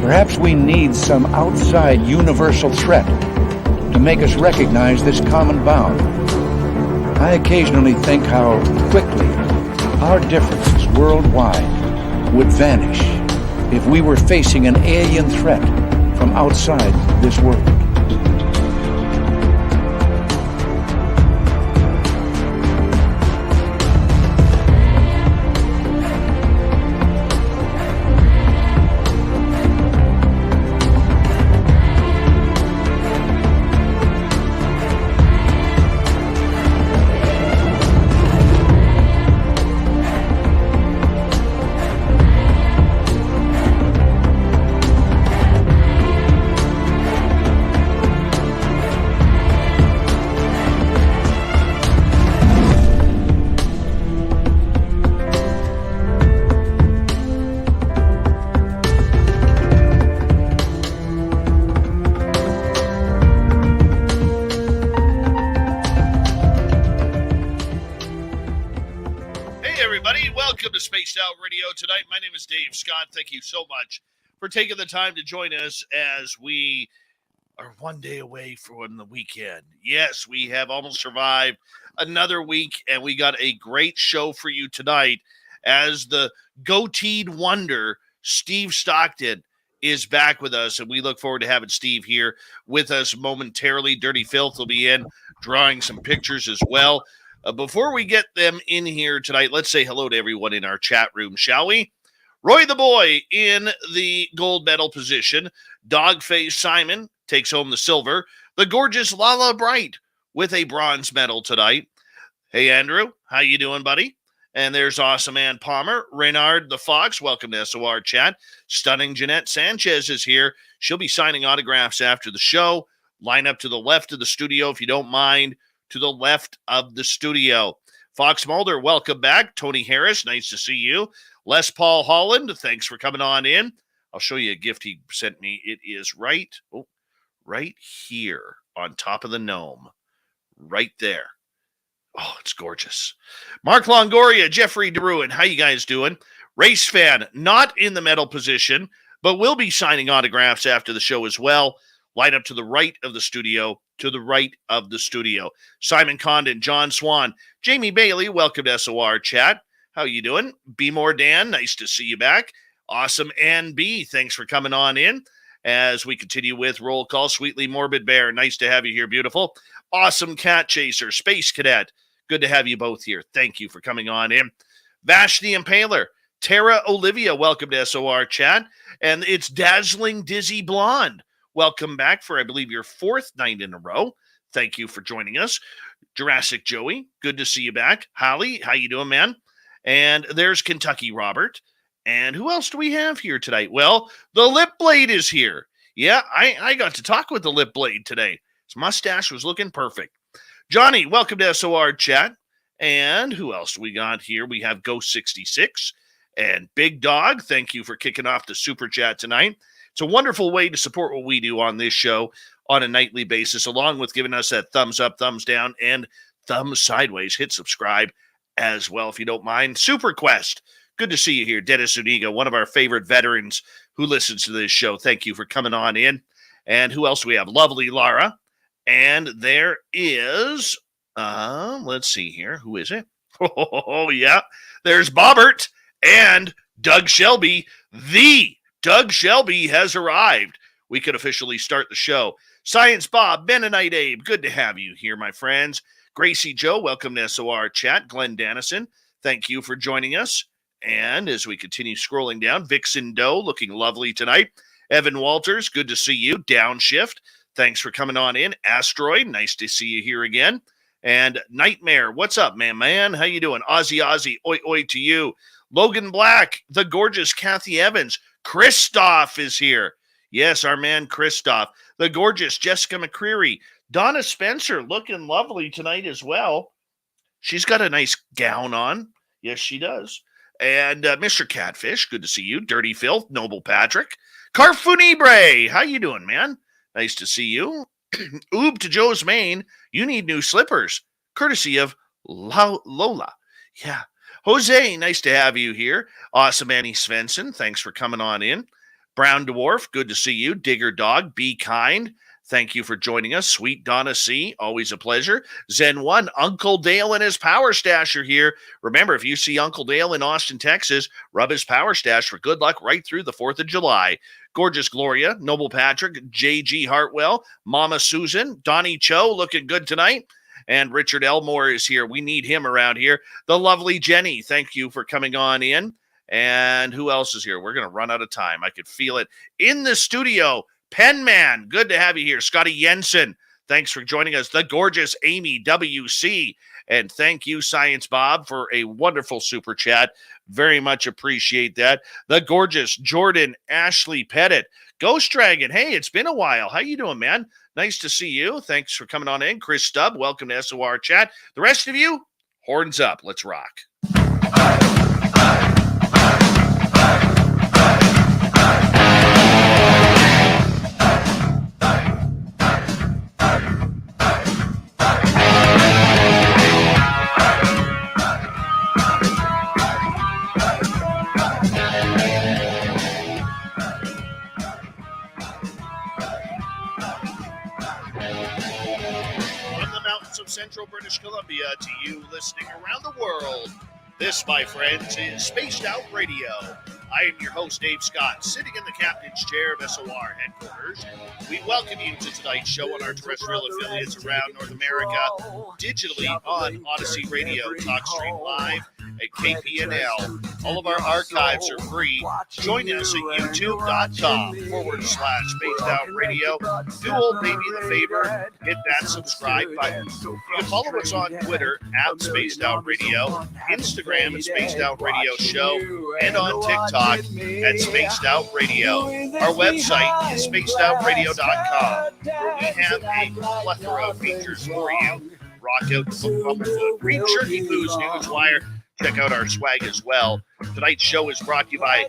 Perhaps we need some outside universal threat to make us recognize this common bound. I occasionally think how quickly our differences worldwide would vanish if we were facing an alien threat from outside this world. Tonight. My name is Dave Scott. Thank you so much for taking the time to join us as we are one day away from the weekend. Yes, we have almost survived another week, and we got a great show for you tonight as the goateed wonder, Steve Stockton, is back with us, and we look forward to having Steve here with us momentarily. Dirty Fylth will be in, drawing some pictures as well. Before we get them in here tonight, let's say hello to everyone in our chat room, shall we? Roy the Boy in the gold medal position. Dogface Simon takes home the silver. The gorgeous Lala Bright with a bronze medal tonight. Hey, Andrew, how you doing, buddy? And there's Awesome Ann Palmer. Reynard the Fox, welcome to SOR Chat. Stunning Jeanette Sanchez is here. She'll be signing autographs after the show. Line up to the left of the studio if you don't mind. To the left of the studio. Fox Mulder, welcome back. Tony Harris, nice to see you. Les Paul Holland, thanks for coming on in. I'll show you a gift he sent me. It is right here on top of the gnome. Right there. Oh, it's gorgeous. Mark Longoria, Jeffrey DeRuin, how you guys doing? Race fan, not in the medal position, but will be signing autographs after the show as well. Line up to the right of the studio. To the right of the studio. Simon Condon, John Swan, Jamie Bailey, welcome to SOR Chat. How you doing? Be More Dan, nice to see you back. Awesome Ann B, thanks for coming on in. As we continue with Roll Call, Sweetly Morbid Bear, nice to have you here, beautiful. Awesome Cat Chaser, Space Cadet, good to have you both here. Thank you for coming on in. Vash the Impaler, Tara Olivia, welcome to SOR Chat. And it's Dazzling Dizzy Blonde. Welcome back for, I believe, your fourth night in a row. Thank you for joining us. Jurassic Joey, good to see you back. Holly, how you doing, man? And there's Kentucky Robert. And who else do we have here tonight? Well, the Lip Blade is here. Yeah, I got to talk with the Lip Blade today. His mustache was looking perfect. Johnny, welcome to SOR Chat. And who else we got here? We have Ghost66 and Big Dog. Thank you for kicking off the Super Chat tonight. It's a wonderful way to support what we do on this show on a nightly basis, along with giving us that thumbs up, thumbs down, and thumbs sideways. Hit subscribe as well, if you don't mind. Super Quest, good to see you here. Dennis Zuniga, one of our favorite veterans who listens to this show. Thank you for coming on in. And who else do we have? Lovely Lara. And there is, let's see here. Who is it? Oh, yeah. There's Bobbert and Doug Shelby, the Doug Shelby has arrived. We could officially start the show. Science Bob, Mennonite Abe, good to have you here, my friends. Gracie Joe, welcome to SOR Chat. Glenn Dannison, thank you for joining us. And as we continue scrolling down, Vixen Doe, looking lovely tonight. Evan Walters, good to see you. Downshift, thanks for coming on in. Asteroid, nice to see you here again. And Nightmare, what's up, man? How you doing? Ozzy, oi, oi to you. Logan Black, the gorgeous Kathy Evans. Christoph is here. Yes, our man Christoph. The gorgeous Jessica McCreary. Donna Spencer looking lovely tonight as well. She's got a nice gown on. Yes, she does. And Mr. Catfish, good to see you. Dirty Filth, Noble Patrick. Carfunibre, how you doing, man? Nice to see you. Oob to Joe's Maine. You need new slippers. Courtesy of Lola. Yeah. Jose, nice to have you here. Awesome Annie Svensson, thanks for coming on in. Brown Dwarf, good to see you. Digger Dog, be kind. Thank you for joining us. Sweet Donna C, always a pleasure. Zen 1, Uncle Dale and his Power Stash are here. Remember, if you see Uncle Dale in Austin, Texas, rub his Power Stash for good luck right through the 4th of July. Gorgeous Gloria, Noble Patrick, J.G. Hartwell, Mama Susan, Donnie Cho looking good tonight. And Richard Elmore is here. We need him around here. The lovely Jenny, thank you for coming on in. And who else is here? We're going to run out of time. I could feel it. In the studio, Penman, good to have you here. Scotty Jensen, thanks for joining us. The gorgeous Amy W.C., and thank you, Science Bob, for a wonderful super chat. Very much appreciate that. The gorgeous Jordan Ashley Pettit. Ghost Dragon, hey, it's been a while. How you doing, man? Nice to see you. Thanks for coming on in. Chris Stubb, welcome to SOR Chat. The rest of you, horns up. Let's rock. Of Central British Columbia to you listening around the world. This, my friends, is Spaced Out Radio. I am your host, Dave Scott, sitting in the captain's chair of SOR headquarters. We welcome you to tonight's show on our terrestrial affiliates around North America, digitally on Odyssey Radio, TalkStream Live, at KPNL. All of our archives are free. Join us at youtube.com/Spaced Out Radio. Do old baby the favor, hit that subscribe button. You can follow us on Twitter at Spaced Out Radio, Instagram at Spaced Out Radio Show, and on TikTok at Spaced Out Radio. Our website is spacedoutradio.com, where we have a plethora of features for you. Rock out the book Bumblefoot, read Shirky Poo's Newswire. Check out our swag as well. Tonight's show is brought to you by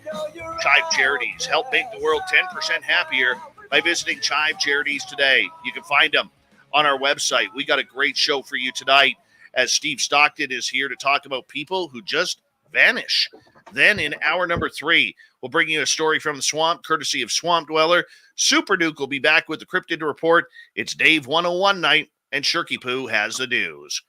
CHIVE Charities. Help make the world 10% happier by visiting CHIVE Charities today. You can find them on our website. We got a great show for you tonight, as Steve Stockton is here to talk about people who just vanish. Then in hour number 3, we'll bring you a story from the swamp, courtesy of Swamp Dweller. Super Duke will be back with the Cryptid Report. It's Dave 101 night, and Shirky Poo has the news.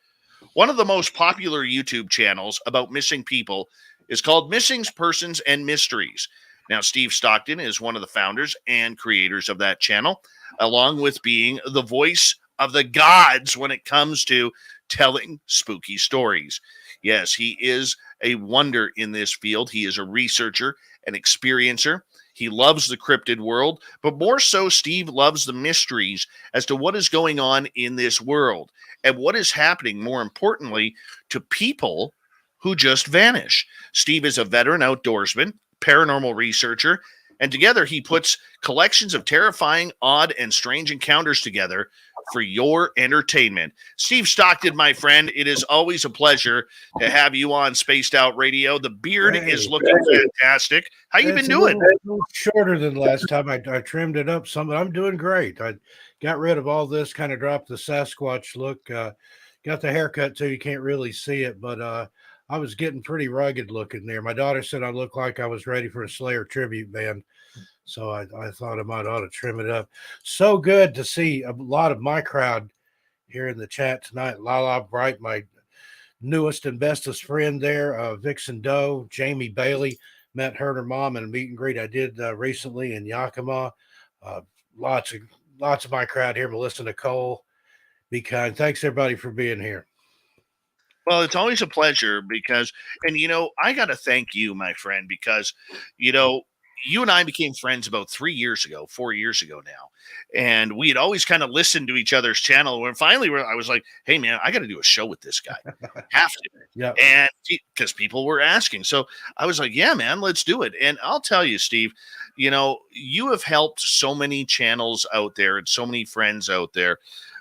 One of the most popular YouTube channels about missing people is called Missing Persons and Mysteries. Now, Steve Stockton is one of the founders and creators of that channel, along with being the voice of the gods when it comes to telling spooky stories. Yes, he is a wonder in this field. He is a researcher, an experiencer. He loves the cryptid world, but more so, Steve loves the mysteries as to what is going on in this world and what is happening, more importantly, to people who just vanish. Steve is a veteran outdoorsman, paranormal researcher, and together he puts collections of terrifying, odd, and strange encounters together for your entertainment. Steve Stockton, my friend, it is always a pleasure to have you on Spaced Out Radio. The beard is looking fantastic. How you been doing? A little shorter than last time. I trimmed it up some, but I'm doing great. I got rid of all this, kind of dropped the Sasquatch look. Got the haircut too. You can't really see it, but I was getting pretty rugged looking there. My daughter said I looked like I was ready for a Slayer tribute band. So I thought I might ought to trim it up. So good to see a lot of my crowd here in the chat tonight. Lala Bright, my newest and bestest friend there, Vixen Doe, Jamie Bailey, met her and her mom in a meet and greet I did recently in Yakima. Lots of my crowd here. Melissa Nicole, be kind. Thanks everybody for being here. Well, it's always a pleasure because, and I got to thank you, my friend, because, you and I became friends about 4 years ago now. And we had always kind of listened to each other's channel. When finally I was like, hey, man, I got to do a show with this guy. Have to. Yeah. And because people were asking. So I was like, yeah, man, let's do it. And I'll tell you, Steve, you have helped so many channels out there and so many friends out there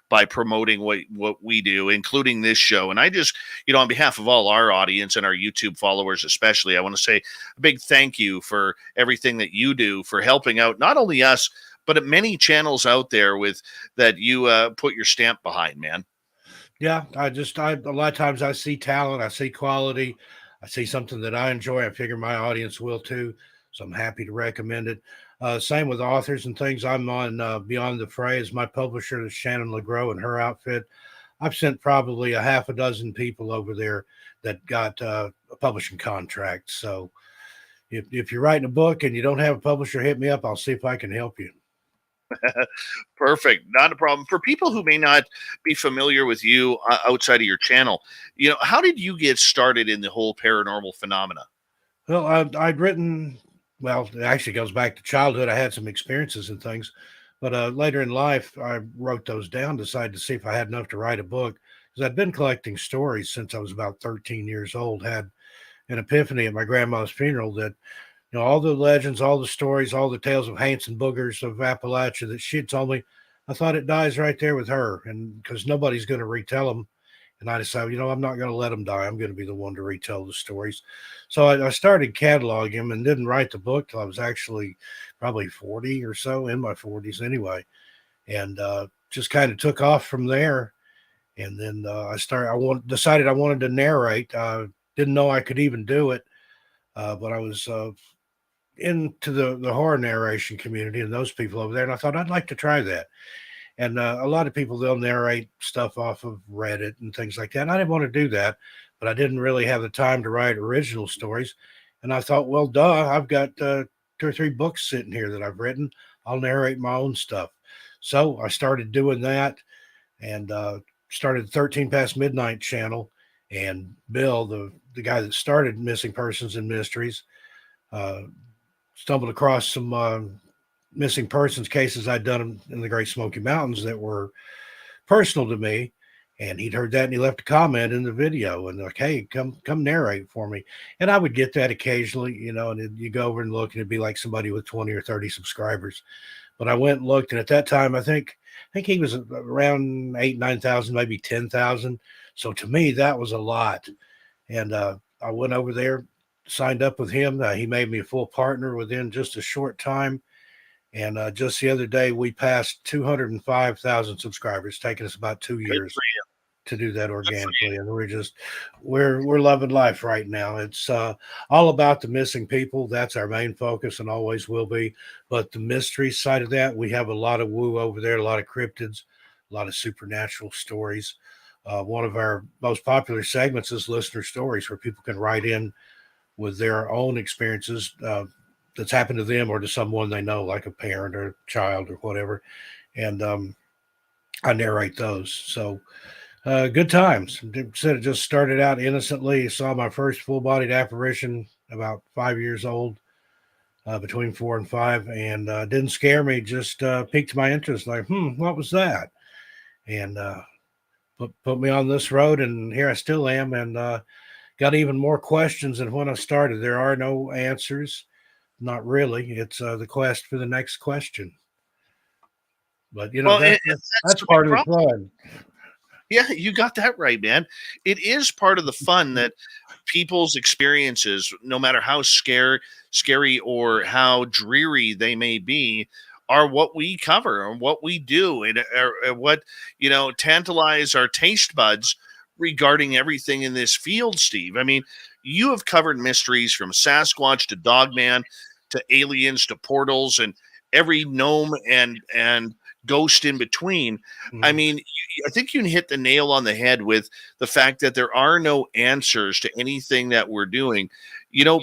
by promoting what we do, including this show. And I just, on behalf of all our audience and our YouTube followers especially, I want to say a big thank you for everything that you do for helping out not only us, but at many channels out there with that you put your stamp behind, man. Yeah, a lot of times I see talent, I see quality, I see something that I enjoy. I figure my audience will too. So I'm happy to recommend it. Same with authors and things. I'm on Beyond the Fray as my publisher, is Shannon LeGros and her outfit. I've sent probably a half a dozen people over there that got a publishing contract. So if you're writing a book and you don't have a publisher, hit me up. I'll see if I can help you. Perfect. Not a problem. For people who may not be familiar with you outside of your channel, how did you get started in the whole paranormal phenomena? Well, I'd written, well, it actually goes back to childhood. I had some experiences and things, but later in life, I wrote those down, decided to see if I had enough to write a book, because I'd been collecting stories since I was about 13 years old. Had an epiphany at my grandma's funeral that, all the legends, all the stories, all the tales of haints and boogers of Appalachia that she had told me, I thought it dies right there with her. And because nobody's going to retell them. And I decided, I'm not going to let them die. I'm going to be the one to retell the stories. So I started cataloging them and didn't write the book till I was actually probably 40 or so, in my 40s anyway. And just kind of took off from there. And then decided I wanted to narrate. Didn't know I could even do it, but I was into the horror narration community and those people over there. And I thought I'd like to try that. And a lot of people, they'll narrate stuff off of Reddit and things like that. And I didn't want to do that, but I didn't really have the time to write original stories. And I thought, well, duh, I've got 2 or 3 books sitting here that I've written. I'll narrate my own stuff. So I started doing that and started the 13 Past Midnight channel. And Bill, the guy that started Missing Persons and Mysteries, stumbled across some missing persons cases I'd done in the Great Smoky Mountains that were personal to me. And he'd heard that and he left a comment in the video and like, hey, come narrate for me. And I would get that occasionally, and you go over and look and it'd be like somebody with 20 or 30 subscribers. But I went and looked, and at that time, I think he was around 9,000, maybe 10,000. So to me, that was a lot. And I went over there, signed up with him. He made me a full partner within just a short time. And just the other day, we passed 205,000 subscribers, taking us about 2 years to do that organically. And we're loving life right now. It's all about the missing people. That's our main focus and always will be. But the mystery side of that, we have a lot of woo over there, a lot of cryptids, a lot of supernatural stories. One of our most popular segments is listener stories, where people can write in with their own experiences that's happened to them or to someone they know, like a parent or a child or whatever. And I narrate those. So good times. Said it just started out innocently. Saw my first full-bodied apparition about 5 years old, between 4 and 5, and didn't scare me, just piqued my interest. Like, what was that? And put me on this road, and here I still am, and got even more questions than when I started. There are no answers. Not really. It's the quest for the next question. But, that's part of the fun. Yeah, you got that right, man. It is part of the fun that people's experiences, no matter how scary or how dreary they may be, are what we cover and what we do, and what tantalize our taste buds regarding everything in this field, Steve. I mean, you have covered mysteries from Sasquatch to Dogman to aliens to portals and every gnome and ghost in between. I mean, I think you can hit the nail on the head with the fact that there are no answers to anything that we're doing,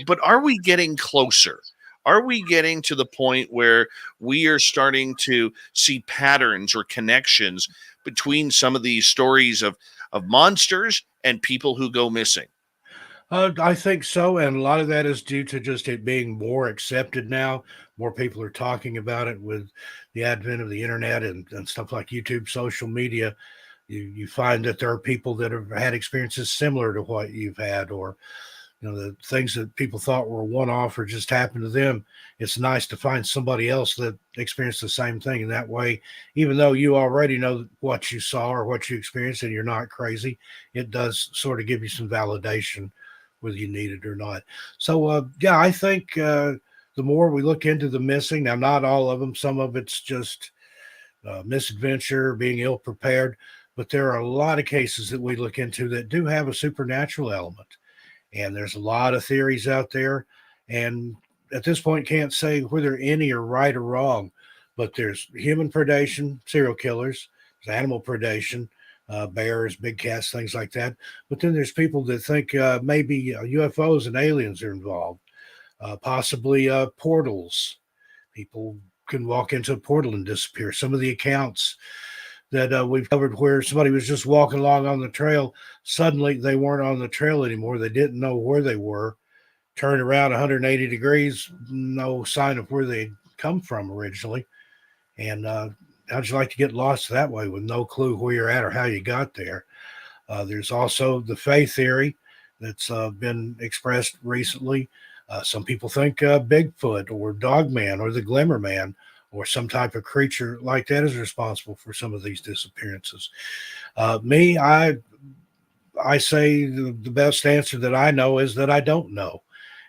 but are we getting closer? Are we getting to the point where we are starting to see patterns or connections between some of these stories of monsters and people who go missing? I think so. And a lot of that is due to just it being more accepted now. More people are talking about it with the advent of the internet and stuff like YouTube, social media. You find that there are people that have had experiences similar to what you've had, or the things that people thought were one-off or just happened to them. It's nice to find somebody else that experienced the same thing. And that way, even though you already know what you saw or what you experienced and you're not crazy, it does sort of give you some validation, whether you need it or not. So, yeah, I think the more we look into the missing, now, not all of them, some of it's just misadventure, being ill prepared, but there are a lot of cases that we look into that do have a supernatural element. And there's a lot of theories out there. And at this point can't say whether any are right or wrong, but there's human predation, serial killers, there's animal predation, bears, big cats, things like that. But then there's people that think maybe UFOs and aliens are involved, possibly portals. People can walk into a portal and disappear. Some of the accounts that we've covered where somebody was just walking along on the trail, suddenly they weren't on the trail anymore. They didn't know where they were, turned around 180 degrees, no sign of where they'd come from originally. And how'd you like to get lost that way with no clue where you're at or how you got there? There's also the Fae theory that's been expressed recently. Some people think Bigfoot or Dogman or the Glimmer Man or some type of creature like that is responsible for some of these disappearances. I say the best answer that I know is that I don't know.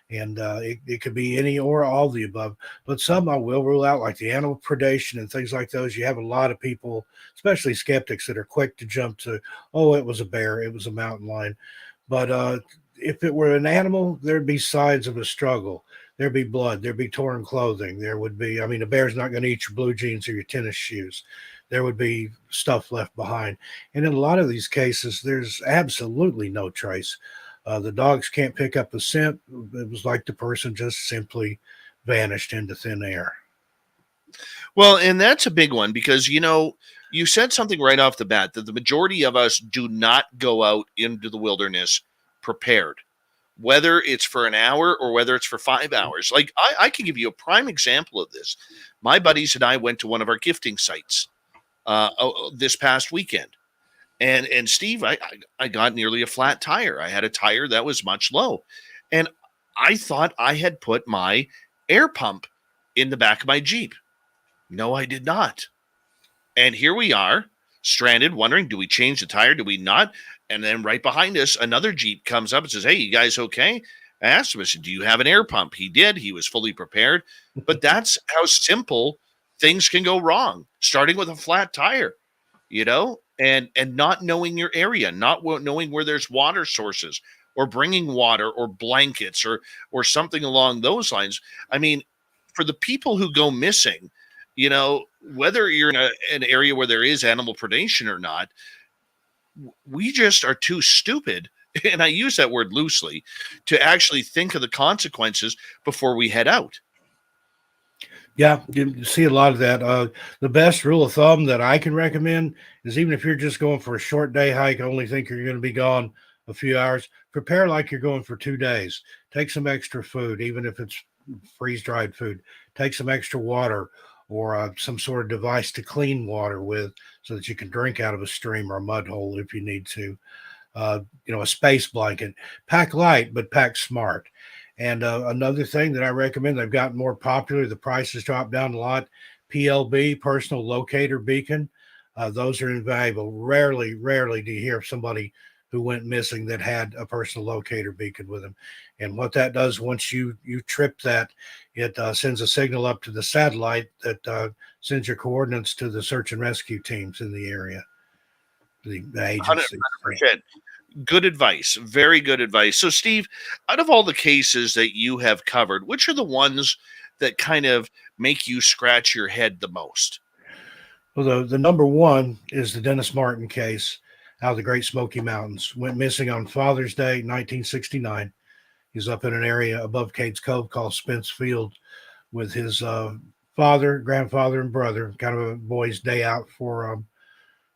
And it could be any or all the above. But some I will rule out, like the animal predation and things like those. You have a lot of people, especially skeptics, that are quick to jump to, oh, it was a bear, it was a mountain lion. But if it were an animal, there'd be signs of a struggle. There'd be blood. There'd be torn clothing. There would be, I mean, a bear's not going to eat your blue jeans or your tennis shoes. There would be stuff left behind. And in a lot of these cases, there's absolutely no trace. The dogs can't pick up a scent. It was like the person just simply vanished into thin air. Well, and that's a big one because, you said something right off the bat that the majority of us do not go out into the wilderness prepared, whether it's for an hour or whether it's for 5 hours. Like I can give you a prime example of this. My buddies and I went to one of our gifting sites this past weekend. And Steve, I got nearly a flat tire. I had a tire that was much low. And I thought I had put my air pump in the back of my Jeep. No, I did not. And here we are, stranded, wondering, do we change the tire? Do we not? And then right behind us, another Jeep comes up and says, hey, you guys okay? I asked him, I said, do you have an air pump? He did. He was fully prepared. But that's how simple things can go wrong, starting with a flat tire, and not knowing your area, not knowing where there's water sources or bringing water or blankets or something along those lines. I mean, for the people who go missing, whether you're in an area where there is animal predation or not, we just are too stupid, and I use that word loosely, to actually think of the consequences before we head out. Yeah, you see a lot of that. The best rule of thumb that I can recommend is even if you're just going for a short day hike, only think you're going to be gone a few hours, prepare like you're going for 2 days. Take some extra food, even if it's freeze-dried food. Take some extra water or some sort of device to clean water with so that you can drink out of a stream or a mud hole if you need to. A space blanket. Pack light, but pack smart. And another thing that I recommend, they've gotten more popular. The prices dropped down a lot. PLB, personal locator beacon. Those are invaluable. Rarely do you hear of somebody who went missing that had a personal locator beacon with them. And what that does, once you trip that, it sends a signal up to the satellite that sends your coordinates to the search and rescue teams in the area, the agency. 100%. Good advice. Very good advice. So, Steve, out of all the cases that you have covered, which are the ones that kind of make you scratch your head the most? Well, the number one is the Dennis Martin case out of the Great Smoky Mountains. Went missing on Father's Day, 1969. He's up in an area above Cades Cove called Spence Field with his father, grandfather, and brother, kind of a boys' day out for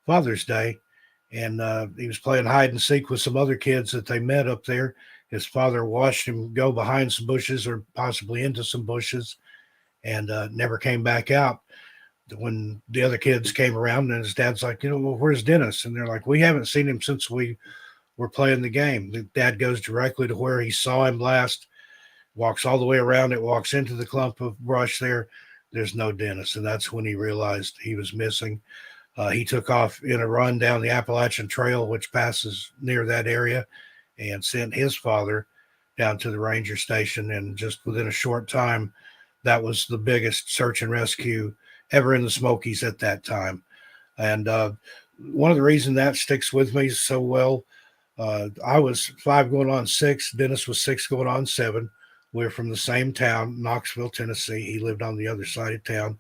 Father's Day. And he was playing hide and seek with some other kids that they met up there. His father watched him go behind some bushes or possibly into some bushes and never came back out. When the other kids came around, and his dad's like, well, where's Dennis? And they're like, we haven't seen him since we were playing the game. The dad goes directly to where he saw him last, walks all the way around it, walks into the clump of brush there. There's no Dennis. And that's when he realized he was missing. He took off in a run down the Appalachian Trail, which passes near that area, and sent his father down to the ranger station. And just within a short time, that was the biggest search and rescue ever in the Smokies at that time. And one of the reasons that sticks with me so well, I was 5 going on 6. Dennis was 6 going on 7. We're from the same town, Knoxville, Tennessee. He lived on the other side of town.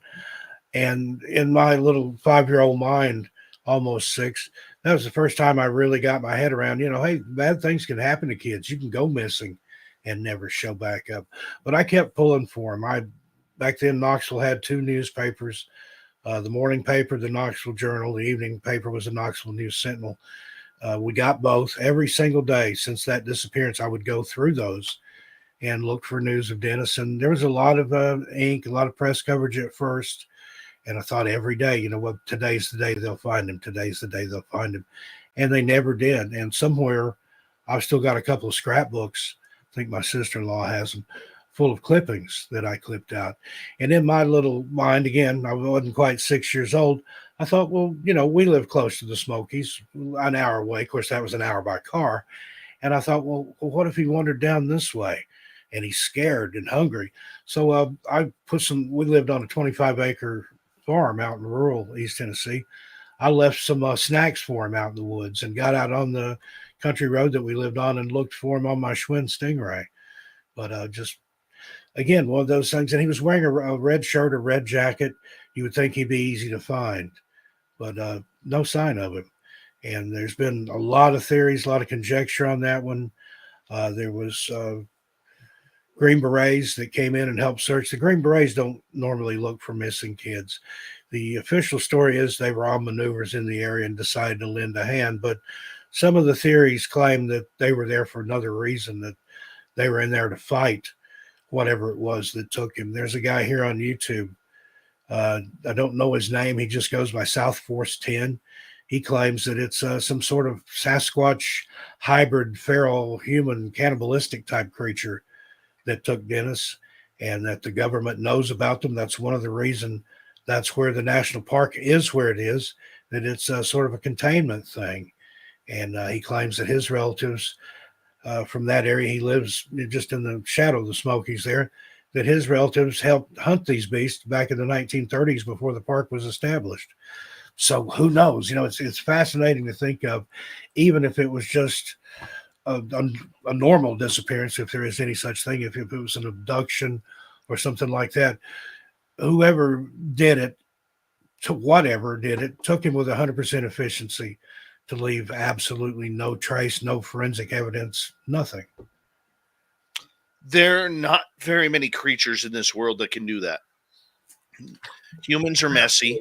And in my little 5-year-old mind, almost 6, that was the first time I really got my head around, hey, bad things can happen to kids. You can go missing and never show back up. But I kept pulling for him. Back then, Knoxville had 2 newspapers, the morning paper, the Knoxville Journal, the evening paper was the Knoxville News Sentinel. We got both every single day since that disappearance. I would go through those and look for news of Dennis. And there was a lot of ink, a lot of press coverage at first. And I thought every day, today's the day they'll find him. Today's the day they'll find him. And they never did. And somewhere I've still got a couple of scrapbooks. I think my sister-in-law has them, full of clippings that I clipped out. And in my little mind, again, I wasn't quite 6 years old. I thought, well, we live close to the Smokies, an hour away. Of course, that was an hour by car. And I thought, well, what if he wandered down this way? And he's scared and hungry. So we lived on a 25-acre farm out in rural East Tennessee. I left some snacks for him out in the woods and got out on the country road that we lived on and looked for him on my Schwinn Stingray. But just, again, one of those things. And he was wearing a red shirt, a red jacket. You would think he'd be easy to find, but no sign of him. And there's been a lot of theories, a lot of conjecture on that one. There was Green Berets that came in and helped search. The Green Berets don't normally look for missing kids. The official story is they were on maneuvers in the area and decided to lend a hand. But some of the theories claim that they were there for another reason, that they were in there to fight whatever it was that took him. There's a guy here on YouTube. I don't know his name. He just goes by South Force 10. He claims that it's some sort of Sasquatch hybrid feral human cannibalistic type creature that took Dennis, and that the government knows about them. That's one of the reasons that's where the national park is where it is, that it's sort of a containment thing. And he claims that his relatives from that area, he lives just in the shadow of the Smokies there, that his relatives helped hunt these beasts back in the 1930s before the park was established. So who knows? It's fascinating to think of, even if it was just a normal disappearance, if there is any such thing, if it was an abduction or something like that, whoever did it, to whatever did it, took him with 100% efficiency to leave absolutely no trace, no forensic evidence, nothing. There are not very many creatures in this world that can do that. Humans are messy.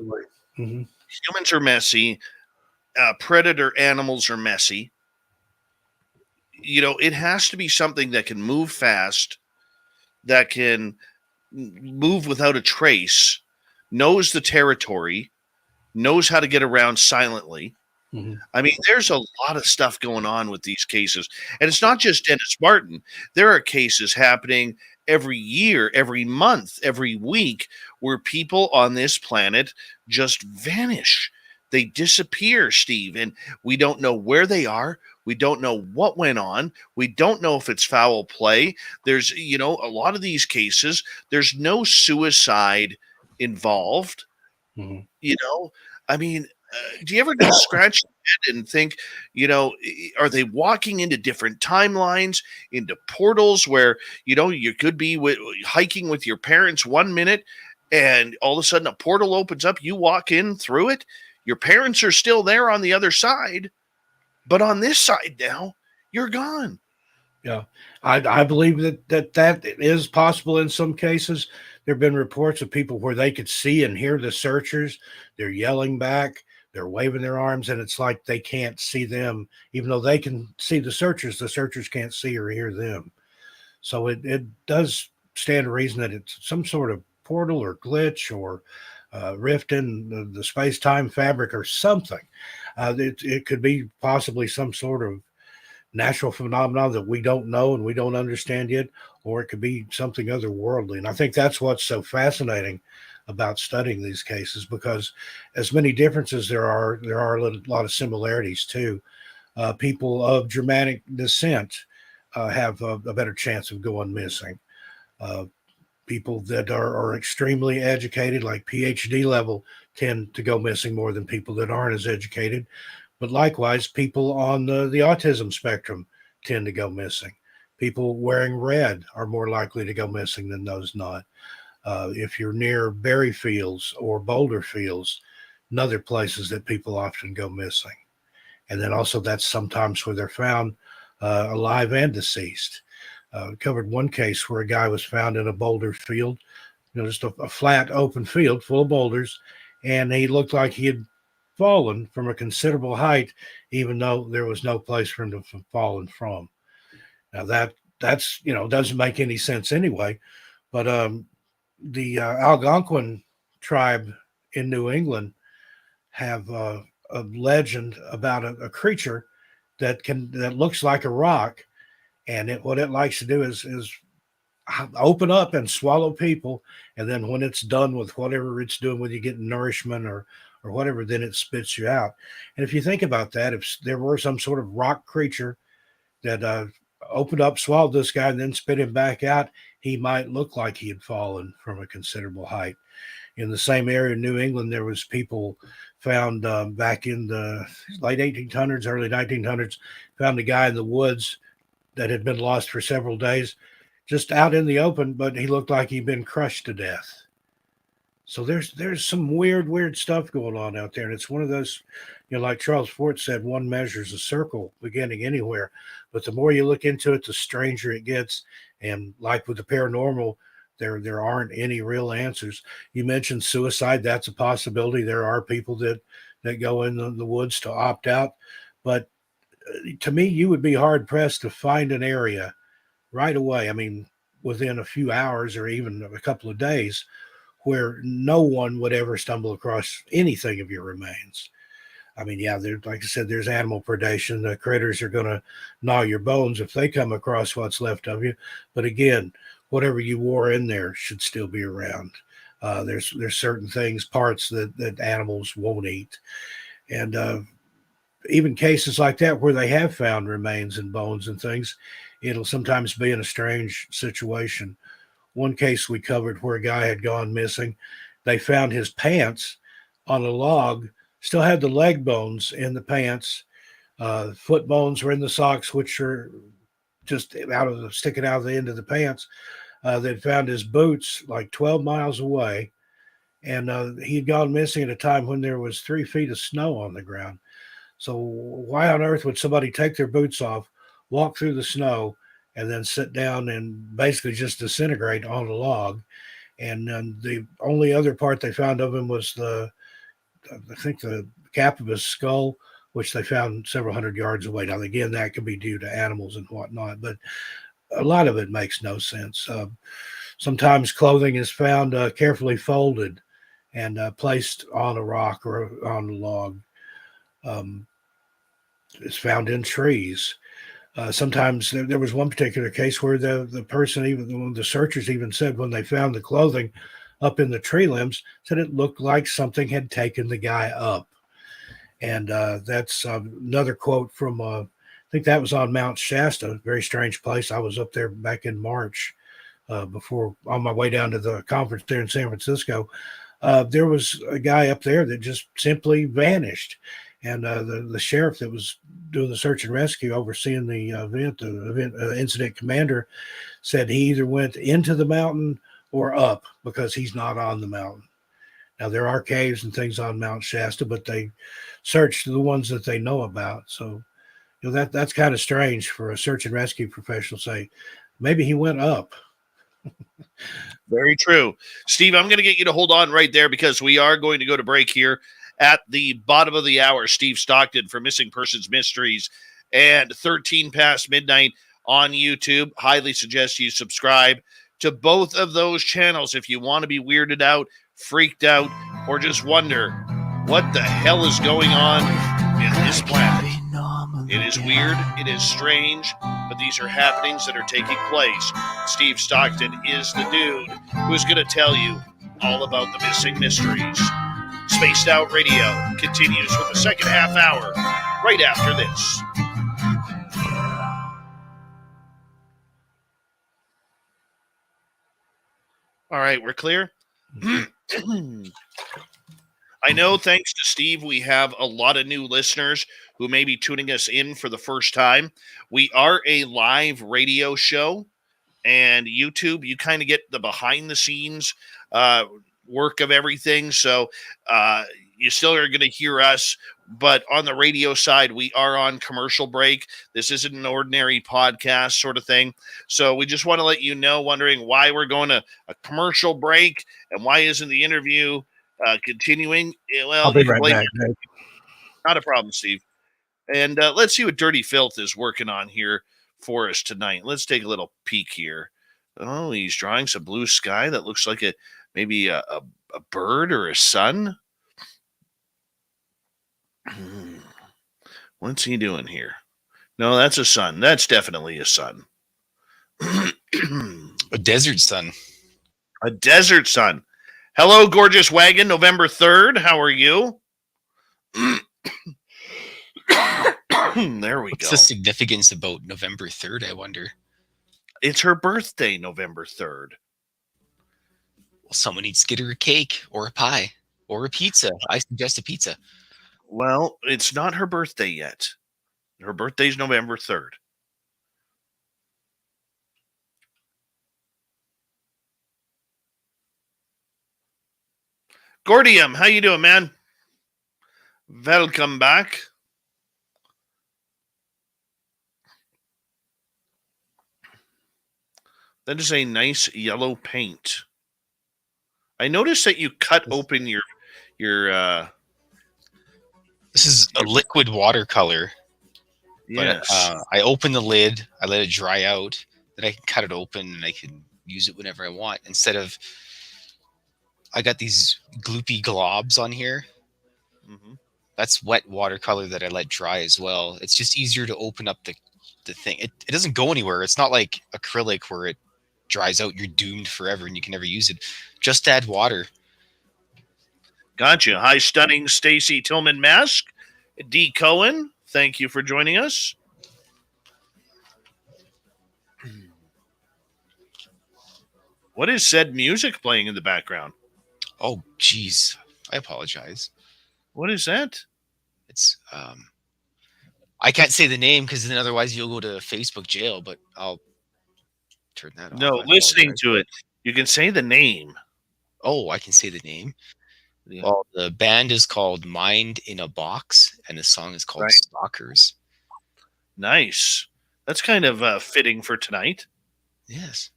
Mm-hmm. Humans are messy. Predator animals are messy. It has to be something that can move fast, that can move without a trace, knows the territory, knows how to get around silently. Mm-hmm. I mean, there's a lot of stuff going on with these cases. And it's not just Dennis Martin. There are cases happening every year, every month, every week, where people on this planet just vanish. They disappear, Steve, and we don't know where they are. We don't know what went on. We don't know if it's foul play. There's, a lot of these cases, there's no suicide involved. Mm-hmm. I mean, do you ever just scratch your head and think, are they walking into different timelines, into portals where, you could be hiking with your parents 1 minute and all of a sudden a portal opens up, you walk in through it, your parents are still there on the other side, but on this side now, you're gone. Yeah, I believe that is possible in some cases. There have been reports of people where they could see and hear the searchers. They're yelling back, they're waving their arms, and it's like they can't see them. Even though they can see the searchers can't see or hear them. So it does stand to reason that it's some sort of portal or glitch or rift in the space-time fabric or something. It could be possibly some sort of natural phenomenon that we don't know and we don't understand yet, or it could be something otherworldly. And I think that's what's so fascinating about studying these cases, because as many differences there are a lot of similarities too. People of Germanic descent have a better chance of going missing. People that are extremely educated, like PhD level, tend to go missing more than people that aren't as educated. But likewise, people on the autism spectrum tend to go missing. People wearing red are more likely to go missing than those not. If you're near berry fields or boulder fields, another places that people often go missing. And then also that's sometimes where they're found alive and deceased. Covered one case where a guy was found in a boulder field, just a flat open field full of boulders, and he looked like he had fallen from a considerable height, even though there was no place for him to have fallen from. Now that's doesn't make any sense anyway. But the Algonquin tribe in New England have a legend about a creature that looks like a rock, and what it likes to do is open up and swallow people, and then when it's done with whatever it's doing, whether you get nourishment or whatever, then it spits you out. And if you think about that, if there were some sort of rock creature that opened up, swallowed this guy, and then spit him back out, he might look like he had fallen from a considerable height. In the same area in New England, there was people found back in the late 1800s, early 1900s, found a guy in the woods that had been lost for several days, just out in the open, but he looked like he'd been crushed to death. So there's some weird stuff going on out there. And it's one of those, like Charles Fort said, one measures a circle beginning anywhere. But the more you look into it, the stranger it gets. And like with the paranormal, there aren't any real answers. You mentioned suicide. That's a possibility. There are people that go in the woods to opt out. But to me, you would be hard pressed to find an area right away. I mean, within a few hours or even a couple of days, where no one would ever stumble across anything of your remains. I mean, yeah, like I said, there's animal predation. The critters are going to gnaw your bones if they come across what's left of you. But again, whatever you wore in there should still be around. There's certain things, parts that animals won't eat. And even cases like that where they have found remains and bones and things, it'll sometimes be in a strange situation. One case we covered where a guy had gone missing. They found his pants on a log, still had the leg bones in the pants. Foot bones were in the socks, which are just sticking out of the end of the pants. They'd found his boots like 12 miles away. And he had gone missing at a time when there was 3 feet of snow on the ground. So why on earth would somebody take their boots off, walk through the snow, and then sit down and basically just disintegrate on a log? And the only other part they found of him was I think the cap of his skull, which they found several hundred yards away. Now, again, that could be due to animals and whatnot, but a lot of it makes no sense. Sometimes clothing is found carefully folded and placed on a rock or on a log. It's found in trees. Sometimes there was one particular case where the person, even the searchers even said when they found the clothing up in the tree limbs, said it looked like something had taken the guy up. And that's another quote from, I think that was on Mount Shasta, very strange place. I was up there back in March before, on my way down to the conference there in San Francisco. There was a guy up there that just simply vanished. And the sheriff that was doing the search and rescue, overseeing the incident commander, said he either went into the mountain or up because he's not on the mountain. Now, there are caves and things on Mount Shasta, but they searched the ones that they know about. So, that's kind of strange for a search and rescue professional to say, maybe he went up. Very true. Steve, I'm going to get you to hold on right there because we are going to go to break here. At the bottom of the hour, Steve Stockton for Missing Persons Mysteries and 13 Past Midnight on YouTube. Highly suggest you subscribe to both of those channels if you want to be weirded out, freaked out, or just wonder what the hell is going on in this planet. It is weird, it is strange, but these are happenings that are taking place. Steve Stockton is the dude who's going to tell you all about the missing mysteries. Spaced Out Radio continues with the second half hour right after this. All right, we're clear. I know, thanks to Steve, we have a lot of new listeners who may be tuning us in for the first time. We are a live radio show, and YouTube, you kind of get the behind the scenes work of everything. So you still are going to hear us, but on the radio side, we are on commercial break. This isn't an ordinary podcast sort of thing. So we just want to let you know, wondering why we're going to a commercial break and why isn't the interview continuing? Well, I'll be right back. Not a problem, Steve. And let's see what Dirty Fylth is working on here for us tonight. Let's take a little peek here. Oh, he's drawing some blue sky that looks like maybe a bird or a sun. What's he doing here? No, that's a sun. That's definitely a sun. A desert sun. A desert sun. Hello, gorgeous wagon, November 3rd. How are you? There we go. What's the significance about November 3rd, I wonder? It's her birthday, November 3rd. Well, someone needs to get her a cake or a pie or a pizza. I suggest a pizza. Well, it's not her birthday yet. Her birthday's November 3rd. Gordium, how you doing, man? Welcome back. That is a nice yellow paint. I noticed that you cut open your This is a liquid watercolor. yes. But, I open the lid, I let it dry out, then I can cut it open and I can use it whenever I want. Instead of, I got these gloopy globs on here. Mm-hmm. That's wet watercolor that I let dry as well. It's just easier to open up the thing. It doesn't go anywhere. It's not like acrylic where it dries out, you're doomed forever and you can never use it. Just add water. Gotcha. Hi, stunning Stacy Tillman Mask. D. Cohen, thank you for joining us. What is said music playing in the background? Oh, geez. I apologize. What is that? It's I can't say the name because then otherwise you'll go to Facebook jail, but I'll turn that off. No, listening to it. You can say the name. Oh, I can say the name. Yeah. Well, the band is called Mind in a Box, and the song is called Stalkers. Nice. That's kind of fitting for tonight. Yes.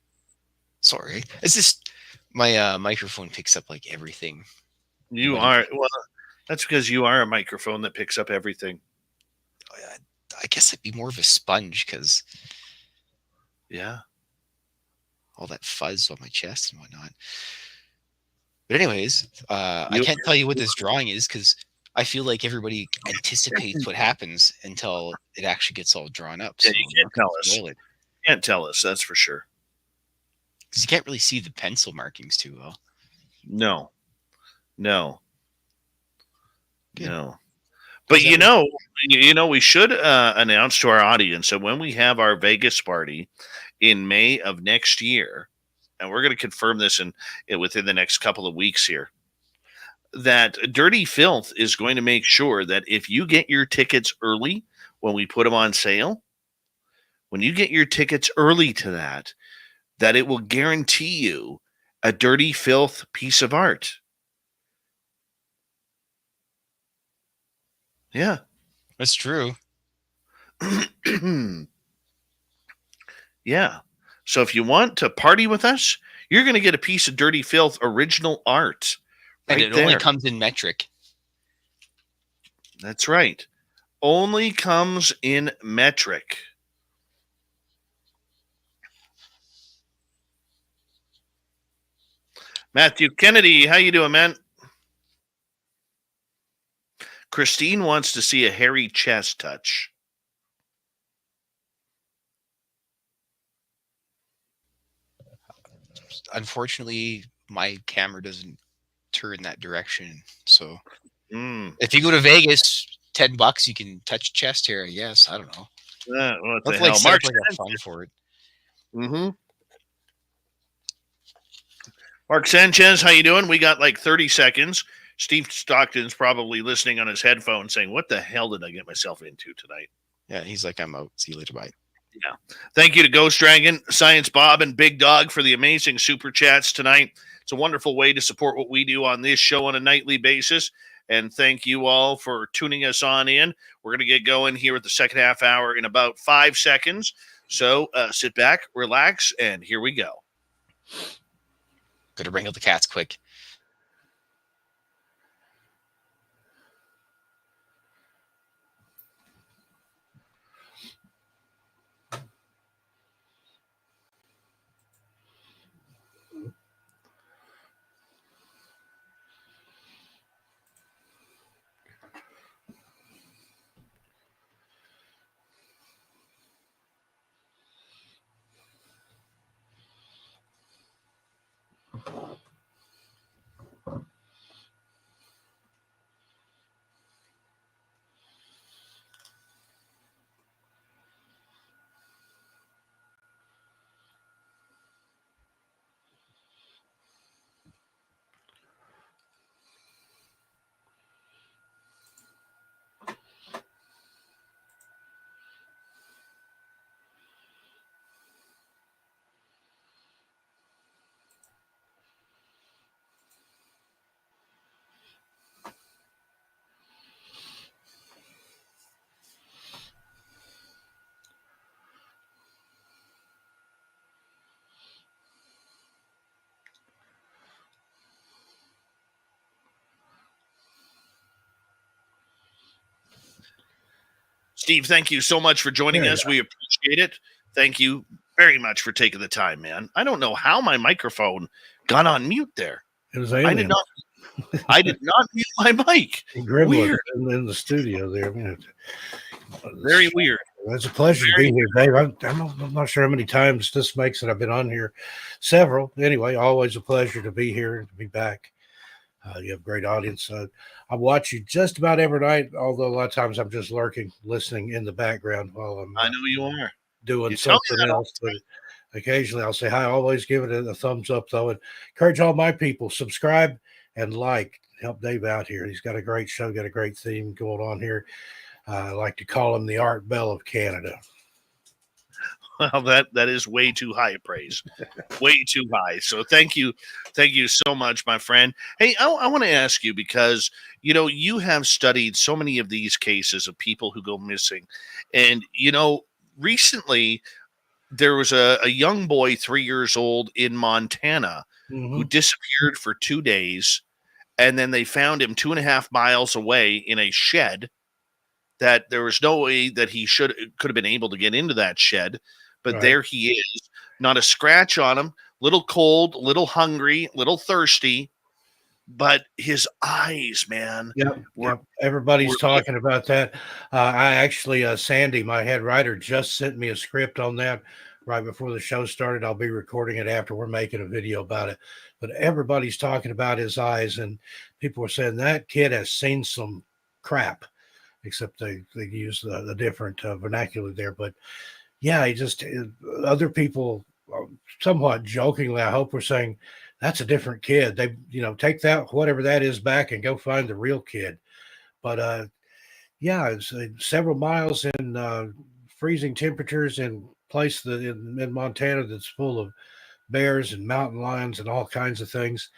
Sorry. It's just my microphone picks up like everything. You are, well, that's because you are a microphone that picks up everything. I guess I'd be more of a sponge because Yeah. all that fuzz on my chest and whatnot. But anyways, I can't tell you what this drawing is because I feel like everybody anticipates what happens until it actually gets all drawn up. Yeah, So you can't tell us. You can't tell us, that's for sure. Because you can't really see the pencil markings too well. No. Good. No. But you know, we should announce to our audience that when we have our Vegas party in May of next year, and we're going to confirm this within the next couple of weeks here, that Dirty Fylth is going to make sure that if you get your tickets early when we put them on sale, when you get your tickets early to that it will guarantee you a Dirty Fylth piece of art. Yeah. That's true. Yeah. So if you want to party with us, you're going to get a piece of Dirty Fylth original art. And it only comes in metric. That's right. Only comes in metric. Matthew Kennedy, how you doing, man? Christine wants to see a hairy chest touch. Unfortunately, my camera doesn't turn that direction. So if you go to Vegas, $10, you can touch chest hair. Yes, I don't know. What the Let's hell? Mark like a fun for it. Mm-hmm. Mark Sanchez, how you doing? We got like 30 seconds. Steve Stockton's probably listening on his headphones saying, what the hell did I get myself into tonight? Yeah, he's like, I'm out. See you later. Bye. Yeah. Thank you to Ghost Dragon, Science Bob, and Big Dog for the amazing super chats tonight. It's a wonderful way to support what we do on this show on a nightly basis. And thank you all for tuning us on in. We're going to get going here at the second half hour in about 5 seconds. So sit back, relax, and here we go. Gotta bring out the cats quick. Steve, thank you so much for joining us. We appreciate it. Thank you very much for taking the time, man. I don't know how my microphone got on mute there. It was alien. I did not mute my mic. Weird. In the studio there. Very weird. It's a pleasure to be here, Dave. I'm not sure how many times this makes that I've been on here. Several. Anyway, always a pleasure to be here and to be back. You have a great audience. I watch you just about every night, although a lot of times I'm just lurking, listening in the background while I'm I know you are doing something else. But occasionally I'll say hi. I always give it a thumbs up, though, and encourage all my people, subscribe and like. Help Dave out here. He's got a great show, got a great theme going on here. I like to call him the Art Bell of Canada. Well, that is way too high a praise. Way too high. So thank you so much, my friend. Hey, I want to ask you, because you have studied so many of these cases of people who go missing, and recently there was a young boy, 3 years old, in Montana who disappeared for 2 days, and then they found him 2.5 miles away in a shed. That there was no way that he could have been able to get into that shed. But there he is, not a scratch on him, little cold, little hungry, little thirsty, but his eyes, man. Yep. Everybody's talking about that. I actually, Sandy, my head writer, just sent me a script on that right before the show started. I'll be recording it after we're making a video about it. But everybody's talking about his eyes, and people are saying that kid has seen some crap, except they use the different vernacular there. But yeah, other people, somewhat jokingly, I hope, we're saying that's a different kid. They, take that, whatever that is, back and go find the real kid. But it's several miles in freezing temperatures in place in Montana that's full of bears and mountain lions and all kinds of things.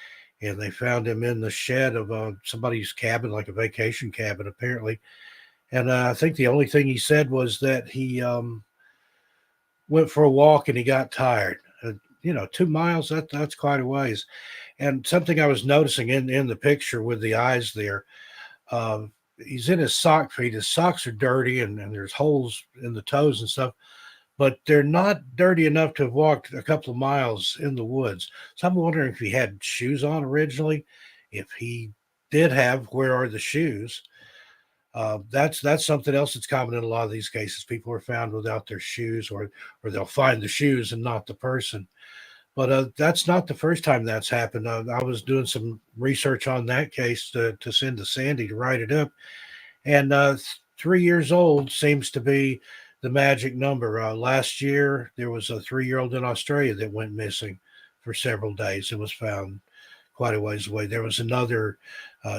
And they found him in the shed of somebody's cabin, like a vacation cabin, apparently. And I think the only thing he said was that he went for a walk and he got tired. 2 miles, that's quite a ways. And something I was noticing in the picture with the eyes there, he's in his sock feet. His socks are dirty and there's holes in the toes and stuff, but they're not dirty enough to have walked a couple of miles in the woods. So I'm wondering if he had shoes on originally. If he did have, where are the shoes? That's something else that's common in a lot of these cases. People are found without their shoes, or they'll find the shoes and not the person. But that's not the first time that's happened. I was doing some research on that case to send to Sandy to write it up. And 3 years old seems to be the magic number. Last year, there was a 3-year-old in Australia that went missing for several days and was found quite a ways away. There was another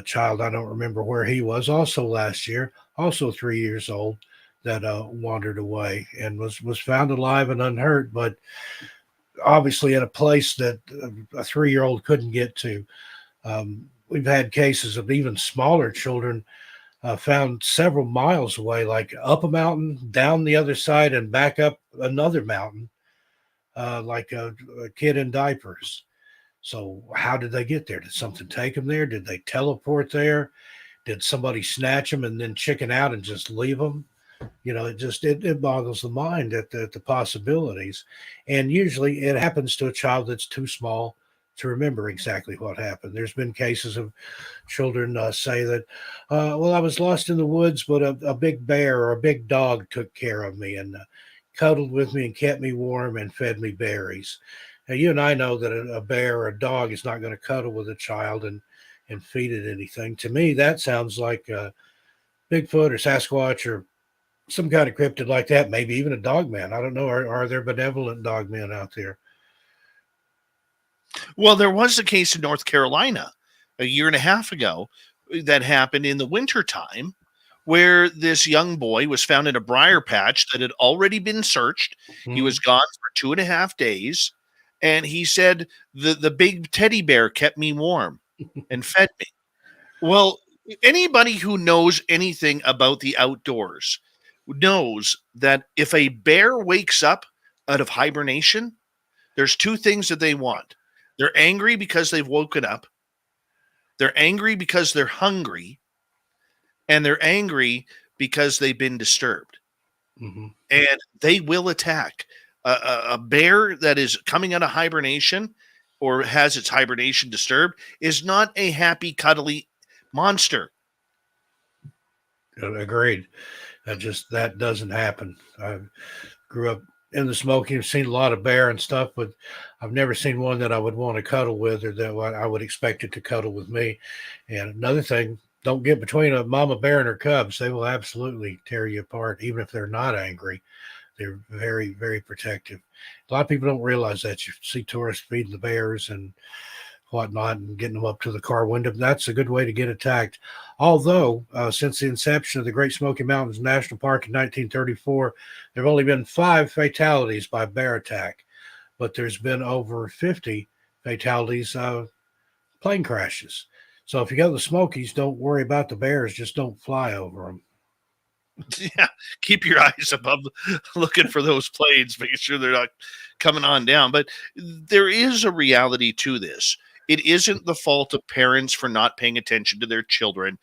child, I don't remember where he was, also last year, also 3 years old, that wandered away and was found alive and unhurt, but obviously in a place that a 3-year-old couldn't get to. We've had cases of even smaller children found several miles away, like up a mountain, down the other side, and back up another mountain, like a kid in diapers. So how did they get there? Did something take them there? Did they teleport there? Did somebody snatch them and then chicken out and just leave them? It boggles the mind at the possibilities. And usually it happens to a child that's too small to remember exactly what happened. There's been cases of children say that, well, I was lost in the woods, but a big bear or a big dog took care of me and cuddled with me and kept me warm and fed me berries. Now, you and I know that a bear or a dog is not going to cuddle with a child and feed it anything. To me, that sounds like Bigfoot or Sasquatch or some kind of cryptid like that, maybe even a dog man. I don't know. Are there benevolent dog men out there? Well, there was a case in North Carolina a year and a half ago that happened in the wintertime where this young boy was found in a briar patch that had already been searched. He was gone for 2.5 days. And he said, the big teddy bear kept me warm and fed me. Well, anybody who knows anything about the outdoors knows that if a bear wakes up out of hibernation, there's two things that they want. They're angry because they've woken up. They're angry because they're hungry. And they're angry because they've been disturbed. Mm-hmm. And they will attack. A bear that is coming out of hibernation or has its hibernation disturbed is not a happy, cuddly monster. Agreed. That doesn't happen. I grew up in the Smoky, I've seen a lot of bear and stuff, but I've never seen one that I would want to cuddle with or that I would expect it to cuddle with me. And another thing, don't get between a mama bear and her cubs. They will absolutely tear you apart, even if they're not angry. They're very, very protective. A lot of people don't realize that. You see tourists feeding the bears and whatnot and getting them up to the car window. That's a good way to get attacked. Although, since the inception of the Great Smoky Mountains National Park in 1934, there have only been 5 fatalities by bear attack, but there's been over 50 fatalities, plane crashes. So if you go to the Smokies, don't worry about the bears. Just don't fly over them. Yeah, keep your eyes above, looking for those planes, making sure they're not coming on down. But there is a reality to this. It isn't the fault of parents for not paying attention to their children.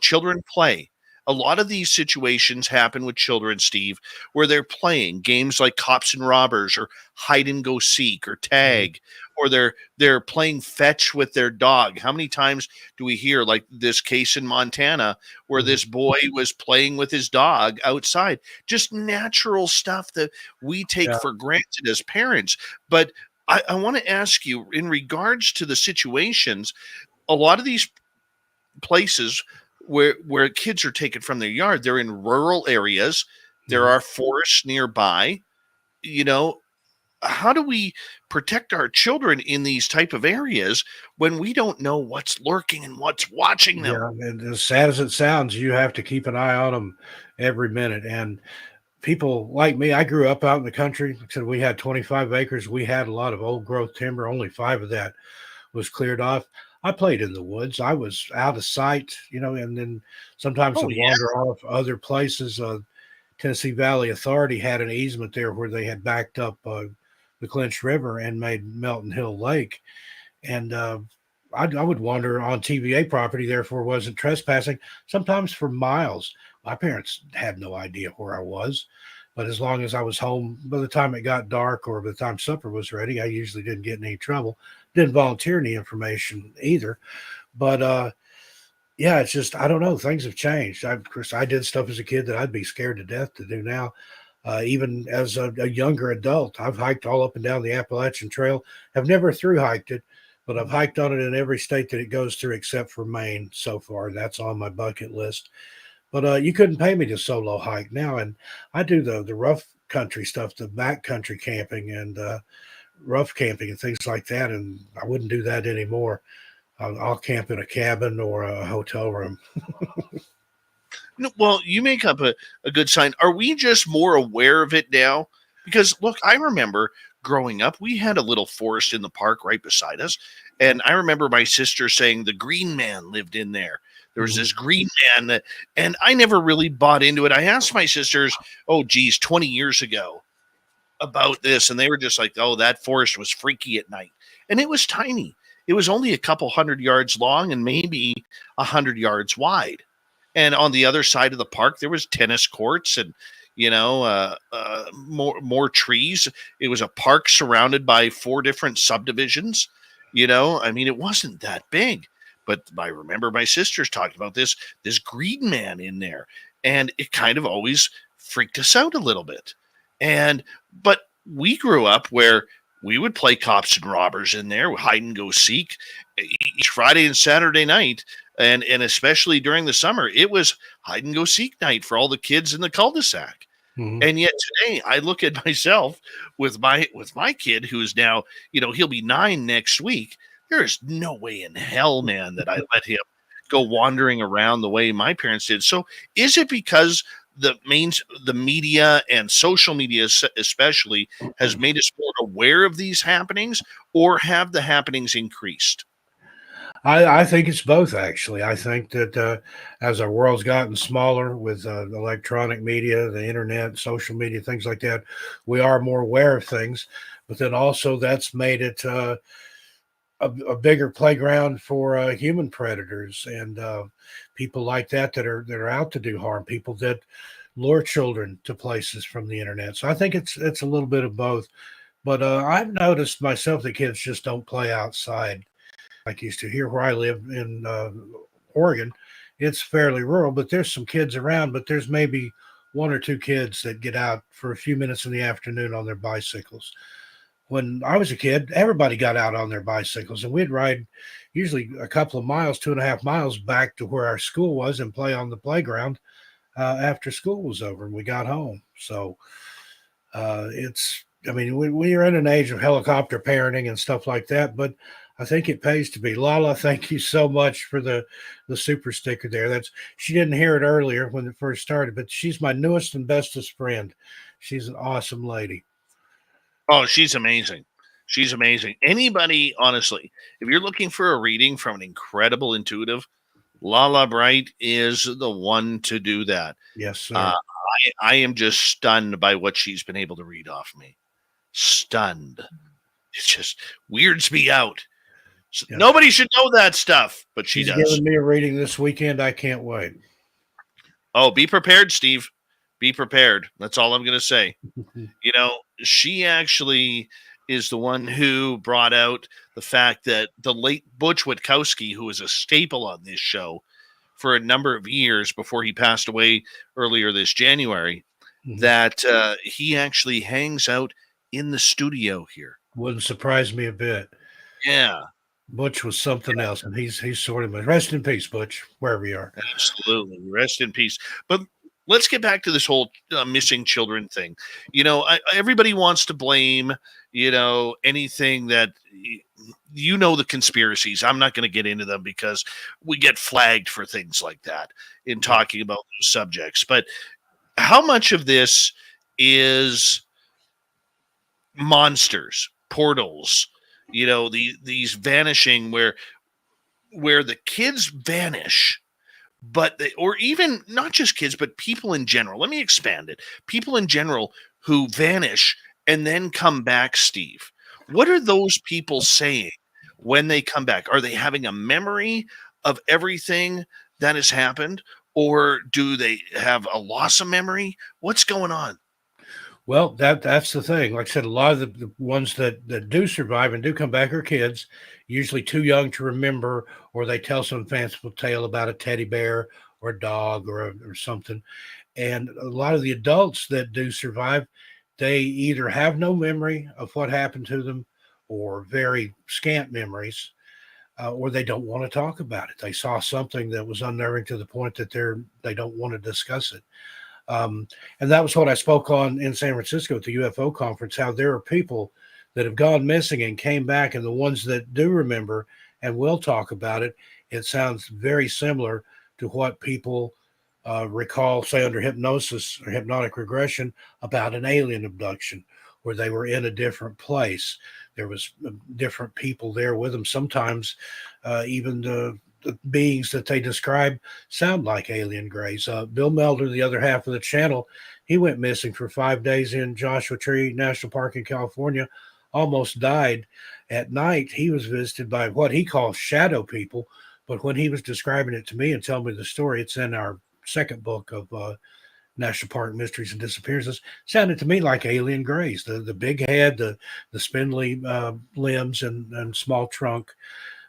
Children play. A lot of these situations happen with children, Steve, where they're playing games like cops and robbers or hide and go seek or tag, or they're playing fetch with their dog. How many times do we hear like this case in Montana where this boy was playing with his dog outside? Just natural stuff that we take for granted as parents. But I want to ask you, in regards to the situations, a lot of these places where kids are taken from their yard, they're in rural areas. There are forests nearby. How do we protect our children in these type of areas when we don't know what's lurking and what's watching them? Yeah, and as sad as it sounds, you have to keep an eye on them every minute. And people like me, I grew up out in the country. Like I said, we had 25 acres. We had a lot of old growth timber. Only 5 of that was cleared off. I played in the woods. I was out of sight, and then sometimes I'd wander off other places. Tennessee Valley Authority had an easement there where they had backed up the Clinch River and made Melton Hill Lake. And I would wander on TVA property, therefore wasn't trespassing, sometimes for miles. My parents had no idea where I was. But as long as I was home, by the time it got dark or by the time supper was ready, I usually didn't get in any trouble. Didn't volunteer any information either. But it's just, I don't know. Things have changed. Of course, I did stuff as a kid that I'd be scared to death to do now. Even as a younger adult, I've hiked all up and down the Appalachian Trail. Have never through hiked it, but I've hiked on it in every state that it goes through except for Maine so far. That's on my bucket list. But you couldn't pay me to solo hike now. And I do the rough country stuff, the backcountry camping and rough camping and things like that, and I wouldn't do that anymore. I'll camp in a cabin or a hotel room. No, well, you make up a good sign. Are we just more aware of it now? Because look, I remember growing up, we had a little forest in the park right beside us. And I remember my sister saying the green man lived in there. There was this green man, and I never really bought into it. I asked my sisters, oh, geez, 20 years ago about this, and they were just like, oh, that forest was freaky at night. And it was tiny. It was only a couple 100 yards long and maybe 100 yards wide. And on the other side of the park, there was tennis courts and, more trees. It was a park surrounded by 4 different subdivisions. I mean, it wasn't that big. But I remember my sisters talking about this green man in there. And it kind of always freaked us out a little bit. But we grew up where we would play cops and robbers in there, hide and go seek each Friday and Saturday night. And especially during the summer, it was hide and go seek night for all the kids in the cul-de-sac. Mhm. And yet today I look at myself with my kid who is now, he'll be 9 next week. There is no way in hell, man, that I let him go wandering around the way my parents did. So is it because the media and social media especially has made us more aware of these happenings, or have the happenings increased? I think it's both, actually. I think that as our world's gotten smaller with electronic media, the internet, social media, things like that, we are more aware of things. But then also that's made it a bigger playground for human predators and people like that are out to do harm. People that lure children to places from the internet. So I think it's a little bit of both. But I've noticed myself that kids just don't play outside like used to. Here where I live in Oregon, it's fairly rural, but there's some kids around, but there's maybe 1 or 2 kids that get out for a few minutes in the afternoon on their bicycles. When I was a kid, everybody got out on their bicycles, and we'd ride usually a couple of miles, 2.5 miles back to where our school was and play on the playground after school was over and we got home. So we are in an age of helicopter parenting and stuff like that, but I think it pays to be. Lala, thank you so much for the super sticker there. She didn't hear it earlier when it first started, but she's my newest and bestest friend. She's an awesome lady. Oh, she's amazing. She's amazing. Anybody, honestly, if you're looking for a reading from an incredible intuitive, Lala Bright is the one to do that. Yes, sir. I am just stunned by what she's been able to read off me. Stunned. It just weirds me out. Yeah. Nobody should know that stuff, but she's does. Giving me a reading this weekend. I can't wait. Oh, be prepared, Steve. Be prepared. That's all I'm going to say. She actually is the one who brought out the fact that the late Butch Witkowski, who was a staple on this show for a number of years before he passed away earlier this January, that he actually hangs out in the studio here. Wouldn't surprise me a bit. Yeah. Butch was something else, and he's sort of rest in peace, Butch, wherever you are. Absolutely. Rest in peace. But let's get back to this whole missing children thing. Everybody wants to blame, anything that, the conspiracies. I'm not going to get into them because we get flagged for things like that in talking about those subjects. But how much of this is monsters, portals, these vanishing where the kids vanish, or even not just kids, but people in general. Let me expand it. People in general who vanish and then come back, Steve. What are those people saying when they come back? Are they having a memory of everything that has happened, or do they have a loss of memory? What's going on? Well, that's the thing. Like I said, a lot of the ones that do survive and do come back are kids, usually too young to remember, or they tell some fanciful tale about a teddy bear or a dog or something. And a lot of the adults that do survive, they either have no memory of what happened to them or very scant memories, or they don't want to talk about it. They saw something that was unnerving to the point that they don't want to discuss it. And that was what I spoke on in San Francisco at the UFO conference, how there are people that have gone missing and came back, and the ones that do remember and will talk about it, it sounds very similar to what people recall, say, under hypnosis or hypnotic regression about an alien abduction, where they were in a different place. There was different people there with them. Sometimes even the beings that they describe sound like alien grays. Bill Melder, the other half of the channel, he went missing for 5 days in Joshua Tree National Park in California, almost died. At night, he was visited by what he calls shadow people, but when he was describing it to me and telling me the story, it's in our second book of National Park Mysteries and Disappearances, sounded to me like alien grays. The big head, the spindly limbs and small trunk.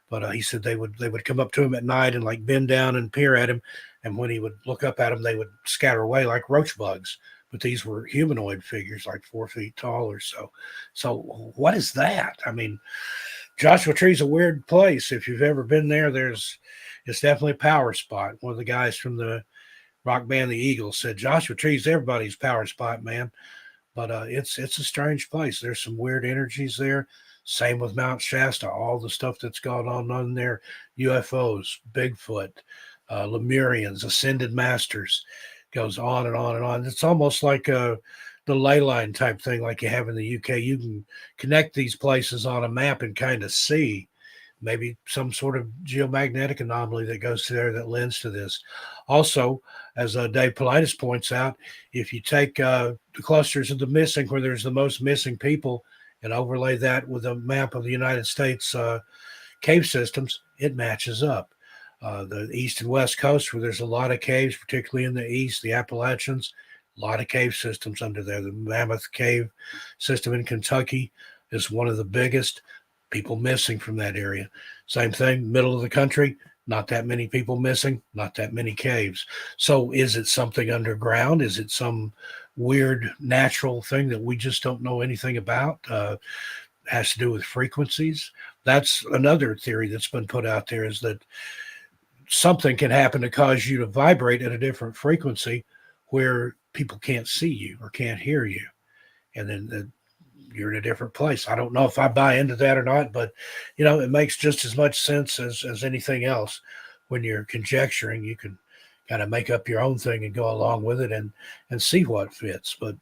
But he said they would come up to him at night and like bend down and peer at him, and when he would look up at them, they would scatter away like roach bugs. But these were humanoid figures, like 4 feet tall or so. So what is that? I mean, Joshua Tree's a weird place. If you've ever been there, it's definitely a power spot. One of the guys from the rock band The Eagles said Joshua Tree's everybody's power spot, man. But it's a strange place. There's some weird energies there. Same with Mount Shasta, all the stuff that's gone on there, UFOs, Bigfoot, Lemurians, Ascended Masters, goes on and on and on. It's almost like the ley line type thing like you have in the UK. You can connect these places on a map and kind of see maybe some sort of geomagnetic anomaly that goes there that lends to this. Also, as Dave Politis points out, if you take the clusters of the missing, where there's the most missing people, and overlay that with a map of the United States cave systems, it matches up. The east and west coast, where there's a lot of caves, particularly in the east, the Appalachians, a lot of cave systems under there. The Mammoth Cave system in Kentucky is one of the biggest. People missing from that area. Same thing, middle of the country, not that many people missing, not that many caves. So is it something underground? Is it some weird natural thing that we just don't know anything about? Has to do with frequencies. That's another theory that's been put out there, is that something can happen to cause you to vibrate at a different frequency where people can't see you or can't hear you. And then you're in a different place. I don't know if I buy into that or not, but it makes just as much sense as anything else. When you're conjecturing, you can kind of make up your own thing and go along with it and see what fits. But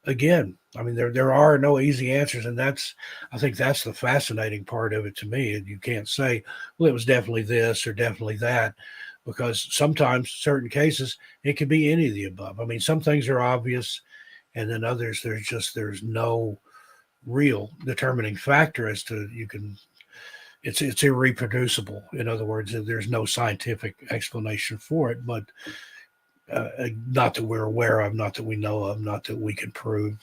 again, I mean, there are no easy answers, and I think that's the fascinating part of it to me. You can't say, well, it was definitely this or definitely that, because sometimes certain cases it could be any of the above. I mean, some things are obvious, and then others there's no real determining factor as to it's irreproducible. In other words, there's no scientific explanation for it, but not that we're aware of, not that we know of, not that we can prove.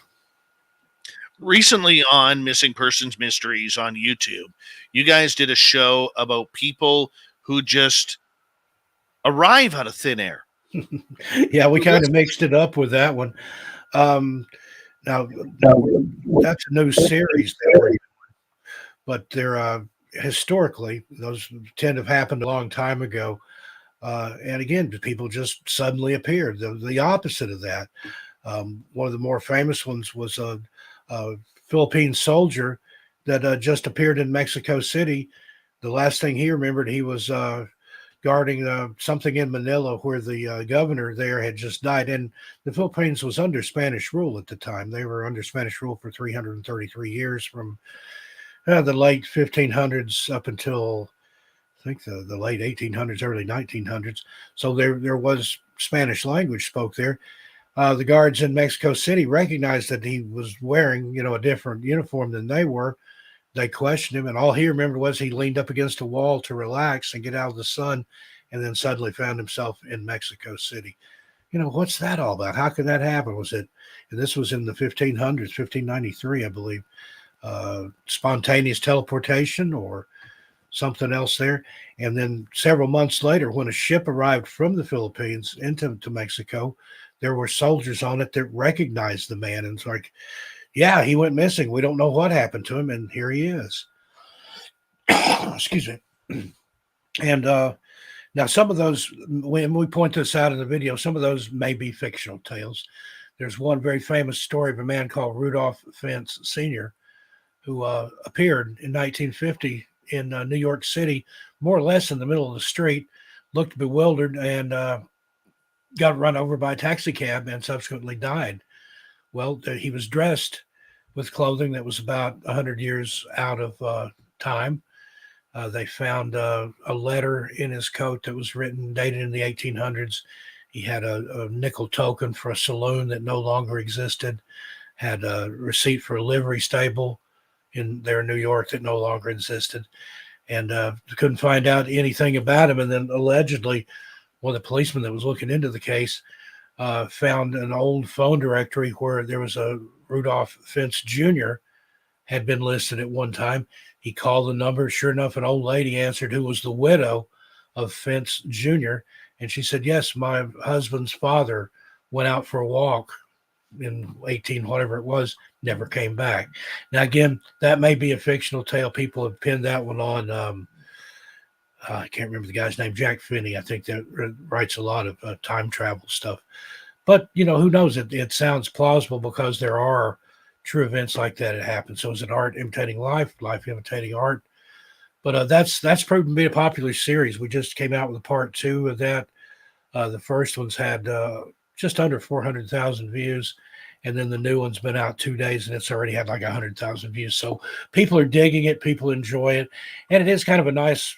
Recently on Missing Persons Mysteries on YouTube, you guys did a show about people who just arrive out of thin air. Yeah, we kind of mixed it up with that one. Now that's a new series that we're doing, but they're historically, those tend to have happened a long time ago. And again, people just suddenly appeared. The opposite of that. One of the more famous ones was a Philippine soldier that just appeared in Mexico City. The last thing he remembered, he was guarding something in Manila where the governor there had just died. And the Philippines was under Spanish rule at the time. They were under Spanish rule for 333 years, from the late 1500s up until, I think, the late 1800s, early 1900s. So there was Spanish language spoke there. The guards in Mexico City recognized that he was wearing, a different uniform than they were. They questioned him, and all he remembered was he leaned up against a wall to relax and get out of the sun, and then suddenly found himself in Mexico City. What's that all about? How could that happen? Was it, and this was in the 1500s, 1593, I believe, spontaneous teleportation or something else there? And then several months later, when a ship arrived from the Philippines into Mexico, there were soldiers on it that recognized the man, and it's like, yeah, he went missing. We don't know what happened to him, and here he is. Excuse me. And now some of those, when we point this out in the video, some of those may be fictional tales. There's one very famous story of a man called Rudolph Fentz Sr., who appeared in 1950 in New York City, more or less in the middle of the street, looked bewildered, and got run over by a taxi cab and subsequently died. Well, he was dressed with clothing that was about 100 years out of time. They found a letter in his coat that was written, dated in the 1800s. He had a nickel token for a saloon that no longer existed, had a receipt for a livery stable in New York that no longer existed, and couldn't find out anything about him. And then allegedly, one of the policemen that was looking into the case found an old phone directory where there was a Rudolph Fentz Jr. had been listed at one time. He called the number. Sure enough, an old lady answered who was the widow of Fentz Jr. And she said, yes, my husband's father went out for a walk in 18, whatever it was, never came back. Now, again, that may be a fictional tale. People have pinned that one on, I can't remember the guy's name, Jack Finney. I think that writes a lot of time travel stuff. But, who knows? It sounds plausible because there are true events like that that happen. So is it art imitating life, life imitating art? But that's proven to be a popular series. We just came out with a part 2 of that. The first one's had just under 400,000 views. And then the new one's been out 2 days and it's already had like 100,000 views. So people are digging it. People enjoy it. And it is kind of a nice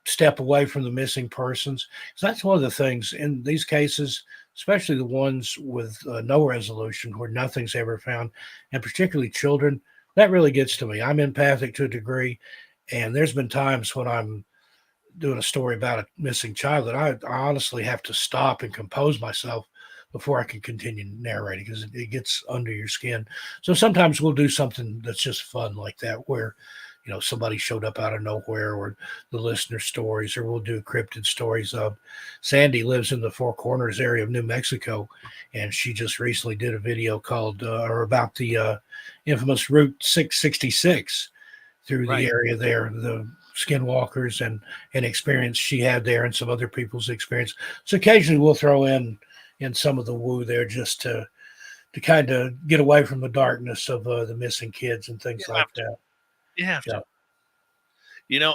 step away from the missing persons. So that's one of the things in these cases, especially the ones with no resolution where nothing's ever found, and particularly children, that really gets to me. I'm empathic to a degree, and there's been times when I'm doing a story about a missing child that I honestly have to stop and compose myself before I can continue narrating because it gets under your skin. So sometimes we'll do something that's just fun like that where somebody showed up out of nowhere, or the listener stories, or we'll do cryptid stories. Sandy lives in the Four Corners area of New Mexico, and she just recently did a video called or about the infamous Route 666 through the area there, the skinwalkers and experience she had there and some other people's experience. So occasionally we'll throw in some of the woo there just to kind of get away from the darkness of the missing kids and things like that. You have to.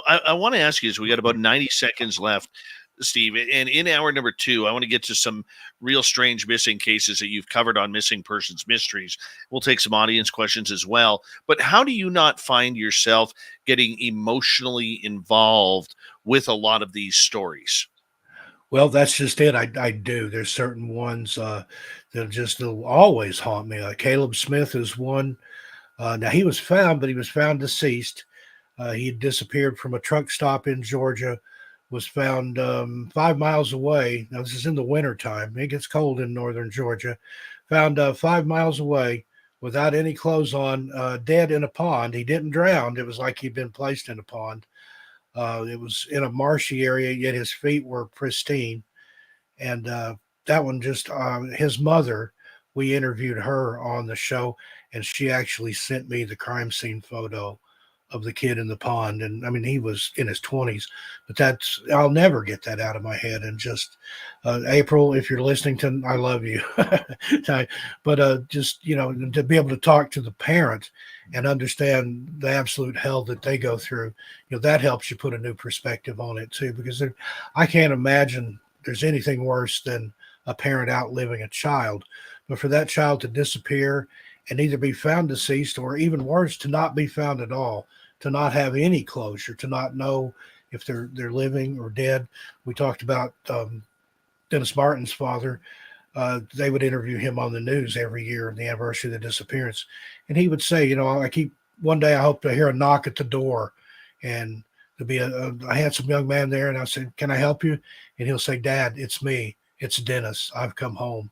I want to ask you, as we got about 90 seconds left, Steve, and in hour number 2, I want to get to some real strange missing cases that you've covered on Missing Persons Mysteries. We'll take some audience questions as well. But how do you not find yourself getting emotionally involved with a lot of these stories? Well, that's just it. I do. There's certain ones that'll always haunt me. Caleb Smith is one. Now, he was found, but he was found deceased. He had disappeared from a truck stop in Georgia, was found 5 miles away. Now, this is in the wintertime. It gets cold in northern Georgia. Found 5 miles away without any clothes on, dead in a pond. He didn't drown. It was like he'd been placed in a pond. It was in a marshy area, yet his feet were pristine. And that one just, his mother, we interviewed her on the show, and she actually sent me the crime scene photo of the kid in the pond. And I mean, he was in his 20s, but I'll never get that out of my head. And just April, if you're listening to, I love you. But just, to be able to talk to the parent and understand the absolute hell that they go through, that helps you put a new perspective on it too, because I can't imagine there's anything worse than a parent outliving a child. But for that child to disappear and either be found deceased, or even worse, to not be found at all, to not have any closure, to not know if they're living or dead. We talked about Dennis Martin's father. They would interview him on the news every year on the anniversary of the disappearance. And he would say, one day I hope to hear a knock at the door, and there'll be a handsome young man there. And I said, can I help you? And he'll say, Dad, it's me. It's Dennis. I've come home.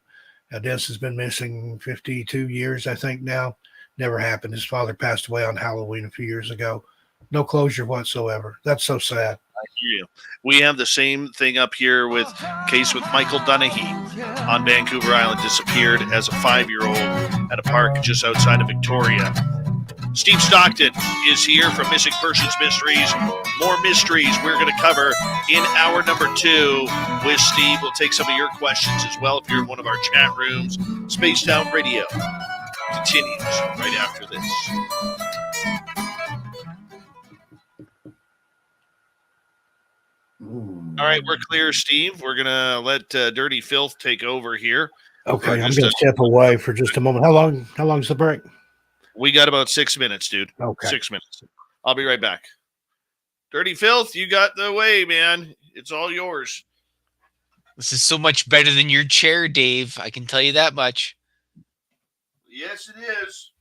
Dennis has been missing 52 years, I think now. Never happened. His father passed away on Halloween a few years ago. No closure whatsoever. That's so sad. I hear you. We have the same thing up here with case with Michael Dunahee on Vancouver Island. Disappeared as a 5-year-old at a park just outside of Victoria. Steve Stockton is here from Missing Persons Mysteries. More mysteries we're going to cover in hour number 2 with Steve. We'll take some of your questions as well if you're in one of our chat rooms. Spaced Out Radio. continues right after this. All right, we're clear, Steve. We're going to let Dirty Fylth take over here. Okay, I'm going to step away for just a moment. How long's the break? We got about 6 minutes, dude. Okay. 6 minutes. I'll be right back. Dirty Fylth, you got the way, man. It's all yours. This is so much better than your chair, Dave. I can tell you that much. Yes, it is.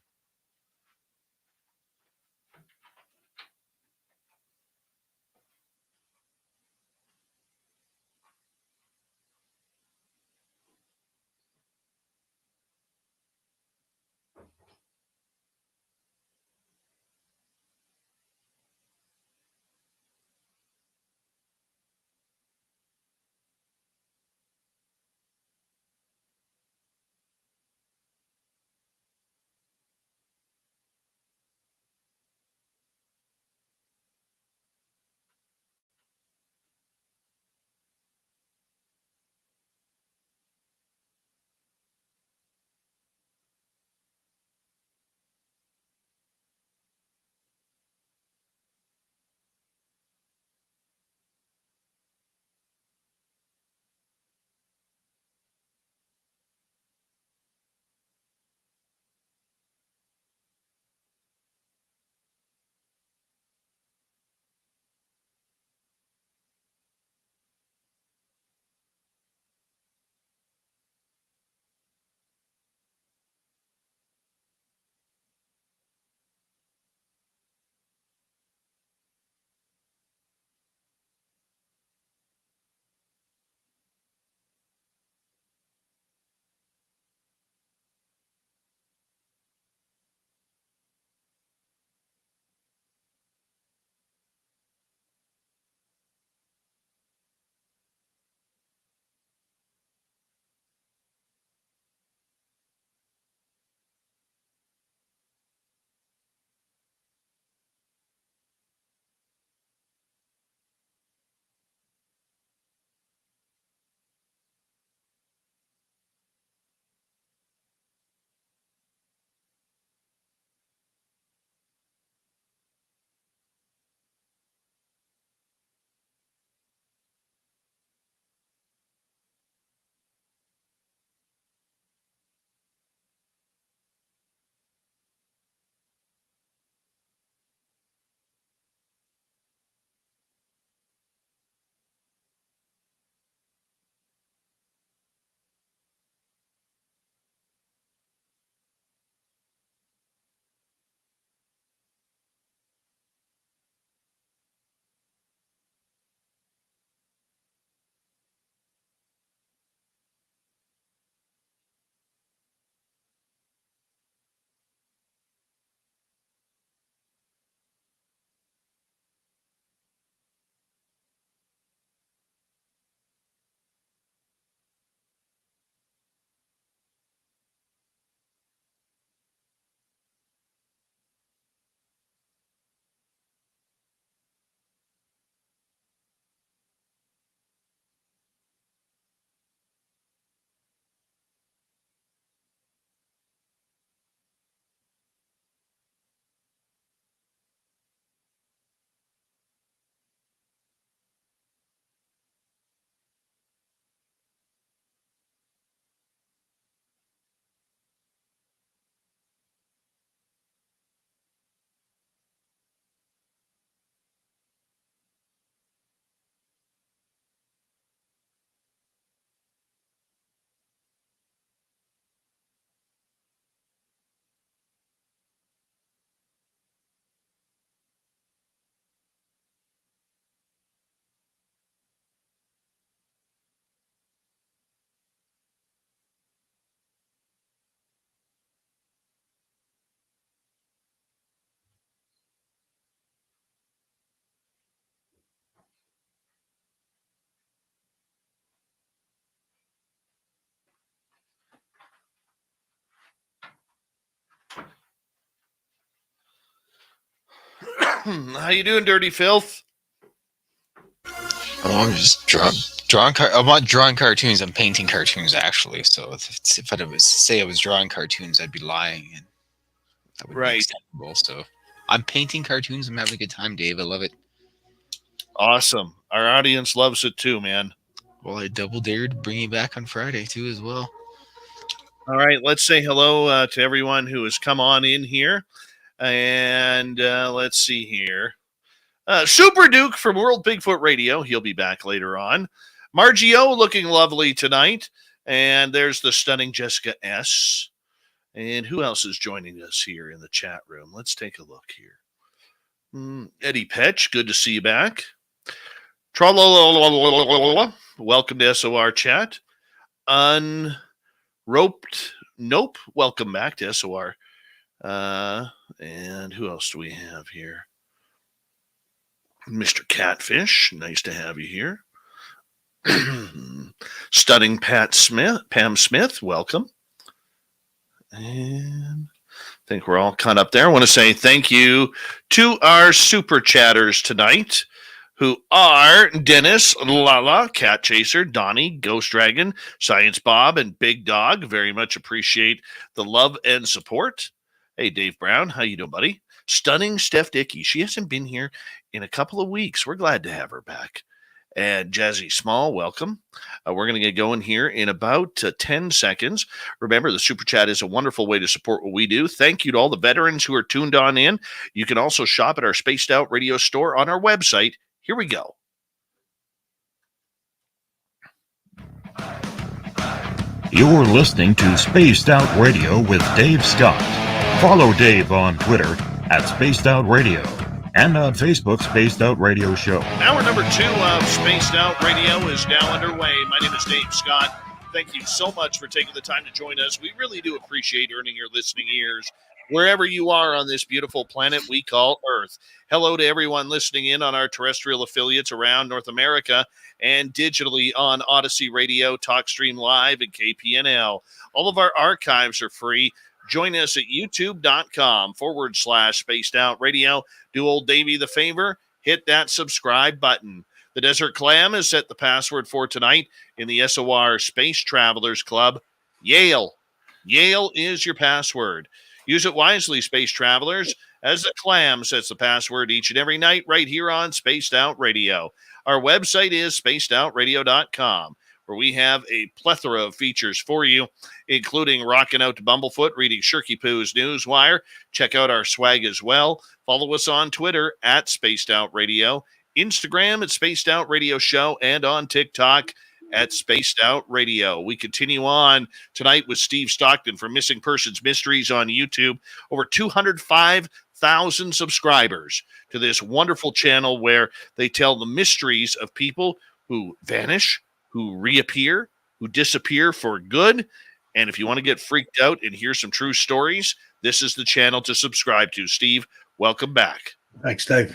How you doing, Dirty Fylth? Oh, I'm just drawing. I'm not drawing cartoons. I'm painting cartoons, actually. So if I was say I was drawing cartoons, I'd be lying. And That would be Right. acceptable. So I'm painting cartoons. I'm having a good time, Dave. I love it. Awesome. Our audience loves it too, man. Well, I double dared bring you back on Friday too, as well. All right, let's say hello to everyone who has come on in here. And let's see here. Super Duke from World Bigfoot Radio. He'll be back later on. Margie O looking lovely tonight. And there's the stunning Jessica S. And who else is joining us here in the chat room? Let's take a look here. Eddie Petch, good to see you back. Welcome to SOR chat. Unroped Nope, welcome back to SOR. And who else do we have here? Mr. Catfish, nice to have you here. Stunning Pam Smith, welcome. And I think we're all caught up there. I want to say thank you to our super chatters tonight, who are Dennis, Lala, Cat Chaser, Donnie, Ghost Dragon, Science Bob, and Big Dog. Very much appreciate the love and support. Hey, Dave Brown, how you doing, buddy? Stunning Steph Dickey. She hasn't been here in a couple of weeks. We're glad to have her back. And Jazzy Small, welcome. We're going to get going here in about 10 seconds. Remember, the Super Chat is a wonderful way to support what we do. Thank you to all the veterans who are tuned on in. You can also shop at our Spaced Out Radio store on our website. Here we go. You're listening to Spaced Out Radio with Dave Scott. Follow Dave on Twitter at Spaced Out Radio and on Facebook, Spaced Out Radio Show. Hour number 2 of Spaced Out Radio is now underway. My name is Dave Scott. Thank you so much for taking the time to join us. We really do appreciate earning your listening ears wherever you are on this beautiful planet we call Earth. Hello to everyone listening in on our terrestrial affiliates around North America and digitally on Odyssey Radio, TalkStream Live, and KPNL. All of our archives are free. Join us at youtube.com/Spaced Out Radio. Do old Davey the favor, hit that subscribe button. The Desert Clam has set the password for tonight in the SOR Space Travelers Club. Yale. Yale is your password. Use it wisely, Space Travelers, as the Clam sets the password each and every night right here on Spaced Out Radio. Our website is spacedoutradio.com, where we have a plethora of features for you, including rocking out to Bumblefoot, reading Shirky Poo's Newswire. Check out our swag as well. Follow us on Twitter at Spaced Out Radio, Instagram at Spaced Out Radio Show, and on TikTok at Spaced Out Radio. We continue on tonight with Steve Stockton from Missing Persons Mysteries on YouTube. Over 205,000 subscribers to this wonderful channel where they tell the mysteries of people who vanish, who reappear, who disappear for good. And if you want to get freaked out and hear some true stories, this is the channel to subscribe to. Steve, welcome back. Thanks, Dave.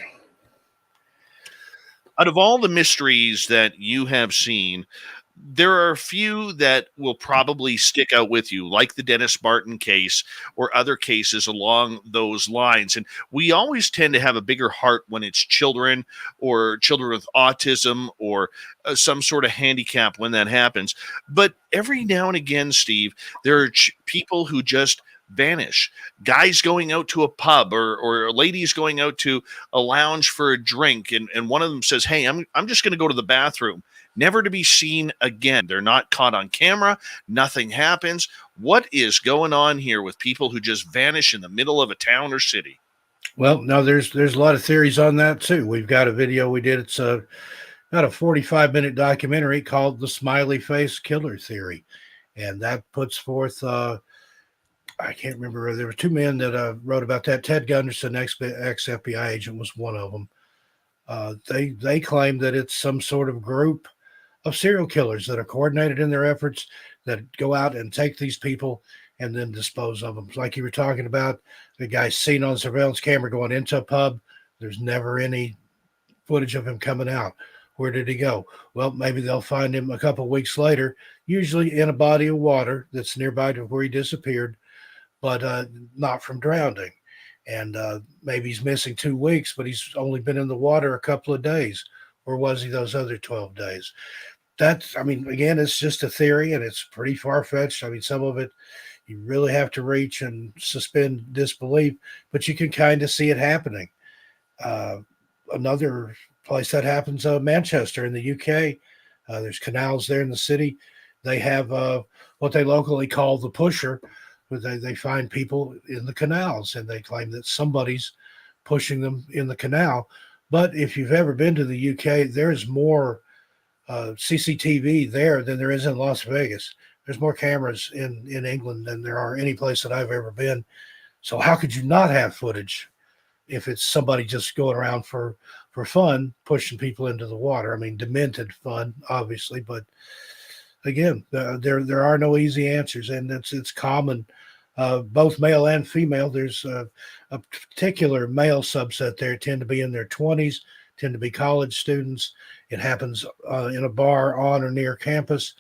Out of all the mysteries that you have seen, there are a few that will probably stick out with you, like the Dennis Martin case or other cases along those lines. And we always tend to have a bigger heart when it's children or children with autism or some sort of handicap when that happens. But every now and again, Steve, there are people who just vanish. Guys going out to a pub or ladies going out to a lounge for a drink, and one of them says, hey, I'm just going to go to the bathroom, never to be seen again. They're not caught on camera. Nothing happens. What is going on here with people who just vanish in the middle of a town or city? Well, no, there's a lot of theories on that too. We've got a video we did. It's about a 45-minute documentary called The Smiley Face Killer Theory. And that puts forth I can't remember. There were two men that wrote about that. Ted Gunderson, ex-FBI agent, was one of them. They claim that it's some sort of group of serial killers that are coordinated in their efforts, that go out and take these people and then dispose of them. Like you were talking about, the guy seen on surveillance camera going into a pub. There's never any footage of him coming out. Where did he go? Well, maybe they'll find him a couple of weeks later, usually in a body of water that's nearby to where he disappeared, but not from drowning. And maybe he's missing 2 weeks, but he's only been in the water a couple of days. Or was he those other 12 days? That's, I mean, again, it's just a theory, and it's pretty far-fetched. I mean, some of it, You really have to reach and suspend disbelief, but you can kind of see it happening. Another place that happens, Manchester in the UK. There's canals there in the city. They have what they locally call the pusher, where they find people in the canals and they claim that somebody's pushing them in the canal. But if you've ever been to the UK, there's more CCTV there than there is in Las Vegas. There's more cameras in England than there are any place that I've ever been. So how could you not have footage if it's somebody just going around for fun, pushing people into the water? I mean, demented fun, obviously, but again, there are no easy answers, and it's common, both male and female. There's a particular male subset there, tend to be in their 20s, tend to be college students. It happens in a bar on or near campus,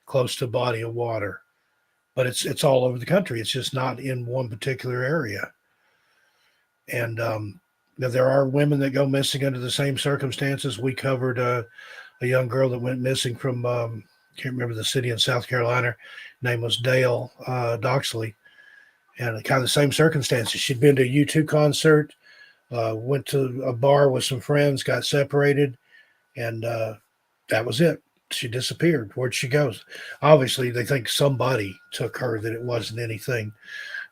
close to a body of water. But it's all over the country. It's just not in one particular area. And now there are women that go missing under the same circumstances. We covered a young girl that went missing from can't remember the city in South Carolina. Name was Dale Doxley, and kind of the same circumstances. She'd been to a U2 concert, went to a bar with some friends, got separated, and that was it. She disappeared. Where'd she go? Obviously, they think somebody took her, that it wasn't anything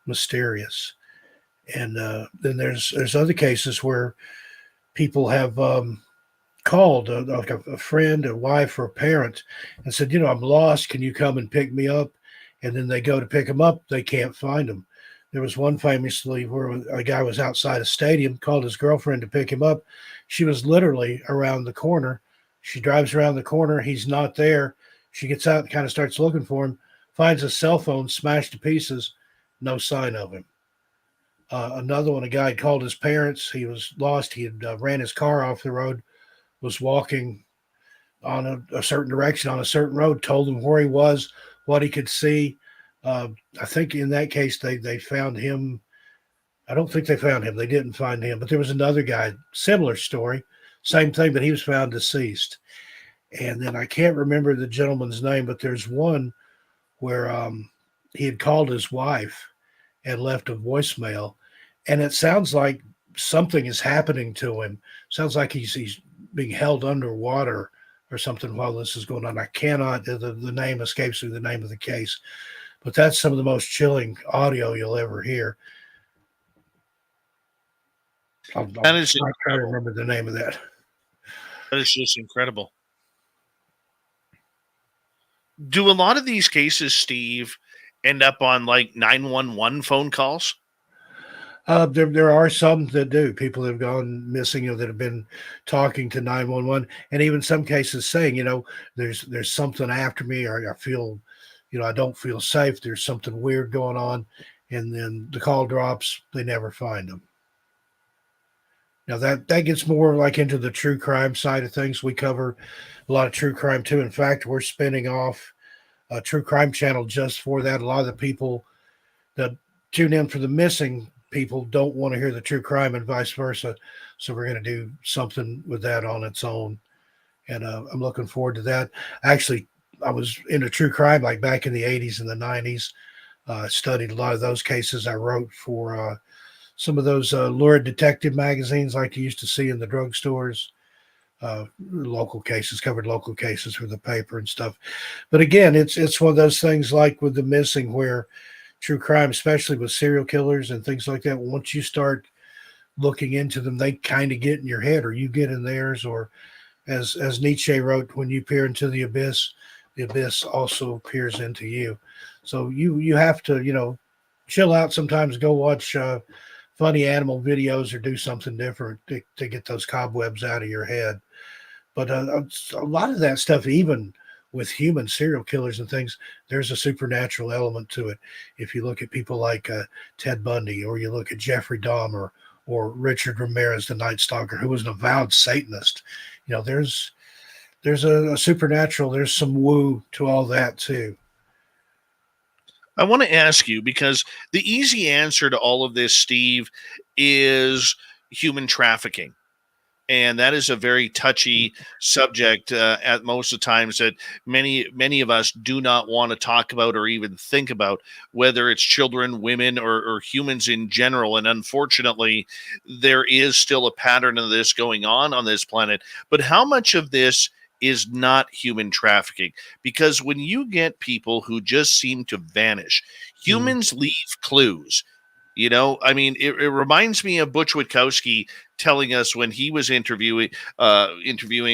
mysterious. And then there's other cases where people have called like a friend, a wife, or a parent and said, I'm lost. Can you come and pick me up? And then they go to pick them up. They can't find them. There was one famously where a guy was outside a stadium, called his girlfriend to pick him up. She was literally around the corner. She drives around the corner. He's not there. She gets out and kind of starts looking for him, finds a cell phone smashed to pieces, no sign of him. Another one, a guy had called his parents. He was lost. He had ran his car off the road, was walking on a certain direction on a certain road, told them where he was, what he could see. I think in that case, they found him. I don't think they found him. They didn't find him. But there was another guy, similar story, same thing, but he was found deceased. And then I can't remember the gentleman's name, but there's one where he had called his wife and left a voicemail. And it sounds like something is happening to him. Sounds like he's being held underwater or something while this is going on. I cannot, the name escapes me, the name of the case. But that's some of the most chilling audio you'll ever hear. I'm trying to remember the name of that. That is just incredible. Do a lot of these cases, Steve, end up on like 911 phone calls? There are some that do. People have gone missing, that have been talking to 911, and even some cases saying, there's something after me, or I feel, I don't feel safe. There's something weird going on, and then the call drops. They never find them. Now that gets more like into the true crime side of things. We cover a lot of true crime too. In fact, we're spinning off a true crime channel just for that. A lot of the people that tune in for the missing people don't want to hear the true crime and vice versa. So we're going to do something with that on its own. And I'm looking forward to that. Actually, I was into true crime like back in the 80s and the 90s. Studied a lot of those cases. I wrote for some of those lurid detective magazines like you used to see in the drugstores. Local cases, covered local cases for the paper and stuff. But again, it's one of those things like with the missing where true crime, especially with serial killers and things like that, once you start looking into them, they kind of get in your head, or you get in theirs, or as Nietzsche wrote, when you peer into the abyss also peers into you. So you have to, chill out sometimes, go watch funny animal videos or do something different to get those cobwebs out of your head. But a lot of that stuff, even with human serial killers and things, there's a supernatural element to it. If you look at people like Ted Bundy, or you look at Jeffrey Dahmer, or Richard Ramirez, the Night Stalker, who was an avowed Satanist, there's a supernatural, there's some woo to all that too. I want to ask you, because the easy answer to all of this, Steve, is human trafficking. And that is a very touchy subject at most of the times that many of us do not want to talk about or even think about, whether it's children, women, or humans in general. And unfortunately, there is still a pattern of this going on this planet. But how much of this is not human trafficking? Because when you get people who just seem to vanish, humans leave clues. I mean, it reminds me of Butch Witkowski telling us when he was interviewing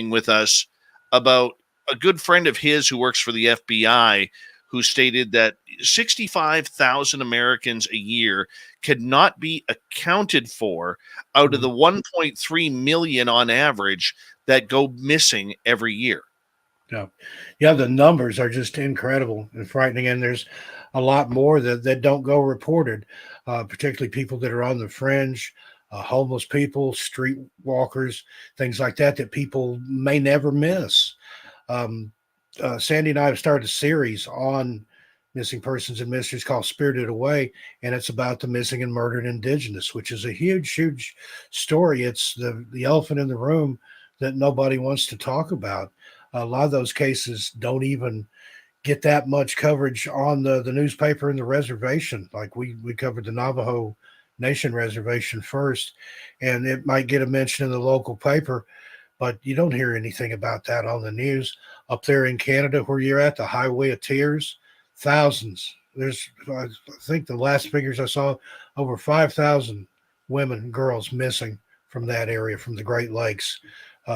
with us about a good friend of his who works for the FBI, who stated that 65,000 Americans a year could not be accounted for out of the 1.3 million on average that go missing every year. Yeah, the numbers are just incredible and frightening, and there's a lot more that don't go reported, particularly people that are on the fringe, homeless people, street walkers, things like that people may never miss. Sandy and I have started a series on missing persons and mysteries called Spirited Away, and it's about the missing and murdered indigenous, which is a huge story. It's the elephant in the room that nobody wants to talk about. A lot of those cases don't even get that much coverage on the newspaper and the reservation. Like we covered the Navajo Nation reservation first, and it might get a mention in the local paper, but you don't hear anything about that on the news. Up there in Canada, where you're at, the Highway of Tears, thousands. There's, I think the last figures I saw, over 5,000 women and girls missing from that area, from the Great Lakes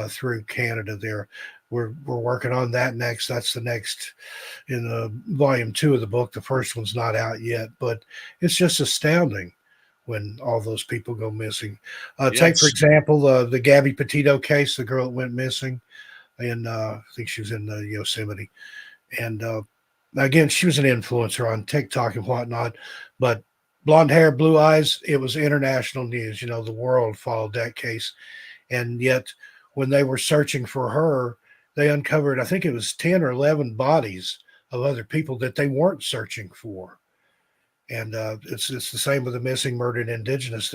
through Canada there. We're working on that next. That's the next in volume 2 of the book. The first one's not out yet, but it's just astounding when all those people go missing. Take, for example, the Gabby Petito case, the girl that went missing, and I think she was in Yosemite. And again, she was an influencer on TikTok and whatnot, but blonde hair, blue eyes, it was international news. The world followed that case. And yet when they were searching for her, they uncovered, I think it was 10 or 11 bodies of other people that they weren't searching for. And it's the same with the missing, murdered indigenous.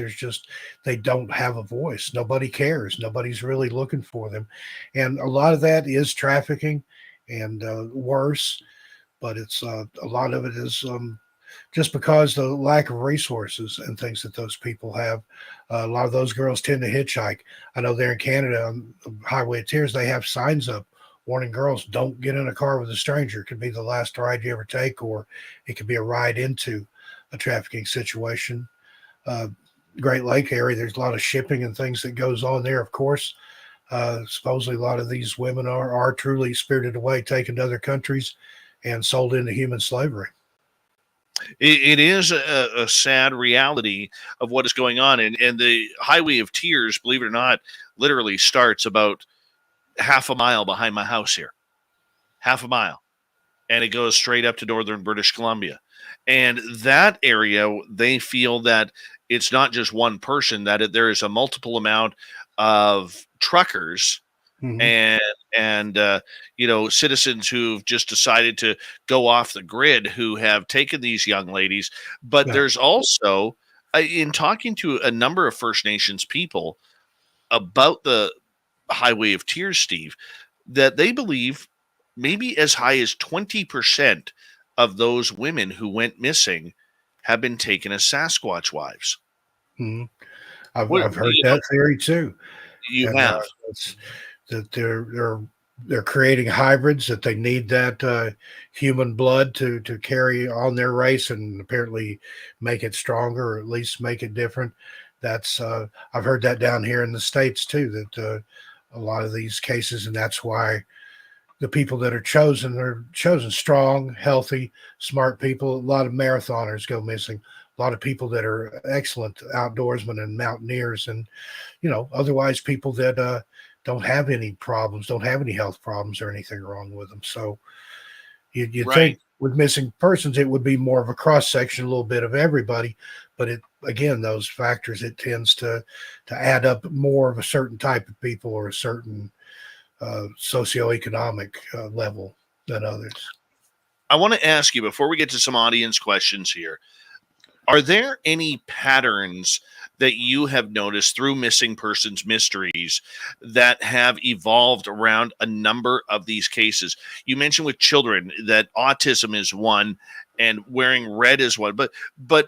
They don't have a voice. Nobody cares. Nobody's really looking for them. And a lot of that is trafficking and worse, but it's a lot of it is just because the lack of resources and things that those people have. A lot of those girls tend to hitchhike. I know there in Canada on the Highway of Tears, they have signs up warning girls, don't get in a car with a stranger. It could be the last ride you ever take, or it could be a ride into a trafficking situation. Great Lake area, there's a lot of shipping and things that goes on there, of course. Supposedly a lot of these women are truly spirited away, taken to other countries and sold into human slavery. It is a sad reality of what is going on. And the Highway of Tears, believe it or not, literally starts about half a mile behind my house here. Half a mile. And it goes straight up to northern British Columbia. And that area, they feel that it's not just one person, that there is a multiple amount of truckers and citizens who've just decided to go off the grid, who have taken these young ladies. But there's also, in talking to a number of First Nations people about the Highway of Tears, Steve, that they believe maybe as high as 20% of those women who went missing have been taken as Sasquatch wives. I've heard that theory too. You have. That they're creating hybrids, that they need that human blood to carry on their race and apparently make it stronger, or at least make it different. That's I've heard that down here in the States too, that a lot of these cases, and that's why the people that are chosen strong, healthy, smart people. A lot of marathoners go missing. A lot of people that are excellent outdoorsmen and mountaineers, and otherwise people that don't have any problems, don't have any health problems or anything wrong with them. So you'd think with missing persons, it would be more of a cross section, a little bit of everybody. But again, those factors, it tends to add up more of a certain type of people or a certain socioeconomic level than others. I want to ask you, before we get to some audience questions here, are there any patterns that you have noticed through missing persons mysteries that have evolved around a number of these cases? You mentioned with children that autism is one and wearing red is one, but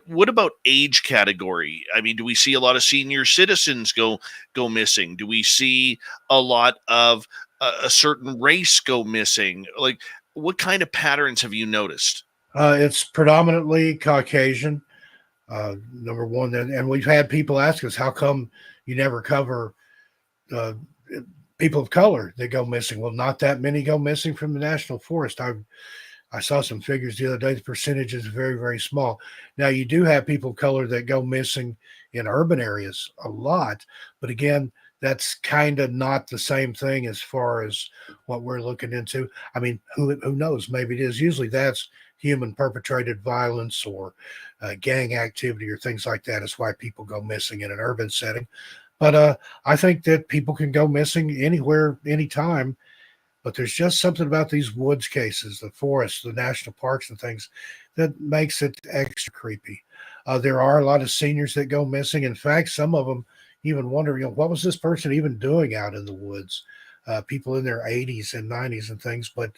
what about age category? I mean, do we see a lot of senior citizens go missing? Do we see a lot of a certain race go missing? Like, what kind of patterns have you noticed? It's predominantly Caucasian, number one. And we've had people ask us, how come you never cover uh, people of color that go missing? Well, not that many go missing from the national forest. I saw some figures the other day. The percentage is very, very small. Now, you do have people of color that go missing in urban areas a lot, but again, that's kind of not the same thing as far as what we're looking into. I mean, who knows? Maybe it is. Usually that's human perpetrated violence or gang activity or things like that is why people go missing in an urban setting. But I think that people can go missing anywhere, anytime. But there's just something about these woods cases, the forests, the national parks and things that makes it extra creepy. There are a lot of seniors that go missing. In fact, some of them even wonder, what was this person even doing out in the woods? People in their 80s and 90s and things. But,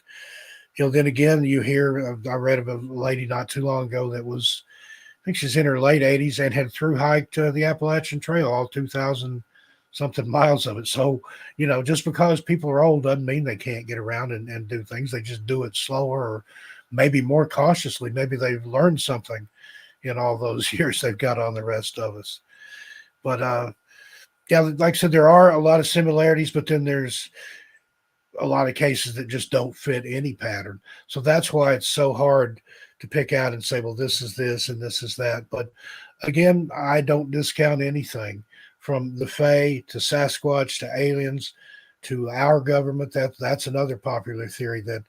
then again, you hear, I read of a lady not too long ago that was, I think she's in her late 80s and had through hiked the Appalachian Trail, all 2,000 something miles of it. So, just because people are old doesn't mean they can't get around and do things. They just do it slower or maybe more cautiously. Maybe they've learned something in all those years they've got on the rest of us. But, yeah, like I said, there are a lot of similarities, but then there's a lot of cases that just don't fit any pattern. So that's why it's so hard to pick out and say, well, this is this and this is that. But again, I don't discount anything from the Fae to Sasquatch to aliens to our government. That's another popular theory that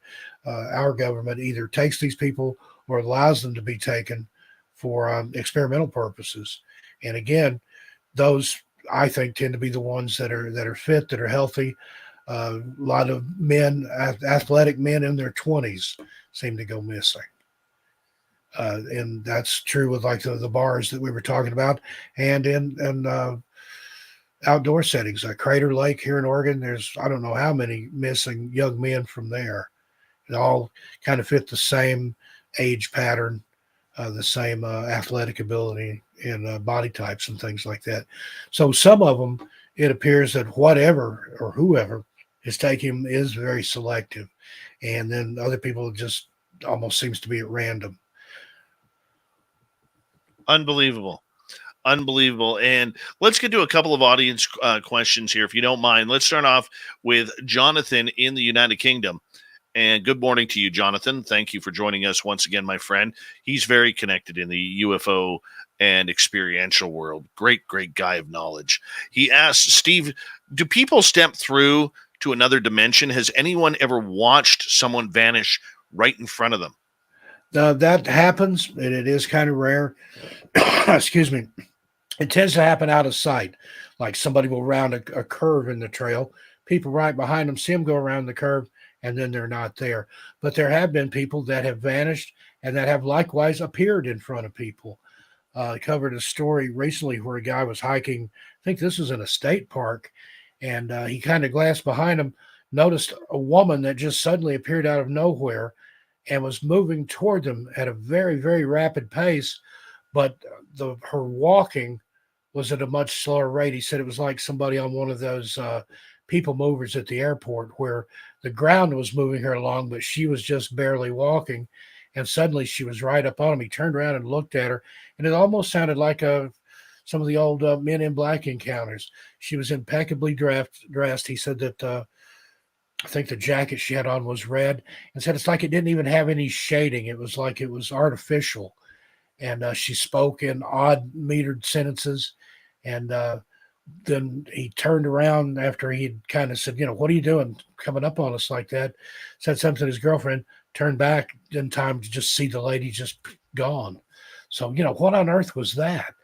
our government either takes these people or allows them to be taken for experimental purposes. And again, those I think tend to be the ones that are fit, that are healthy. A lot of men, athletic men in their 20s, seem to go missing. And that's true with like the bars that we were talking about, and in outdoor settings. Crater Lake here in Oregon, there's I don't know how many missing young men from there. They all kind of fit the same age pattern, the same athletic ability and body types and things like that. So some of them, it appears that whatever or whoever is taking them is very selective. And then other people just almost seems to be at random. Unbelievable. And let's get to a couple of audience questions here, if you don't mind. Let's start off with Jonathan in the United Kingdom. And good morning to you, Jonathan. Thank you for joining us once again, my friend. He's very connected in the UFO and experiential world. Great guy of knowledge. He asks, Steve, do people step through to another dimension? Has anyone ever watched someone vanish right in front of them? That happens, and it is kind of rare. Excuse me. It tends to happen out of sight. Like somebody will round a curve in the trail. People right behind them see them go around the curve, and then they're not there. But there have been people that have vanished and that have likewise appeared in front of people. I covered a story recently where a guy was hiking. I think this was in a state park, and he kind of glanced behind him, noticed a woman that just suddenly appeared out of nowhere and was moving toward them at a very, very rapid pace. But her walking was at a much slower rate. He said it was like somebody on one of those people movers at the airport where the ground was moving her along, but she was just barely walking. And suddenly she was right up on him. He turned around and looked at her, and it almost sounded like some of the old Men in Black encounters. She was impeccably dressed. He said that I think the jacket she had on was red, and said it's like it didn't even have any shading. It was like it was artificial. And she spoke in odd metered sentences. And then he turned around after he'd kind of said, what are you doing coming up on us like that? Said something to his girlfriend, turned back in time to just see the lady just gone. So, what on earth was that?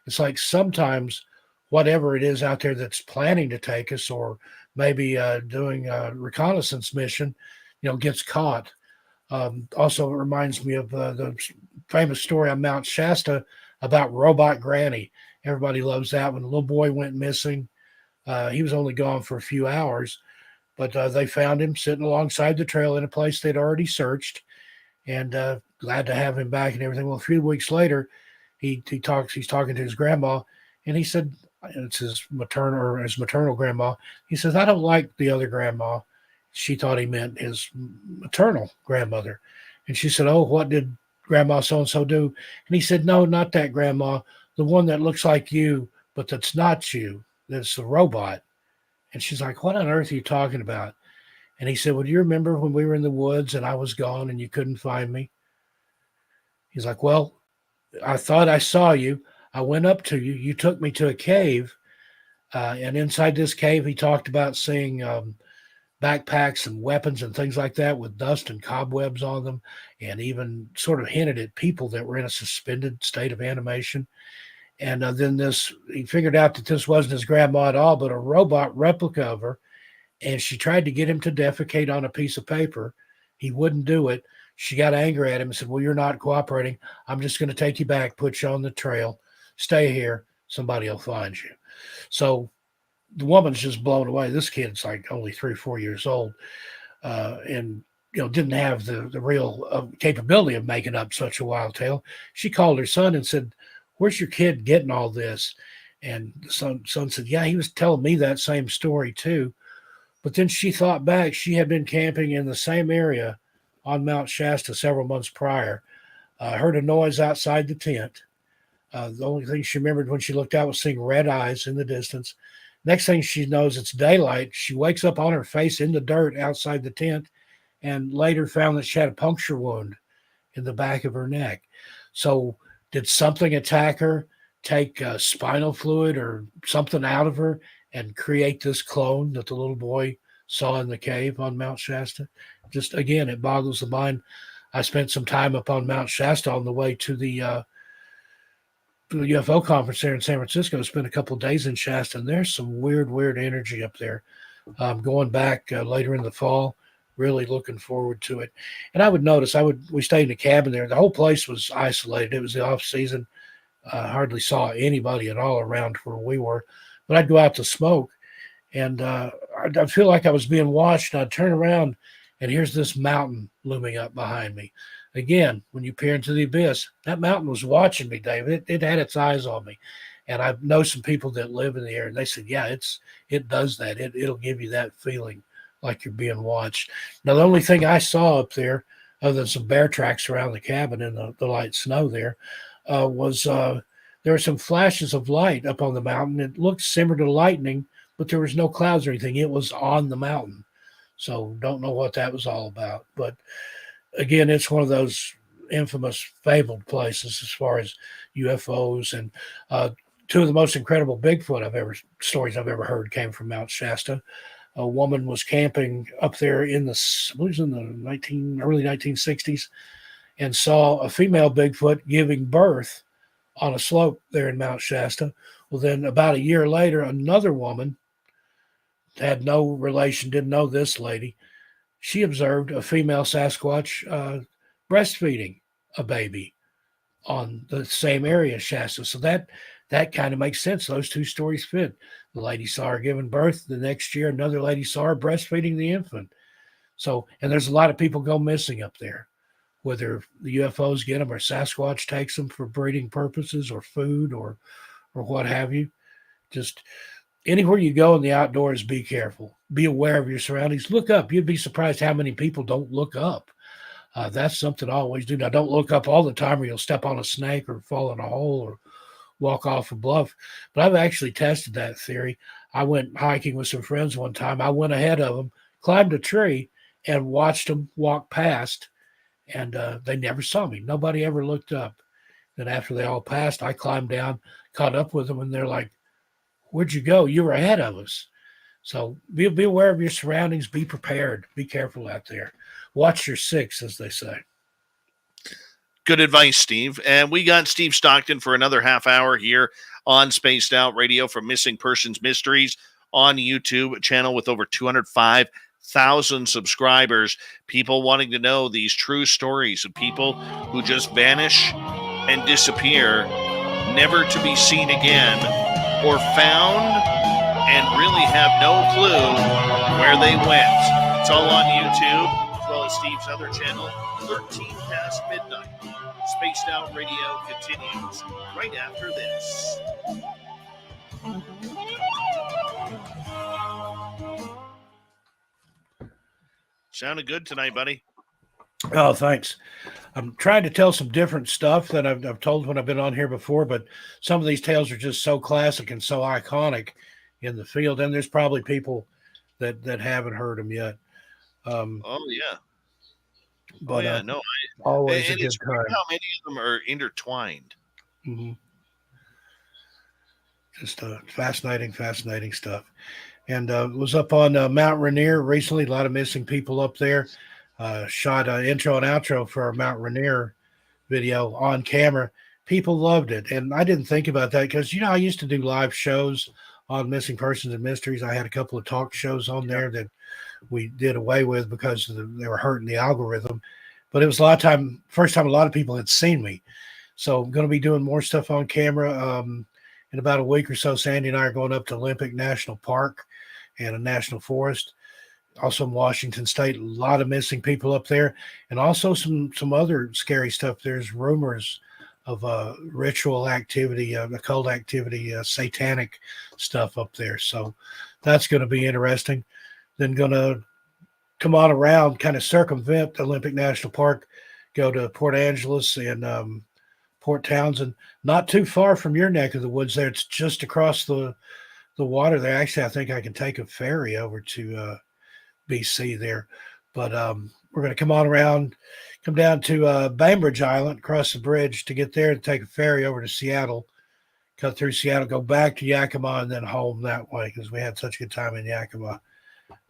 It's like sometimes whatever it is out there that's planning to take us or maybe doing a reconnaissance mission, gets caught. Also, it reminds me of the famous story on Mount Shasta about Robot Granny. Everybody loves that one. The little boy went missing. He was only gone for a few hours, but they found him sitting alongside the trail in a place they'd already searched, and glad to have him back and everything. Well, a few weeks later, he's talking to his grandma, and he said, it's his maternal grandma. He says, I don't like the other grandma. She thought he meant his maternal grandmother. And she said, oh, what did grandma so-and-so do? And he said, no, not that grandma, the one that looks like you, but that's not you. That's the robot. And she's like, what on earth are you talking about? And he said, well, do you remember when we were in the woods and I was gone and you couldn't find me? He's like, well, I thought I saw you. I went up to you. You took me to a cave. And inside this cave, he talked about seeing backpacks and weapons and things like that with dust and cobwebs on them, and even sort of hinted at people that were in a suspended state of animation. And then he figured out that this wasn't his grandma at all, but a robot replica of her. And she tried to get him to defecate on a piece of paper. He wouldn't do it. She got angry at him and said, well, you're not cooperating. I'm just going to take you back, put you on the trail. Stay here. Somebody will find you. So the woman's just blown away. This kid's like only 3 or 4 years old, and didn't have the real capability of making up such a wild tale. She called her son and said, where's your kid getting all this? And the son said, yeah, he was telling me that same story too. But then she thought back. She had been camping in the same area on Mount Shasta several months prior, heard a noise outside the tent. The only thing she remembered when she looked out was seeing red eyes in the distance. Next thing she knows, it's daylight. She wakes up on her face in the dirt outside the tent, and later found that she had a puncture wound in the back of her neck. So did something attack her, take spinal fluid or something out of her, and create this clone that the little boy saw in the cave on Mount Shasta? Just, again, it boggles the mind. I spent some time up on Mount Shasta on the way to the UFO conference there in San Francisco. Spent a couple of days in Shasta, and there's some weird energy up there. Going back later in the fall, really looking forward to it. And I would notice, we stayed in a cabin there. The whole place was isolated. It was the off season. Hardly saw anybody at all around where we were. But I'd go out to smoke, and I'd feel like I was being watched. And I'd turn around, and here's this mountain looming up behind me. Again, when you peer into the abyss, that mountain was watching me, David. It had its eyes on me. And I know some people that live in the area, and they said, yeah, it does that. It'll give you that feeling like you're being watched. Now, the only thing I saw up there, other than some bear tracks around the cabin in the light snow there, was there were some flashes of light up on the mountain. It looked similar to lightning, but there was no clouds or anything. It was on the mountain. So don't know what that was all about. But again, it's one of those infamous, fabled places as far as UFOs. And two of the most incredible Bigfoot stories I've ever heard came from Mount Shasta. A woman was camping up there in the early 1960s and saw a female Bigfoot giving birth on a slope there in Mount Shasta. Well, then about a year later, another woman had no relation, didn't know this lady. She observed a female Sasquatch breastfeeding a baby on the same area as Shasta. So that kind of makes sense. Those two stories fit. The lady saw her giving birth. The next year, another lady saw her breastfeeding the infant. So, and there's a lot of people go missing up there, whether the UFOs get them or Sasquatch takes them for breeding purposes or food or what have you. Just anywhere you go in the outdoors, be careful. Be aware of your surroundings. Look up. You'd be surprised how many people don't look up. That's something I always do. Now, don't look up all the time or you'll step on a snake or fall in a hole or walk off a bluff. But I've actually tested that theory. I went hiking with some friends one time. I went ahead of them, climbed a tree, and watched them walk past. And they never saw me. Nobody ever looked up. Then after they all passed, I climbed down, caught up with them, and they're like, where'd you go? You were ahead of us. So be aware of your surroundings. Be prepared. Be careful out there. Watch your six, as they say. Good advice, Steve. And we got Steve Stockton for another half hour here on Spaced Out Radio for Missing Persons Mysteries on YouTube channel with over 205,000 subscribers. People wanting to know these true stories of people who just vanish and disappear never to be seen again or found, and really have no clue where they went. It's all on YouTube, as well as Steve's other channel, 13 Past Midnight. Spaced Out Radio continues right after this. Sounded good tonight, buddy. Oh, thanks. I'm trying to tell some different stuff that I've told when I've been on here before, but some of these tales are just so classic and so iconic in the field, and there's probably people that haven't heard them yet. Oh yeah, but no, always and a good it's weird time. how many of them are intertwined. Mm-hmm. Just fascinating stuff. And was up on Mount Rainier recently. A lot of missing people up there. Shot an intro and outro for our Mount Rainier video on camera. People loved it. And I didn't think about that because, I used to do live shows on missing persons and mysteries. I had a couple of talk shows on there that we did away with because they were hurting the algorithm. But it was first time a lot of people had seen me. So I'm going to be doing more stuff on camera. In about a week or so, Sandy and I are going up to Olympic National Park and a national forest. Also in Washington State, a lot of missing people up there, and also some other scary stuff. There's rumors of ritual activity, occult activity, satanic stuff up there. So that's going to be interesting. Then going to come on around, kind of circumvent Olympic National Park, go to Port Angeles and Port Townsend, not too far from your neck of the woods there. It's just across the water there. Actually, I think I can take a ferry over to BC there. But we're going to come on around, come down to Bainbridge Island, cross the bridge to get there and take a ferry over to Seattle, cut through Seattle, go back to Yakima, and then home that way because we had such a good time in Yakima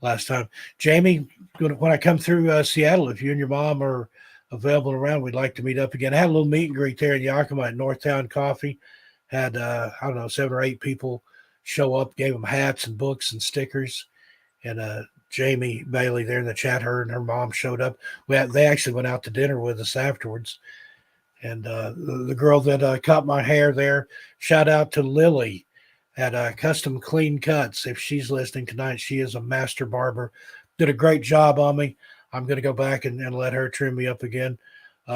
last time. Jamie, when I come through Seattle, if you and your mom are available around, we'd like to meet up again. I had a little meet and greet there in Yakima at Northtown Coffee. Had, 7 or 8 people show up, gave them hats and books and stickers. And Jamie Bailey there in the chat, her and her mom showed up. They actually went out to dinner with us afterwards. And the girl that cut my hair there, shout out to Lily at Custom Clean Cuts. If she's listening tonight, she is a master barber. Did a great job on me. I'm going to go back and let her trim me up again.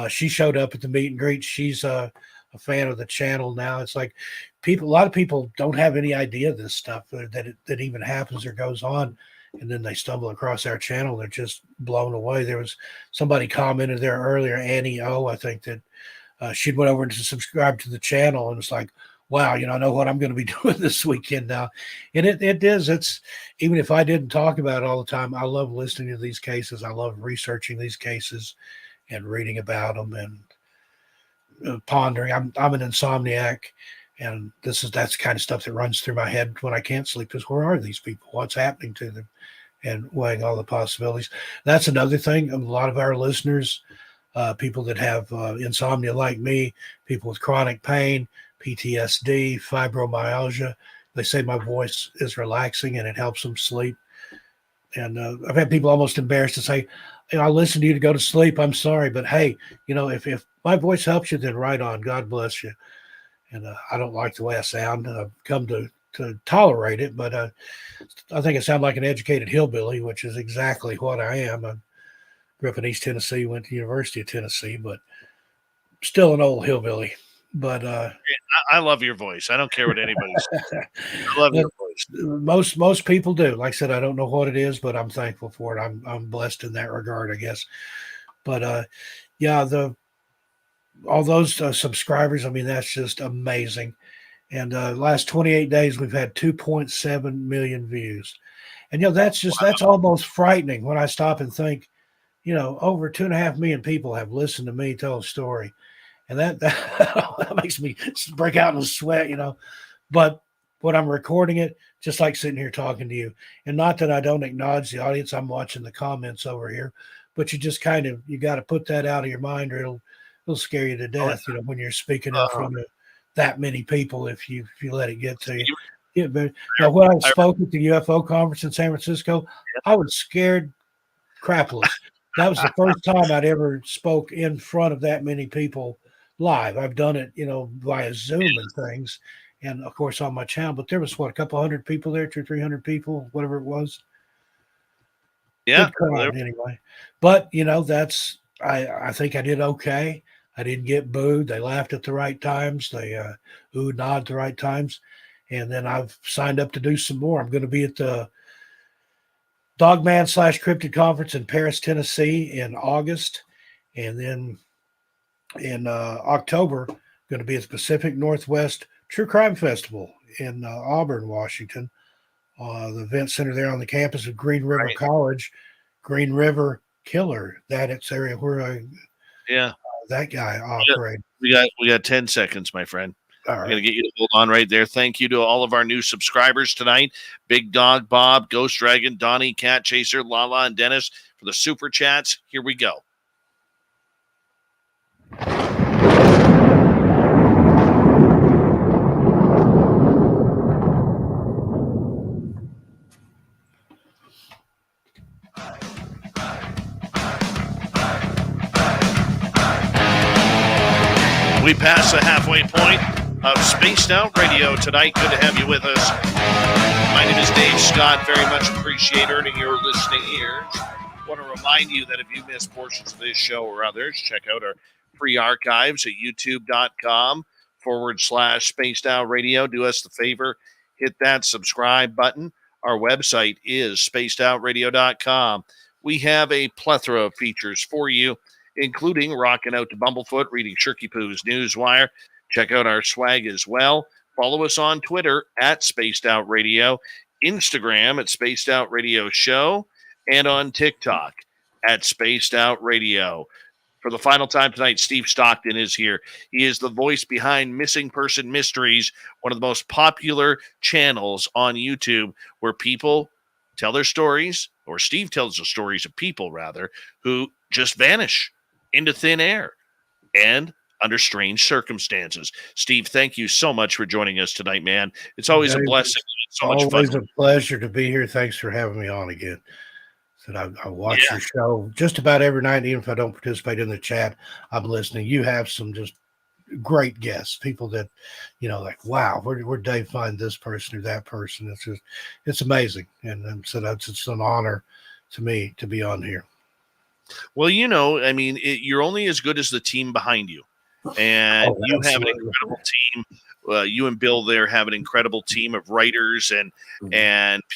She showed up at the meet and greet. She's a fan of the channel now. It's like a lot of people don't have any idea of this stuff that even happens or goes on. And then they stumble across our channel. They're just blown away. There was somebody commented there earlier, Annie O, I think that she'd went over to subscribe to the channel and was like, wow, I know what I'm going to be doing this weekend now. And it is. It's, even if I didn't talk about it all the time, I love listening to these cases. I love researching these cases and reading about them and pondering. I'm an insomniac, and that's the kind of stuff that runs through my head when I can't sleep is, where are these people? What's happening to them? And weighing all the possibilities. That's another thing. A lot of our listeners, people that have insomnia like me, people with chronic pain, PTSD, fibromyalgia, they say my voice is relaxing and it helps them sleep. And I've had people almost embarrassed to say, I listen to you to go to sleep. I'm sorry, but hey, if my voice helps you, then right on. God bless you. And I don't like the way I sound. I've come to tolerate it, but I think I sound like an educated hillbilly, which is exactly what I am. I grew up in East Tennessee, went to the University of Tennessee, but still an old hillbilly. But I love your voice. I don't care what anybody says. I love your voice. Most people do. Like I said, I don't know what it is, but I'm thankful for it. I'm blessed in that regard, I guess. But all those subscribers, I mean, that's just amazing. And last 28 days, we've had 2.7 million views. And, that's almost frightening when I stop and think, over 2.5 million people have listened to me tell a story. And that makes me break out in a sweat, But when I'm recording it, just like sitting here talking to you, and not that I don't acknowledge the audience, I'm watching the comments over here, but you just you got to put that out of your mind, or it'll scare you to death, when you're speaking in front of that many people, if you let it get to you. Yeah, but when I spoke at the UFO conference in San Francisco, I was scared crapless. That was the first time I'd ever spoke in front of that many people live. I've done it, via Zoom and things, and of course on my channel. But there was a couple hundred people there, 200-300 people, whatever it was. Yeah. Good crowd anyway. But that's I think I did okay. I didn't get booed. They laughed at the right times. They oohed, nod at the right times. And then I've signed up to do some more. I'm going to be at the Dogman/Cryptid Conference in Paris, Tennessee in August. And then in October, going to be at the Pacific Northwest True Crime Festival in Auburn, Washington. The event center there on the campus of Green River College. Green River Killer, it's area where that guy operated. We got 10 seconds, my friend. All right. I'm going to get you to hold on right there. Thank you to all of our new subscribers tonight. Big Dog Bob, Ghost Dragon, Donnie, Cat Chaser, Lala, and Dennis for the super chats. Here we go. We passed the halfway point of Spaced Out Radio tonight. Good to have you with us. My name is Dave Scott. Very much appreciate earning your listening ears. Want to remind you that if you missed portions of this show or others, check out our free archives at youtube.com/Spaced Out Radio. Do us the favor, hit that subscribe button. Our website is spacedoutradio.com. We have a plethora of features for you, including rocking out to Bumblefoot, reading Shirky Poo's Newswire. Check out our swag as well. Follow us on Twitter at Spaced Out Radio, Instagram at Spaced Out Radio Show, and on TikTok at Spaced Out Radio. For the final time tonight, Steve Stockton is here. He is the voice behind Missing Person Mysteries, one of the most popular channels on YouTube where people tell their stories, or Steve tells the stories of people, rather, who just vanish into thin air and under strange circumstances. Steve, thank you so much for joining us tonight, man. It's always a blessing. It's so much fun. Always a pleasure to be here. Thanks for having me on again. I watch your show just about every night, even if I don't participate in the chat. I'm listening. You have some just great guests, people that, like, wow, where'd Dave find this person or that person? It's amazing. And so it's an honor to me to be on here. Well, you're only as good as the team behind you. And you have an incredible team. You and Bill there have an incredible team of writers and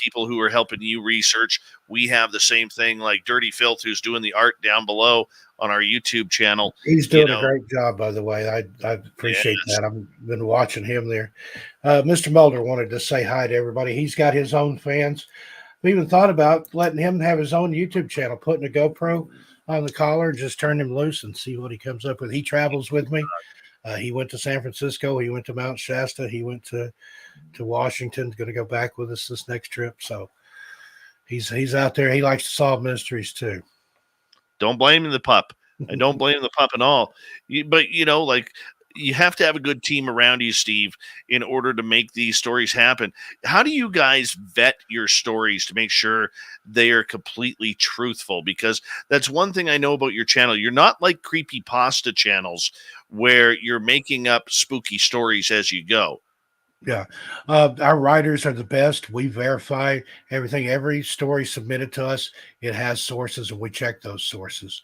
people who are helping you research. We have the same thing, like Dirty Fylth, who's doing the art down below on our YouTube channel. He's doing a great job, by the way. I appreciate that. I've been watching him there. Mr. Mulder wanted to say hi to everybody. He's got his own fans. We even thought about letting him have his own YouTube channel, putting a GoPro on the collar, just turn him loose and see what he comes up with. He travels with me. He went to San Francisco. He went to Mount Shasta. He went to Washington. Going to go back with us this next trip. So he's out there. He likes to solve mysteries too. Don't blame the pup. I don't blame the pup at all. But you have to have a good team around you, Steve, in order to make these stories happen. How do you guys vet your stories to make sure they are completely truthful? Because that's one thing I know about your channel. You're not like creepypasta channels where you're making up spooky stories as you go. Yeah. Our writers are the best. We verify everything. Every story submitted to us, it has sources, and we check those sources.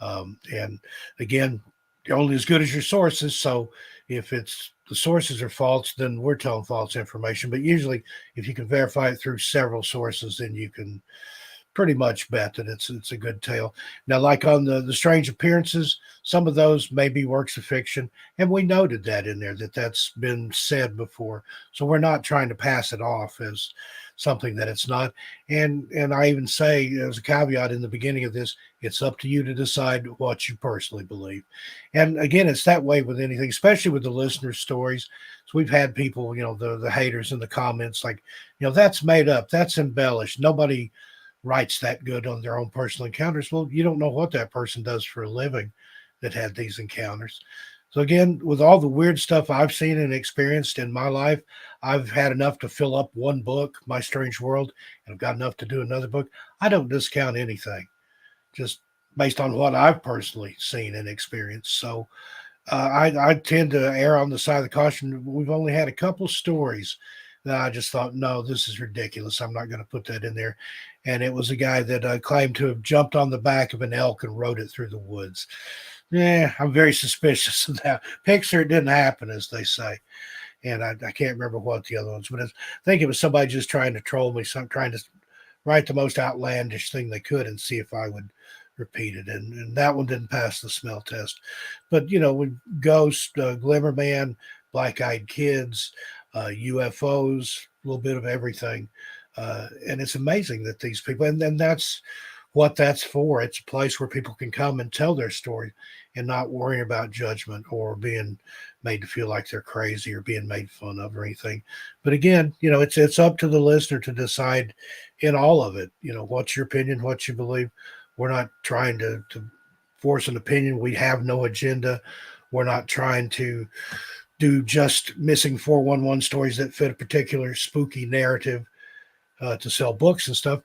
And again, you're only as good as your sources. So if the sources are false, then we're telling false information. But usually if you can verify it through several sources, then you can pretty much bet that it's a good tale. Now, like on the strange appearances, some of those may be works of fiction. And we noted that in there, that's been said before. So we're not trying to pass it off as something that it's not. And I even say, as a caveat in the beginning of this, it's up to you to decide what you personally believe. And again, it's that way with anything, especially with the listener stories. So we've had people, the haters in the comments, like, that's made up, that's embellished. Nobody writes that good on their own personal encounters. Well, you don't know what that person does for a living that had these encounters. So again, with all the weird stuff I've seen and experienced in my life, I've had enough to fill up one book, My Strange World, and I've got enough to do another book. I don't discount anything, just based on what I've personally seen and experienced. So I tend to err on the side of the caution. We've only had a couple stories that I just thought, no, this is ridiculous. I'm not going to put that in there. And it was a guy that claimed to have jumped on the back of an elk and rode it through the woods. Yeah, I'm very suspicious of that. Picture it didn't happen, as they say. And I can't remember what the other ones, but I think it was somebody just trying to troll me, trying to write the most outlandish thing they could and see if I would repeat it. And that one didn't pass the smell test. But, with Ghost, Glimmer Man, Black Eyed Kids, UFOs, a little bit of everything. And it's amazing that these people, and then that's what that's for. It's a place where people can come and tell their story and not worry about judgment or being made to feel like they're crazy or being made fun of or anything. But again, it's up to the listener to decide in all of it, what's your opinion, what you believe. We're not trying to force an opinion. We have no agenda. We're not trying to do just missing 411 stories that fit a particular spooky narrative to sell books and stuff.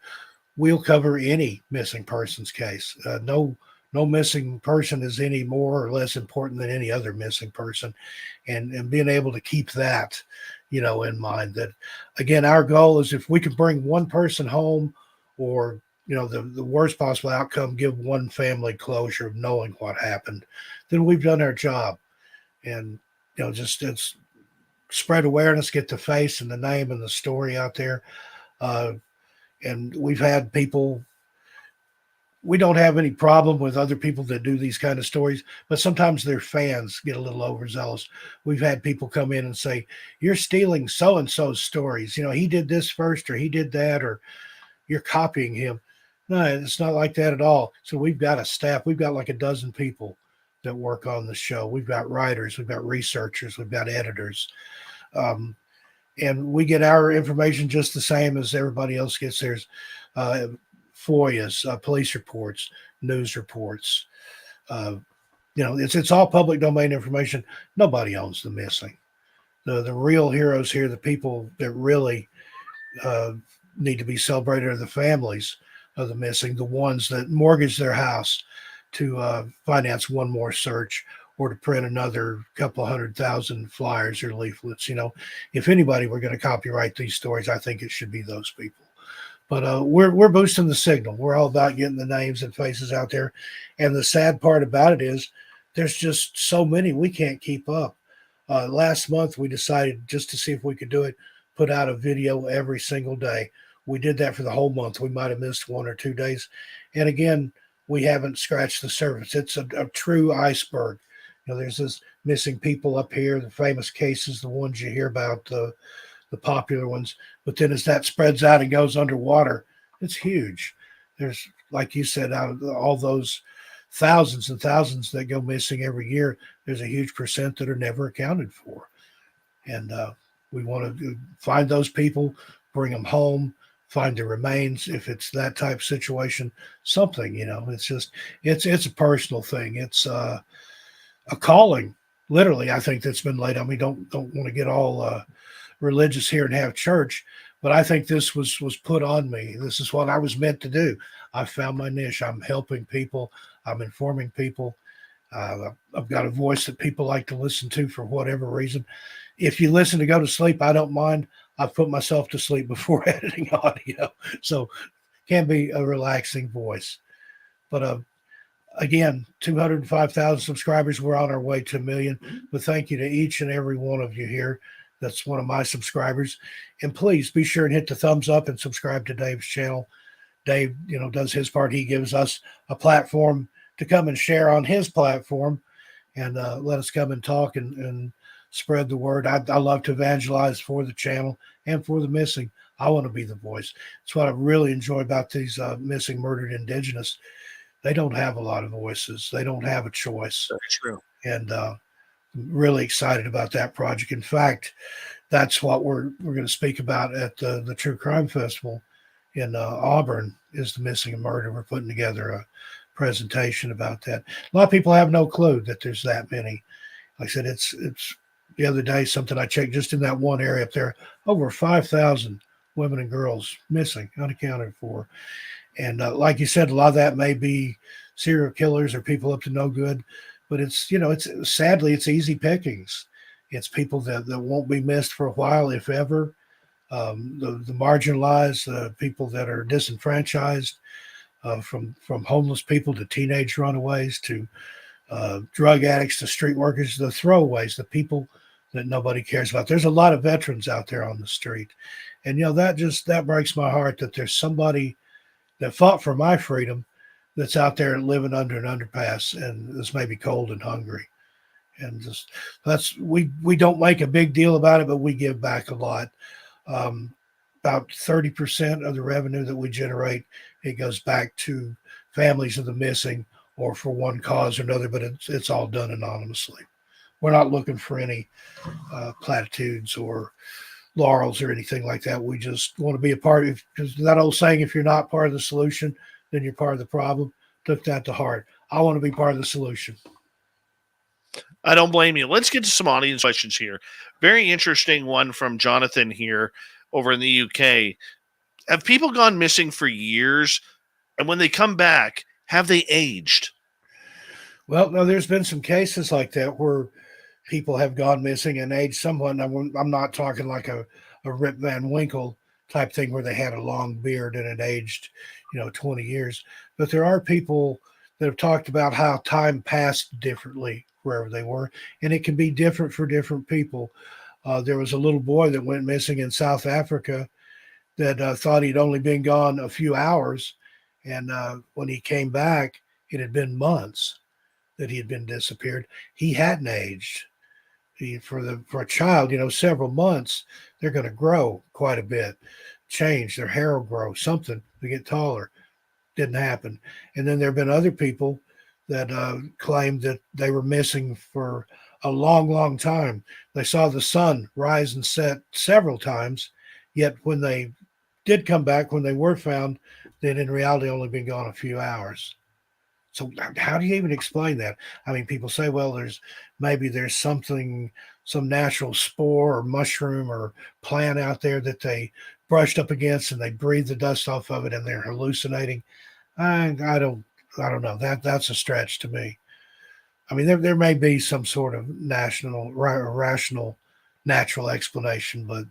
We'll cover any missing persons case. No missing person is any more or less important than any other missing person. And being able to keep that, in mind, that again, our goal is if we can bring one person home or, the worst possible outcome, give one family closure of knowing what happened, then we've done our job. And, just it's spread awareness, get the face and the name and the story out there. And we've had people, we don't have any problem with other people that do these kind of stories, but sometimes their fans get a little overzealous. We've had people come in and say, you're stealing so-and-so's stories. He did this first, or he did that, or you're copying him. No, it's not like that at all. So we've got a staff. We've got like a dozen people that work on the show. We've got writers, we've got researchers, we've got editors. And we get our information just the same as everybody else gets theirs. FOIAs, police reports, news reports. It's all public domain information. Nobody owns the missing. The real heroes here, the people that really need to be celebrated, are the families of the missing, the ones that mortgage their house to finance one more search or to print another couple 100,000 flyers or leaflets. If anybody were going to copyright these stories, I think it should be those people. But we're boosting the signal. We're all about getting the names and faces out there. And the sad part about it is there's just so many we can't keep up. Last month, we decided, just to see if we could do it, put out a video every single day. We did that for the whole month. We might have missed 1 or 2 days. And again, we haven't scratched the surface. It's a true iceberg. There's this missing people up here, the famous cases, the ones you hear about, the popular ones. But then as that spreads out and goes underwater, it's huge. There's, like you said, out of all those thousands and thousands that go missing every year, there's a huge percent that are never accounted for. And we want to find those people, bring them home, find their remains. If it's that type of situation, something, it's just, it's a personal thing. It's a calling, literally, I think, that's been laid on me. Don't want to get all religious here and have church, but I think this was put on me. This is what I was meant to do. I found my niche. I'm helping people. I'm informing people. I've got a voice that people like to listen to for whatever reason. If you listen to go to sleep, I don't mind. I've put myself to sleep before editing audio, so can be a relaxing voice. But again, 205,000 subscribers. We're on our way to 1 million. But thank you to each and every one of you here. That's one of my subscribers. And please be sure and hit the thumbs up and subscribe to Dave's channel. Dave, does his part. He gives us a platform to come and share on his platform and let us come and talk and spread the word. I love to evangelize for the channel and for the missing. I want to be the voice. It's what I really enjoy about these missing, murdered indigenous. They don't have a lot of voices. They don't have a choice. That's true. And really excited about that project. In fact, that's what we're going to speak about at the True Crime Festival in Auburn, is the missing and murder. We're putting together a presentation about that. A lot of people have no clue that there's that many. Like I said, it's the other day, something I checked just in that one area up there, over 5,000 women and girls missing, unaccounted for. And like you said, a lot of that may be serial killers or people up to no good. but it's, you know, it's sadly, it's easy pickings. It's people that won't be missed for a while, if ever. The marginalized, people that are disenfranchised, from homeless people to teenage runaways to drug addicts to street workers, the throwaways, the people that nobody cares about. There's a lot of veterans out there on the street. And, you know, that breaks my heart that there's somebody that fought for my freedom that's out there living under an underpass and is maybe cold and hungry. And just we don't make a big deal about it, but we give back a lot. About 30% of the revenue that we generate, it goes back to families of the missing or for one cause or another, but it's all done anonymously. We're not looking for any platitudes or laurels or anything like that. We just want to be a part of, because that old saying, if you're not part of the solution, then you're part of the problem. Took that to heart. I want to be part of the solution. I don't blame you. Let's get to some audience questions here. Very interesting one from Jonathan here over in the UK. Have people gone missing for years? And when they come back, have they aged? Well, no, there's been some cases like that where people have gone missing and aged somewhat. And I'm not talking like a Rip Van Winkle type thing where they had a long beard and it aged, 20 years. But there are people that have talked about how time passed differently wherever they were, and it can be different for different people. There was a little boy that went missing in South Africa that thought he'd only been gone a few hours, and when he came back, it had been months that he had been disappeared. He hadn't aged. For a child, several months, they're going to grow quite a bit, change, their hair will grow, something, they get taller. Didn't happen. And then there have been other people that claimed that they were missing for a long, long time. They saw the sun rise and set several times, yet when they did come back, when they were found, they'd in reality only been gone a few hours. So how do you even explain that? I mean, people say, well, there's something, some natural spore or mushroom or plant out there that they brushed up against and they breathe the dust off of it and they're hallucinating. I don't know. That's a stretch to me. I mean, there may be some sort of rational, natural explanation, but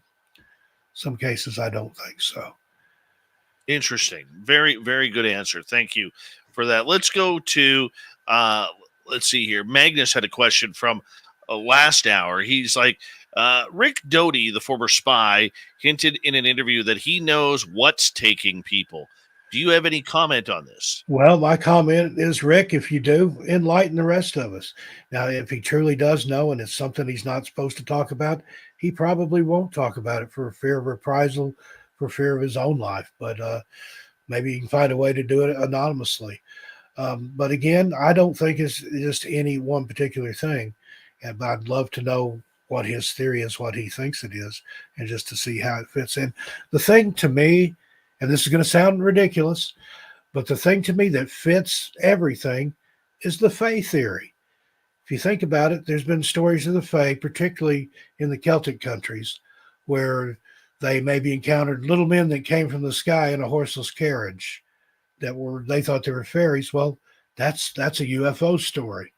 some cases I don't think so. Interesting. Very, very good answer. Thank you for that. Let's go to, let's see here. Magnus had a question from last hour. He's like, Rick Doty, the former spy, hinted in an interview that he knows what's taking people. Do you have any comment on this? Well, my comment is, Rick, if you do, enlighten the rest of us. Now, if he truly does know and it's something he's not supposed to talk about, he probably won't talk about it for fear of reprisal, for fear of his own life. But maybe he can find a way to do it anonymously. But again, I don't think it's just any one particular thing. But I'd love to know what his theory is, what he thinks it is, and just to see how it fits in. The thing to me, and this is going to sound ridiculous, but the thing to me that fits everything is the Fae theory. If you think about it, there's been stories of the Fae, particularly in the Celtic countries, where they maybe encountered little men that came from the sky in a horseless carriage they thought they were fairies. Well, that's a UFO story.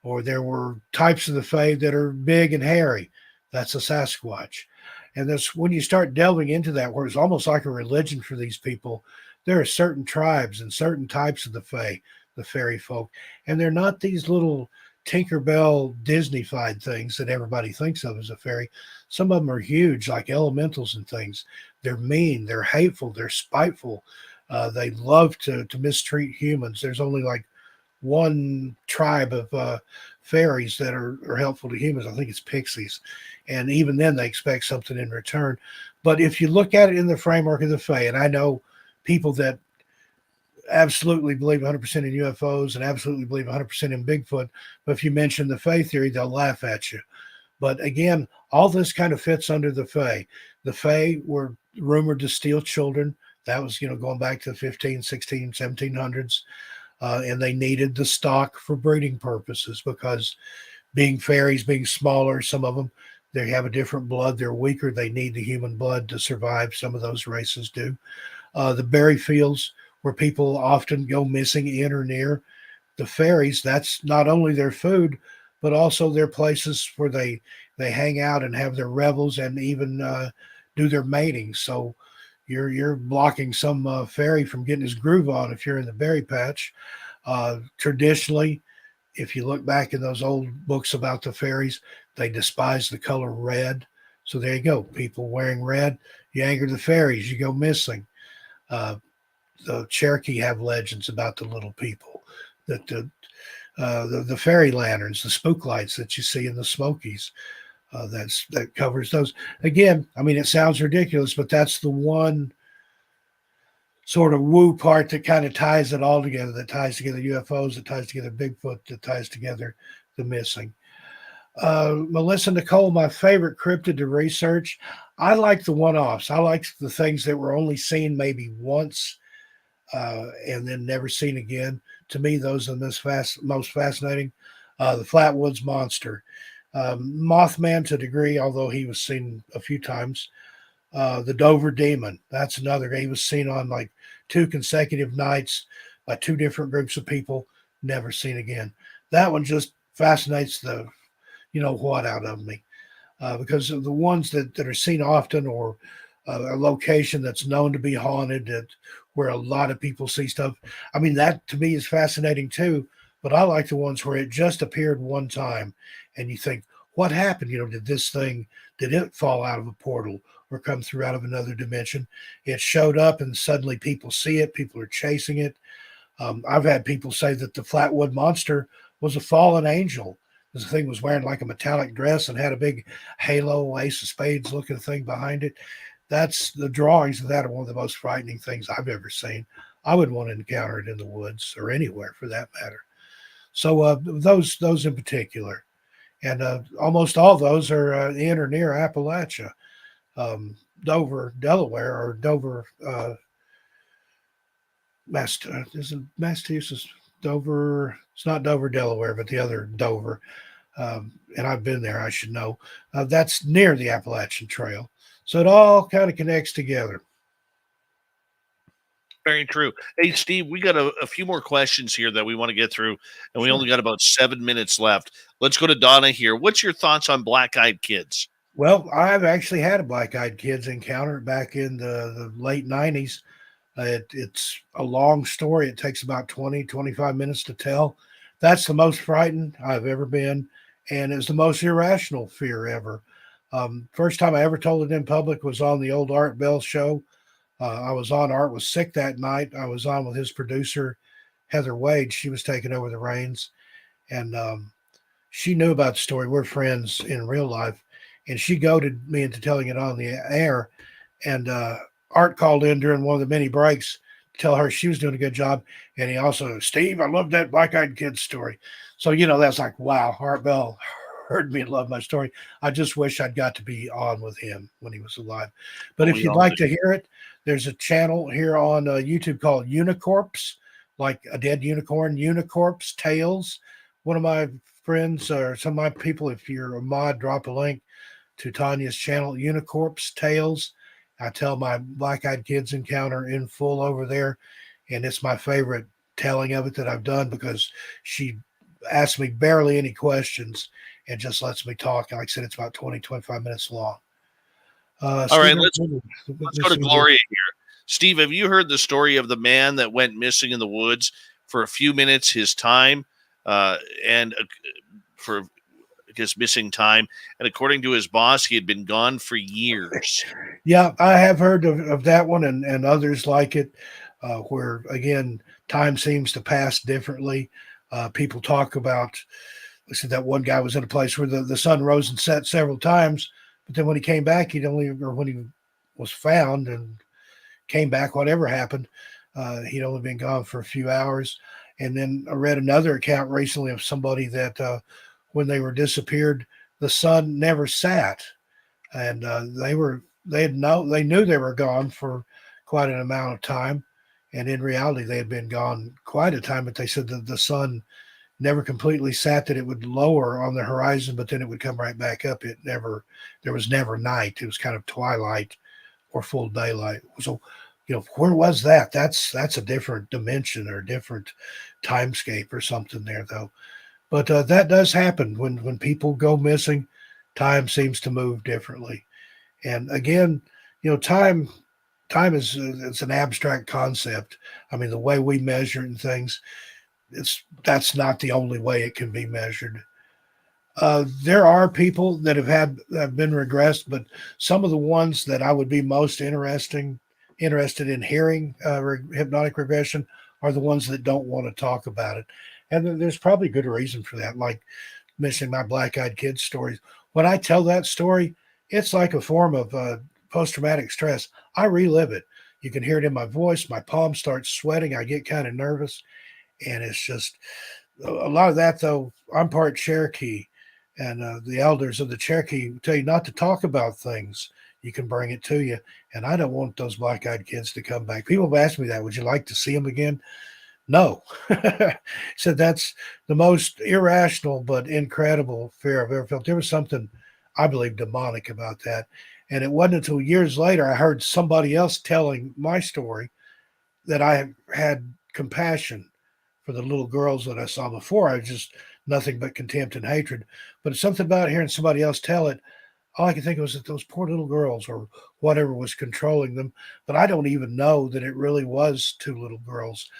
Or there were types of the Fae that are big and hairy. That's a Sasquatch. And that's when you start delving into that, where it's almost like a religion for these people. There are certain tribes and certain types of the Fae, the fairy folk, and they're not these little Tinkerbell Disney-fied things that everybody thinks of as a fairy. Some of them are huge, like elementals and things. They're mean, they're hateful, they're spiteful. They love to mistreat humans. There's only like one tribe of fairies that are helpful to humans. I think it's pixies. And even then they expect something in return. But if you look at it in the framework of the Fae, and I know people that absolutely believe 100% in UFOs and absolutely believe 100% in Bigfoot, but if you mention the Fae theory, they'll laugh at you. But again, all this kind of fits under the Fae. The Fae were rumored to steal children. That was, going back to the 15, 16, 1700s. And they needed the stock for breeding purposes because being fairies, being smaller, some of them, they have a different blood. They're weaker. They need the human blood to survive. Some of those races do. The berry fields where people often go missing in or near, the fairies, that's not only their food, but also their places where they hang out and have their revels and even do their mating. So you're blocking some fairy from getting his groove on if you're in the berry patch. Traditionally, if you look back in those old books about the fairies, they despise the color red. So there you go. People wearing red, you anger the fairies, you go missing. The Cherokee have legends about the little people, that the fairy lanterns, the spook lights that you see in the Smokies. That covers those. Again, I mean, it sounds ridiculous, but that's the one sort of woo part that kind of ties it all together, that ties together UFOs, that ties together Bigfoot, that ties together the missing. Melissa Nicole, my favorite cryptid to research. I like the one-offs. I like the things that were only seen maybe once and then never seen again. To me, those are the most fascinating. The Flatwoods Monster. Mothman to a degree, although he was seen a few times. The Dover Demon. That's another guy. He was seen on like 2 consecutive nights by 2 different groups of people, never seen again. That one just fascinates the what out of me because of the ones that are seen often, or a location that's known to be haunted, that where a lot of people see stuff. I mean, that to me is fascinating too, but I like the ones where it just appeared one time and you think, what happened? Did it fall out of a portal or come through out of another dimension? It showed up and suddenly people see it. People are chasing it. I've had people say that the Flatwood Monster was a fallen angel. This thing was wearing like a metallic dress and had a big halo, ace of spades looking thing behind it. That's the drawings of that are one of the most frightening things I've ever seen. I would want to encounter it in the woods or anywhere for that matter. So those in particular, and almost all those are in or near Appalachia, Dover, Delaware, or Dover, Massachusetts, Dover. It's not Dover, Delaware, but the other Dover. And I've been there, I should know. That's near the Appalachian Trail. So it all kind of connects together. Very true. Hey, Steve, we got a few more questions here that we want to get through, and we Sure. only got about 7 minutes left. Let's go to Donna here. What's your thoughts on black-eyed kids? Well, I've actually had a black-eyed kids encounter back in the late 90s. It's a long story. It takes about 20, 25 minutes to tell. That's the most frightened I've ever been, and it's the most irrational fear ever. First time I ever told it in public was on the old Art Bell show. I was on. Art was sick that night. I was on with his producer, Heather Wade. She was taking over the reins, and she knew about the story. We're friends in real life, and she goaded me into telling it on the air. And Art called in during one of the many breaks to tell her she was doing a good job. And he also, Steve, I love that black-eyed kid story. So, that's like, wow, Art Bell heard me and loved my story. I just wish I'd got to be on with him when he was alive. But if you'd like to hear it, there's a channel here on YouTube called Unicorps, like a dead unicorn, Unicorps Tales. One of my friends or some of my people, if you're a mod, drop a link to Tanya's channel, Unicorps Tales. I tell my black-eyed kids encounter in full over there, and it's my favorite telling of it that I've done because she asks me barely any questions and just lets me talk. Like I said, it's about 20, 25 minutes long. All right, let's go to Gloria here. Steve, have you heard the story of the man that went missing in the woods for a few minutes, his time, and for his missing time? And according to his boss, he had been gone for years. Yeah, I have heard of that one and others like it, where, again, time seems to pass differently. People talk about, I said that one guy was in a place where the sun rose and set several times, but then when he came back, when he was found and came back, whatever happened, he'd only been gone for a few hours. And then I read another account recently of somebody that when they were disappeared, the sun never set, and they knew they were gone for quite an amount of time, and in reality they had been gone quite a time. But they said that the sun never completely sat, that it would lower on the horizon, but then it would come right back up. There was never night. It was kind of twilight or full daylight. So, where was that? That's a different dimension or a different timescape or something there, though. But that does happen when people go missing. Time seems to move differently, and again, time is it's an abstract concept. I mean, the way we measure and things, that's not the only way it can be measured. There are people that have been regressed, but some of the ones that I would be most interested in hearing hypnotic regression are the ones that don't want to talk about it, and there's probably good reason for that. Like mentioning my black-eyed kids stories, when I tell that story, it's like a form of post-traumatic stress. I relive it. You can hear it in my voice. My palms start sweating. I get kind of nervous, and it's just a lot of that. Though I'm part Cherokee, and the elders of the Cherokee tell you not to talk about things. You can bring it to you, and I don't want those black-eyed kids to come back. People have asked me that. Would you like to see them again? No. So that's the most irrational but incredible fear I've ever felt. There was something, I believe, demonic about that. And it wasn't until years later I heard somebody else telling my story that I had compassion for the little girls that I saw before. I was just nothing but contempt and hatred. But it's something about hearing somebody else tell it. All I could think of was that those poor little girls or whatever was controlling them. But I don't even know that it really was two little girls.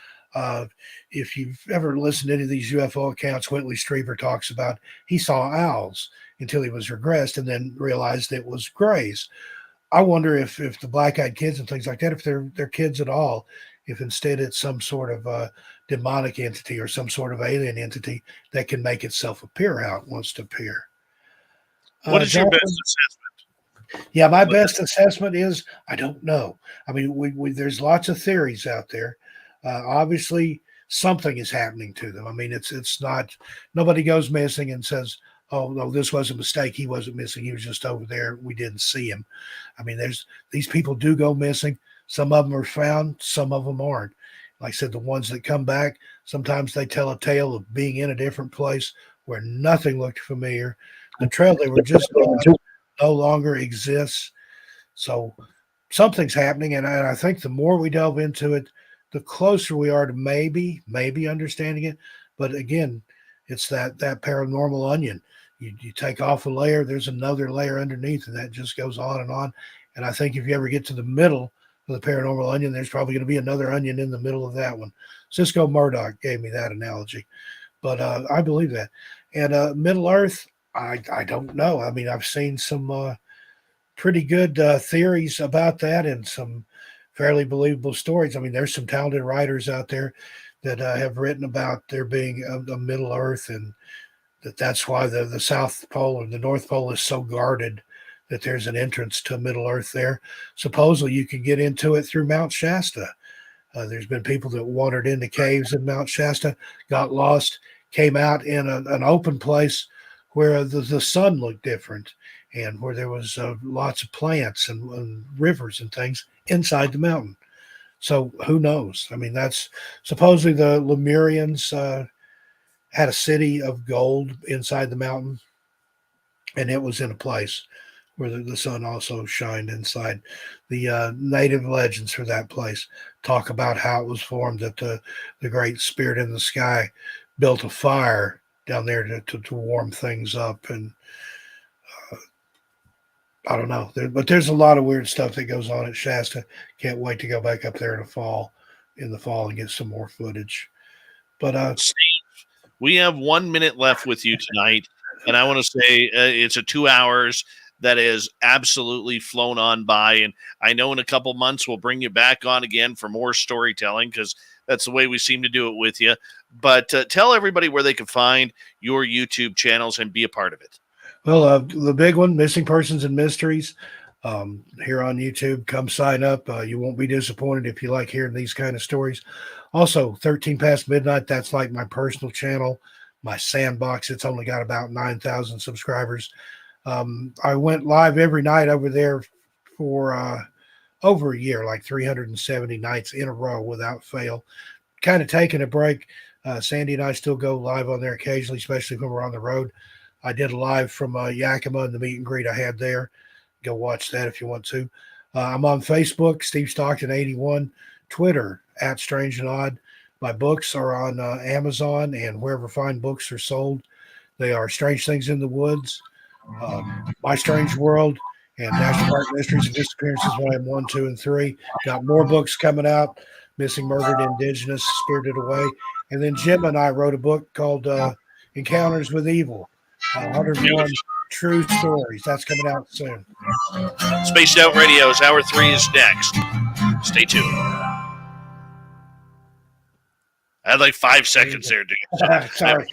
If you've ever listened to any of these UFO accounts, Whitley Strieber talks about he saw owls until he was regressed and then realized it was grays. I wonder if the black-eyed kids and things like that, if they're kids at all, if instead it's some sort of demonic entity or some sort of alien entity that can make itself appear how it wants to appear. What is your best assessment? Yeah, my best assessment is I don't know. I mean, we there's lots of theories out there. Obviously, something is happening to them. I mean, it's not nobody goes missing and says, "Oh no, this was a mistake. He wasn't missing. He was just over there. We didn't see him." I mean, these people do go missing. Some of them are found. Some of them aren't. Like I said, the ones that come back, sometimes they tell a tale of being in a different place where nothing looked familiar. The trail they were just on no longer exists. So something's happening, and I think the more we delve into it, the closer we are to maybe understanding it. But again, it's that paranormal onion. You take off a layer, there's another layer underneath, and that just goes on and on. And I think if you ever get to the middle of the paranormal onion, there's probably going to be another onion in the middle of that one. Cisco Murdoch gave me that analogy, but I believe that. And Middle Earth, I don't know. I mean, I've seen some pretty good theories about that and some fairly believable stories. I mean, there's some talented writers out there that have written about there being a Middle Earth, and that's why the South Pole or the North Pole is so guarded, that there's an entrance to Middle Earth there. Supposedly you can get into it through Mount Shasta. There's been people that wandered into caves in Mount Shasta, got lost, came out in an open place where the sun looked different and where there was lots of plants and rivers and things inside the mountain. So who knows? I mean, that's supposedly the Lemurians had a city of gold inside the mountain, and it was in a place where the sun also shined inside. The native legends for that place talk about how it was formed, that the great spirit in the sky built a fire down there to warm things up. And I don't know, but there's a lot of weird stuff that goes on at Shasta. Can't wait to go back up there in the fall and get some more footage. But Steve, we have 1 minute left with you tonight, and I want to say it's a 2 hours that has absolutely flown on by. And I know in a couple months we'll bring you back on again for more storytelling, because that's the way we seem to do it with you. But tell everybody where they can find your YouTube channels and be a part of it. Well, the big one, Missing Persons and Mysteries, here on YouTube. Come sign up. You won't be disappointed if you like hearing these kind of stories. Also, 13 Past Midnight, that's like my personal channel, my sandbox. It's only got about 9,000 subscribers. I went live every night over there for over a year, like 370 nights in a row without fail. Kind of taking a break. Sandy and I still go live on there occasionally, especially when we're on the road. I did a live from Yakima and the meet and greet I had there. Go watch that if you want to. I'm on Facebook, Steve Stockton 81, Twitter at Strange and Odd. My books are on Amazon and wherever fine books are sold. They are Strange Things in the Woods, My Strange World, and National Park Mysteries and Disappearances Volume 1, 2, and 3. Got more books coming out: Missing, Murdered, Indigenous, Spirited Away. And then Jim and I wrote a book called Encounters with Evil, 101 True Stories. That's coming out soon. Spaced Out Radio's Hour 3 is next. Stay tuned. I had like 5 seconds there, dude. Sorry.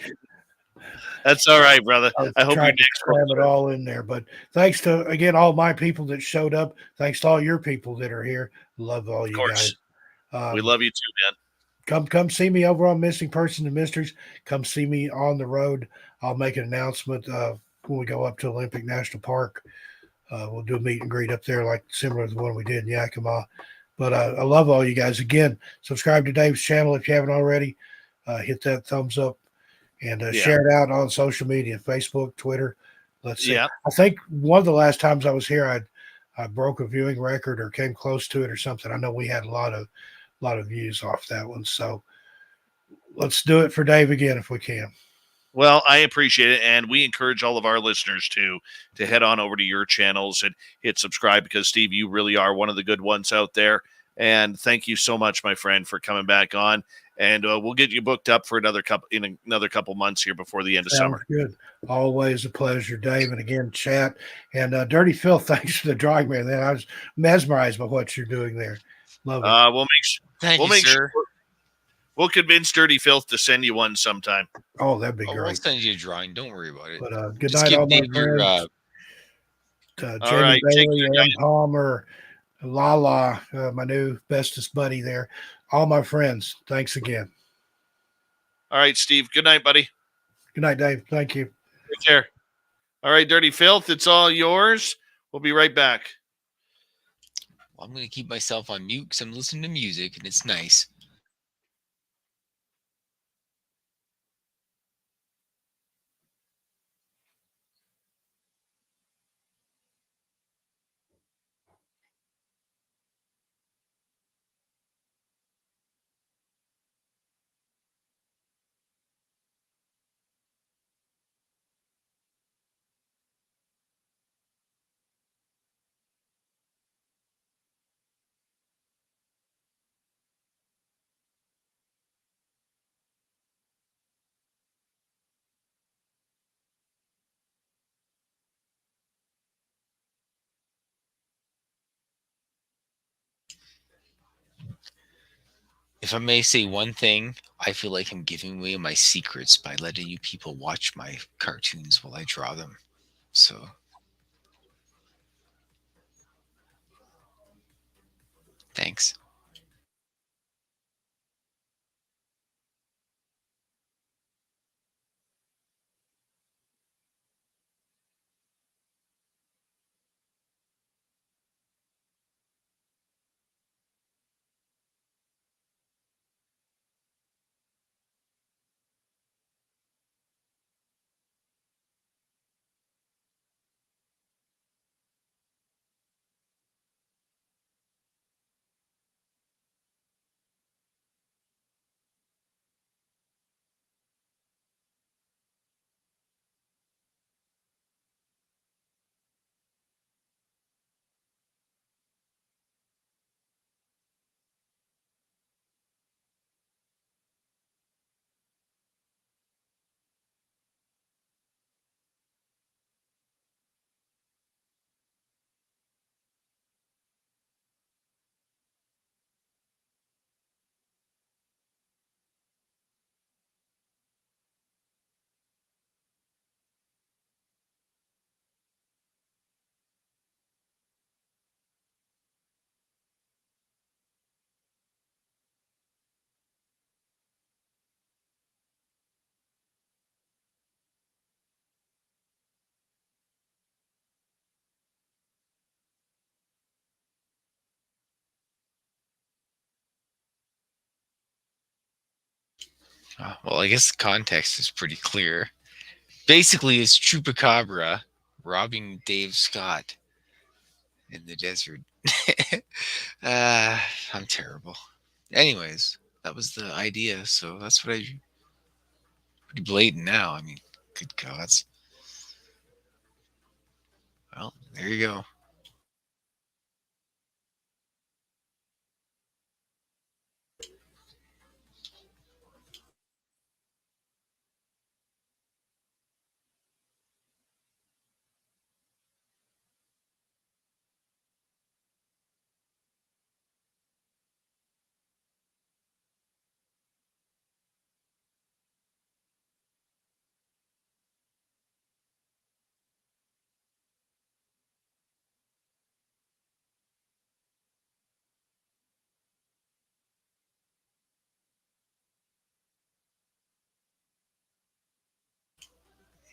That's all right, brother. I hope you tried to next cram it all in there. But thanks to, again, all my people that showed up. Thanks to all your people that are here. Love all you guys. We love you too, man. Come see me over on Missing Persons and Mysteries. Come see me on the road. I'll make an announcement when we go up to Olympic National Park. We'll do a meet and greet up there, like similar to the one we did in Yakima. But I love all you guys. Again, subscribe to Dave's channel if you haven't already. Hit that thumbs up and share it out on social media, Facebook, Twitter. Let's see. Yeah. I think one of the last times I was here, I broke a viewing record or came close to it or something. I know we had a lot of views off that one. So let's do it for Dave again if we can. Well, I appreciate it, and we encourage all of our listeners to head on over to your channels and hit subscribe, because, Steve, you really are one of the good ones out there. And thank you so much, my friend, for coming back on. And we'll get you booked up for another couple months here before the end of summer. Good. Always a pleasure, Dave. And again, chat. And Dirty Fylth, thanks for the drawing, man. I was mesmerized by what you're doing there. Love it. We'll make sure. We'll convince Dirty Fylth to send you one sometime. Oh, that'd be great. We'll send you a drawing. Don't worry about it. But good night, all my friends. Jamie right, Bailey, Aaron Palmer, Lala, my new bestest buddy there. All my friends. Thanks again. All right, Steve. Good night, buddy. Good night, Dave. Thank you. Take care. All right, Dirty Fylth, it's all yours. We'll be right back. Well, I'm going to keep myself on mute because I'm listening to music, and it's nice. If I may say one thing, I feel like I'm giving away my secrets by letting you people watch my cartoons while I draw them. So, thanks. Well, I guess the context is pretty clear. Basically, it's Chupacabra robbing Dave Scott in the desert. I'm terrible. Anyways, that was the idea, so that's what I do. Pretty blatant now. I mean, good gods. Well, there you go.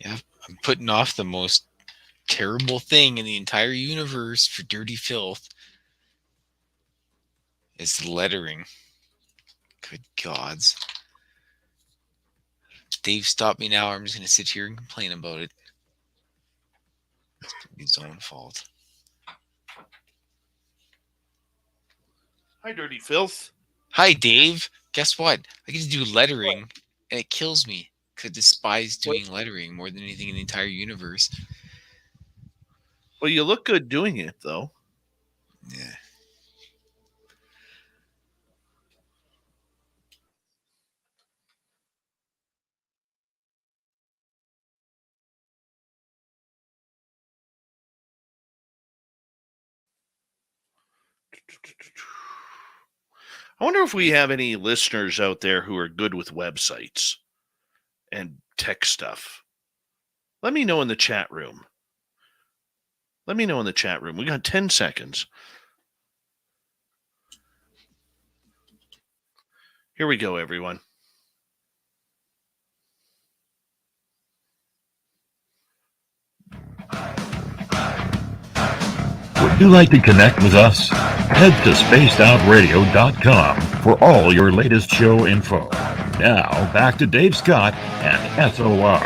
Yeah, I'm putting off the most terrible thing in the entire universe for dirty filth. It's lettering. Good gods. Dave, stop me now, or I'm just going to sit here and complain about it. It's his own fault. Hi, Dirty Filth. Hi, Dave. Guess what? I get to do lettering, and it kills me because I despise doing lettering more than anything in the entire universe. Well, you look good doing it, though. Yeah. I wonder if we have any listeners out there who are good with websites and tech stuff. Let me know in the chat room. We got 10 seconds. Here we go, everyone. Would you like to connect with us? Head to spacedoutradio.com for all your latest show info. Now, back to Dave Scott and SOR.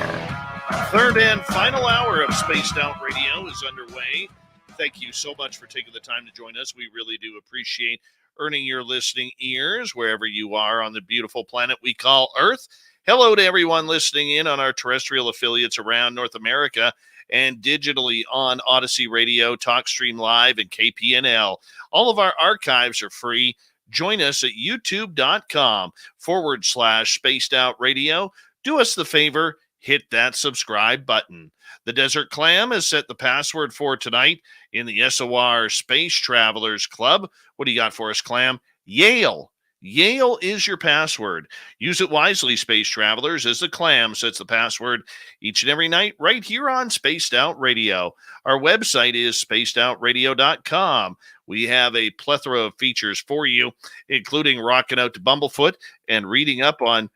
Third and final hour of Spaced Out Radio is underway. Thank you so much for taking the time to join us. We really do appreciate earning your listening ears wherever you are on the beautiful planet we call Earth. Hello to everyone listening in on our terrestrial affiliates around North America and digitally on Odyssey Radio, TalkStream Live, and KPNL. All of our archives are free. Join us at youtube.com/Spaced Out Radio. Do us the favor, hit that subscribe button. The Desert Clam has set the password for tonight in the SOR Space Travelers Club. What do you got for us, Clam? Yale. Yale is your password. Use it wisely, Space Travelers, as the Clam sets the password each and every night right here on Spaced Out Radio. Our website is spacedoutradio.com. We have a plethora of features for you, including rocking out to Bumblefoot and reading up on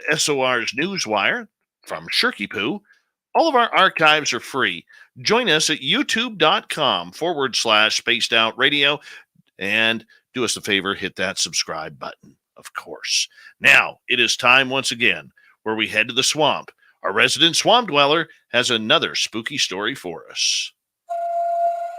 SOR's Newswire from Shirky Poo. All of our archives are free. Join us at youtube.com/Spaced Out Radio and do us a favor, hit that subscribe button, of course. Now, it is time once again where we head to the swamp. Our resident swamp dweller has another spooky story for us.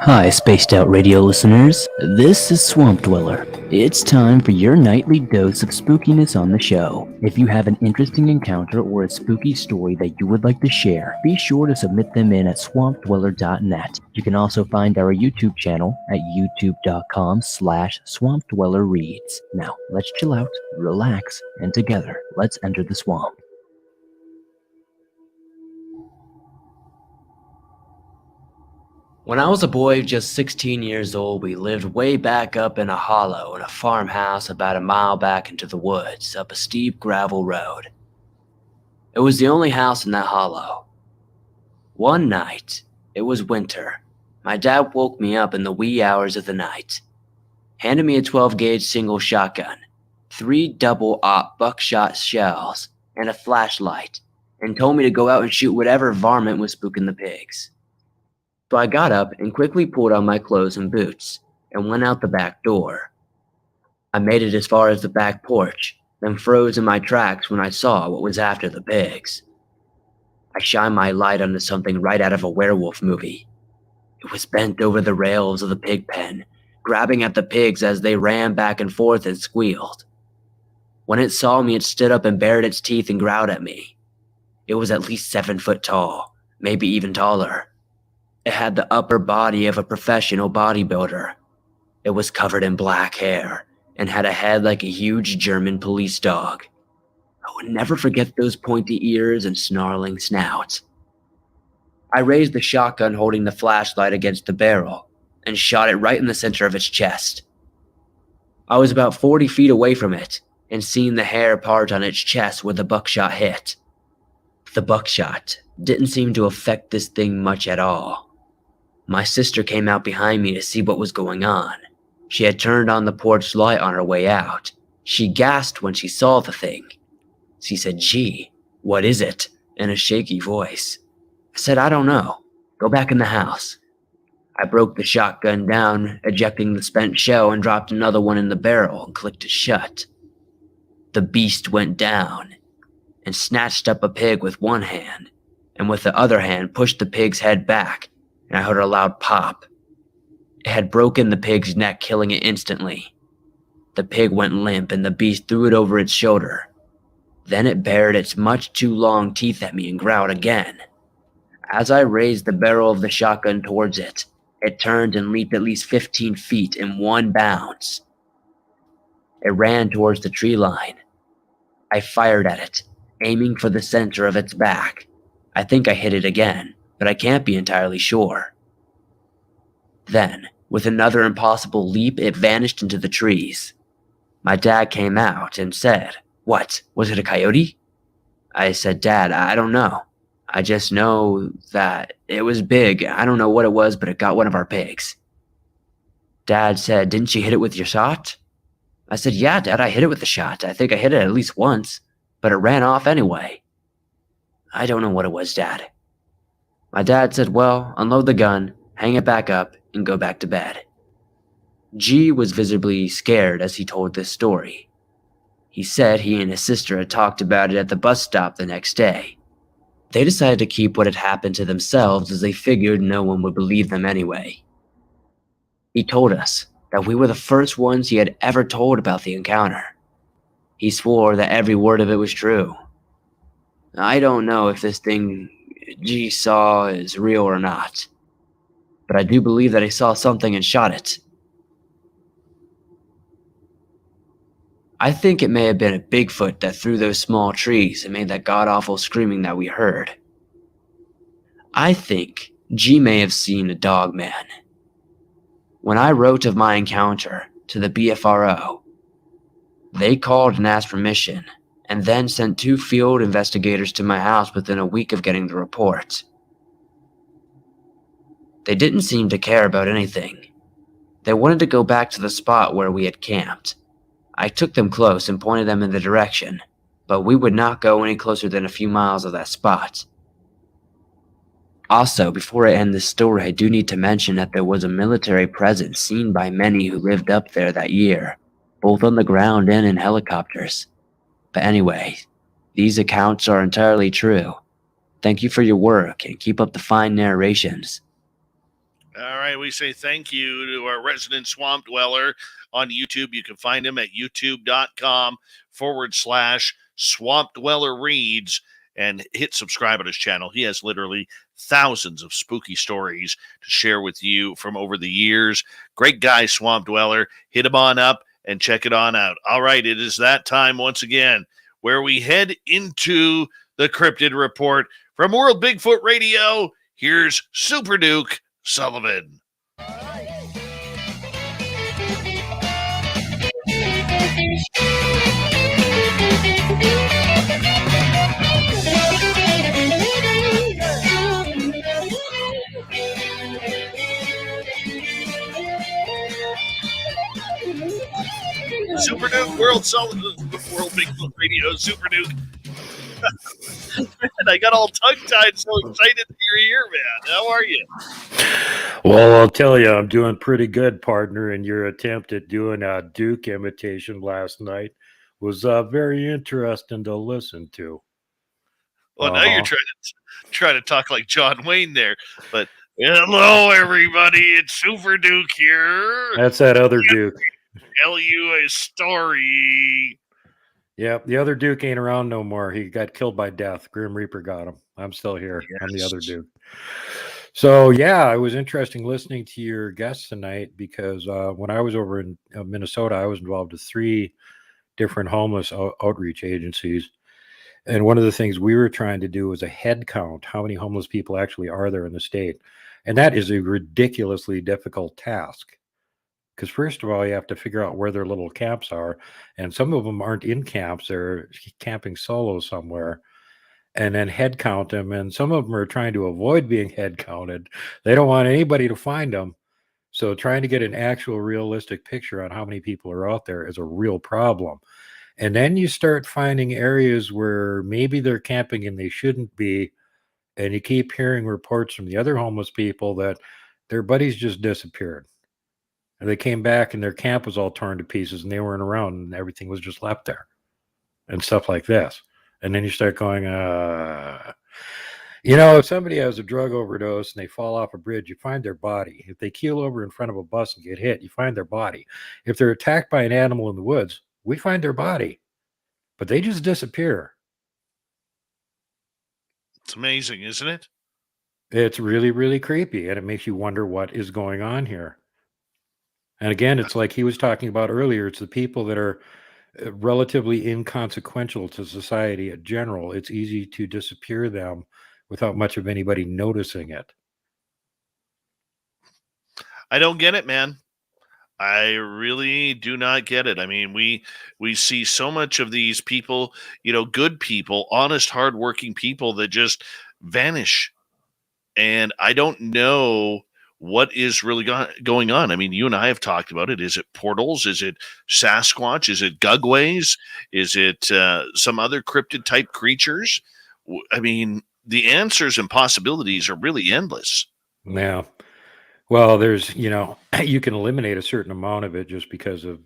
Hi, Spaced Out Radio listeners. This is Swamp Dweller. It's time for your nightly dose of spookiness on the show. If you have an interesting encounter or a spooky story that you would like to share, be sure to submit them in at swampdweller.net. You can also find our YouTube channel at youtube.com/swampdwellerreads. Now, let's chill out, relax, and together, let's enter the swamp. When I was a boy, just 16 years old, we lived way back up in a hollow in a farmhouse about a mile back into the woods, up a steep gravel road. It was the only house in that hollow. One night, it was winter, my dad woke me up in the wee hours of the night, handed me a 12-gauge single shotgun, 3 double-aught buckshot shells, and a flashlight, and told me to go out and shoot whatever varmint was spooking the pigs. So I got up and quickly pulled on my clothes and boots and went out the back door. I made it as far as the back porch, then froze in my tracks when I saw what was after the pigs. I shined my light onto something right out of a werewolf movie. It was bent over the rails of the pig pen, grabbing at the pigs as they ran back and forth and squealed. When it saw me, it stood up and bared its teeth and growled at me. It was at least 7 foot tall, maybe even taller. It had the upper body of a professional bodybuilder. It was covered in black hair and had a head like a huge German police dog. I would never forget those pointy ears and snarling snout. I raised the shotgun holding the flashlight against the barrel and shot it right in the center of its chest. I was about 40 feet away from it and seeing the hair part on its chest where the buckshot hit. The buckshot didn't seem to affect this thing much at all. My sister came out behind me to see what was going on. She had turned on the porch light on her way out. She gasped when she saw the thing. She said, "Gee, what is it?" in a shaky voice. I said, "I don't know. Go back in the house." I broke the shotgun down, ejecting the spent shell, and dropped another one in the barrel and clicked it shut. The beast went down and snatched up a pig with one hand, and with the other hand pushed the pig's head back, and I heard a loud pop. It had broken the pig's neck, killing it instantly. The pig went limp, and the beast threw it over its shoulder. Then it bared its much too long teeth at me and growled again. As I raised the barrel of the shotgun towards it, it turned and leaped at least 15 feet in one bounce. It ran towards the tree line. I fired at it, aiming for the center of its back. I think I hit it again, but I can't be entirely sure. Then, with another impossible leap, it vanished into the trees. My dad came out and said, "What, was it a coyote?" I said, "Dad, I don't know. I just know that it was big. I don't know what it was, but it got one of our pigs." Dad said, "Didn't you hit it with your shot?" I said, "Yeah, Dad, I hit it with the shot. I think I hit it at least once, but it ran off anyway." "I don't know what it was, Dad." My dad said, "Well, unload the gun, hang it back up, and go back to bed." G was visibly scared as he told this story. He said he and his sister had talked about it at the bus stop the next day. They decided to keep what had happened to themselves as they figured no one would believe them anyway. He told us that we were the first ones he had ever told about the encounter. He swore that every word of it was true. I don't know if this thing G saw is real or not, but I do believe that he saw something and shot it. I think it may have been a Bigfoot that threw those small trees and made that god-awful screaming that we heard. I think G may have seen a dog man. When I wrote of my encounter to the BFRO, they called and asked permission, and then sent 2 field investigators to my house within a week of getting the report. They didn't seem to care about anything. They wanted to go back to the spot where we had camped. I took them close and pointed them in the direction, but we would not go any closer than a few miles of that spot. Also, before I end this story, I do need to mention that there was a military presence seen by many who lived up there that year, both on the ground and in helicopters. But anyway, these accounts are entirely true. Thank you for your work and keep up the fine narrations. All right, we say thank you to our resident swamp dweller on YouTube. You can find him at youtube.com/swamp dweller reads and hit subscribe on his channel. He has literally thousands of spooky stories to share with you from over the years. Great guy, swamp dweller. Hit him on up and check it on out. All right, it is that time once again where we head into the Cryptid Report. From World Bigfoot Radio, here's Super Duke Sullivan. Super Duke, World Bigfoot Radio, Super Duke. Man, I got all tongue-tied, so excited that you're here, man. How are you? Well, I'll tell you, I'm doing pretty good, partner, and your attempt at doing a Duke imitation last night was very interesting to listen to. Well, now you're trying to talk like John Wayne there, but Hello, everybody. It's Super Duke here. That's that other Duke. Tell you a story. Yep, the other Duke ain't around no more. He got killed by death. Grim Reaper got him. I'm still here. I'm the other Yes. Duke. So yeah, it was interesting listening to your guests tonight because when I was over in Minnesota, I was involved with 3 different homeless outreach agencies. And one of the things we were trying to do was a head count. How many homeless people actually are there in the state? And that is a ridiculously difficult task. Because first of all, you have to figure out where their little camps are. And some of them aren't in camps. They're camping solo somewhere. And then head count them. And some of them are trying to avoid being head counted. They don't want anybody to find them. So trying to get an actual realistic picture on how many people are out there is a real problem. And then you start finding areas where maybe they're camping and they shouldn't be. And you keep hearing reports from the other homeless people that their buddies just disappeared. And they came back and their camp was all torn to pieces and they weren't around and everything was just left there and stuff like this. And then you start going, if somebody has a drug overdose and they fall off a bridge, you find their body. If they keel over in front of a bus and get hit, you find their body. If they're attacked by an animal in the woods, we find their body, but they just disappear. It's amazing, isn't it? It's really, really creepy, and it makes you wonder what is going on here. And again, it's like he was talking about earlier. It's the people that are relatively inconsequential to society in general. It's easy to disappear them without much of anybody noticing it. I don't get it, man. I really do not get it. I mean, we see so much of these people, good people, honest, hardworking people that just vanish. And I don't know what is really going on. I mean, you and I have talked about it. Is it portals? Is it Sasquatch? Is it Gugways? Is it some other cryptid type creatures? I mean, the answers and possibilities are really endless. Yeah. Well, there's, you can eliminate a certain amount of it just because of,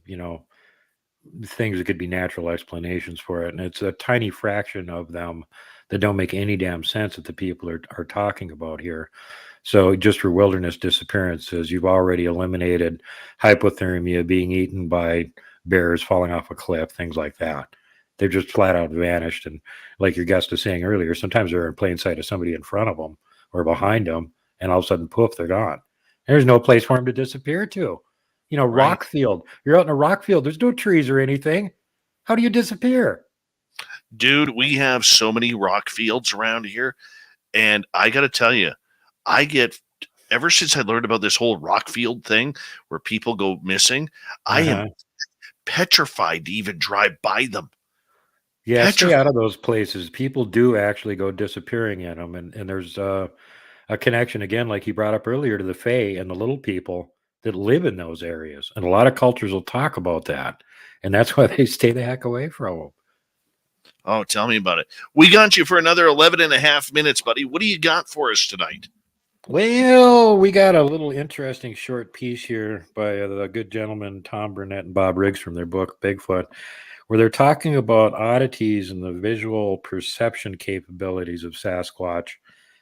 things that could be natural explanations for it. And it's a tiny fraction of them that don't make any damn sense that the people are talking about here. So just for wilderness disappearances, you've already eliminated hypothermia, being eaten by bears, falling off a cliff, things like that. They've just flat out vanished. And like your guest was saying earlier, sometimes they're in plain sight of somebody in front of them or behind them, and all of a sudden, poof, they're gone. There's no place for them to disappear to. Right. Rock field. You're out in a rock field. There's no trees or anything. How do you disappear? Dude, we have so many rock fields around here. And I got to tell you, ever since I learned about this whole rock field thing where people go missing, I am petrified to even drive by them. Yeah, stay out of those places. People do actually go disappearing in them. And there's a connection, again, like you brought up earlier, to the Fae and the little people that live in those areas. And a lot of cultures will talk about that. And that's why they stay the heck away from them. Oh, tell me about it. We got you for another 11 and a half minutes, buddy. What do you got for us tonight? Well, we got a little interesting short piece here by the good gentlemen Tom Burnett and Bob Riggs from their book, Bigfoot, where they're talking about oddities and the visual perception capabilities of Sasquatch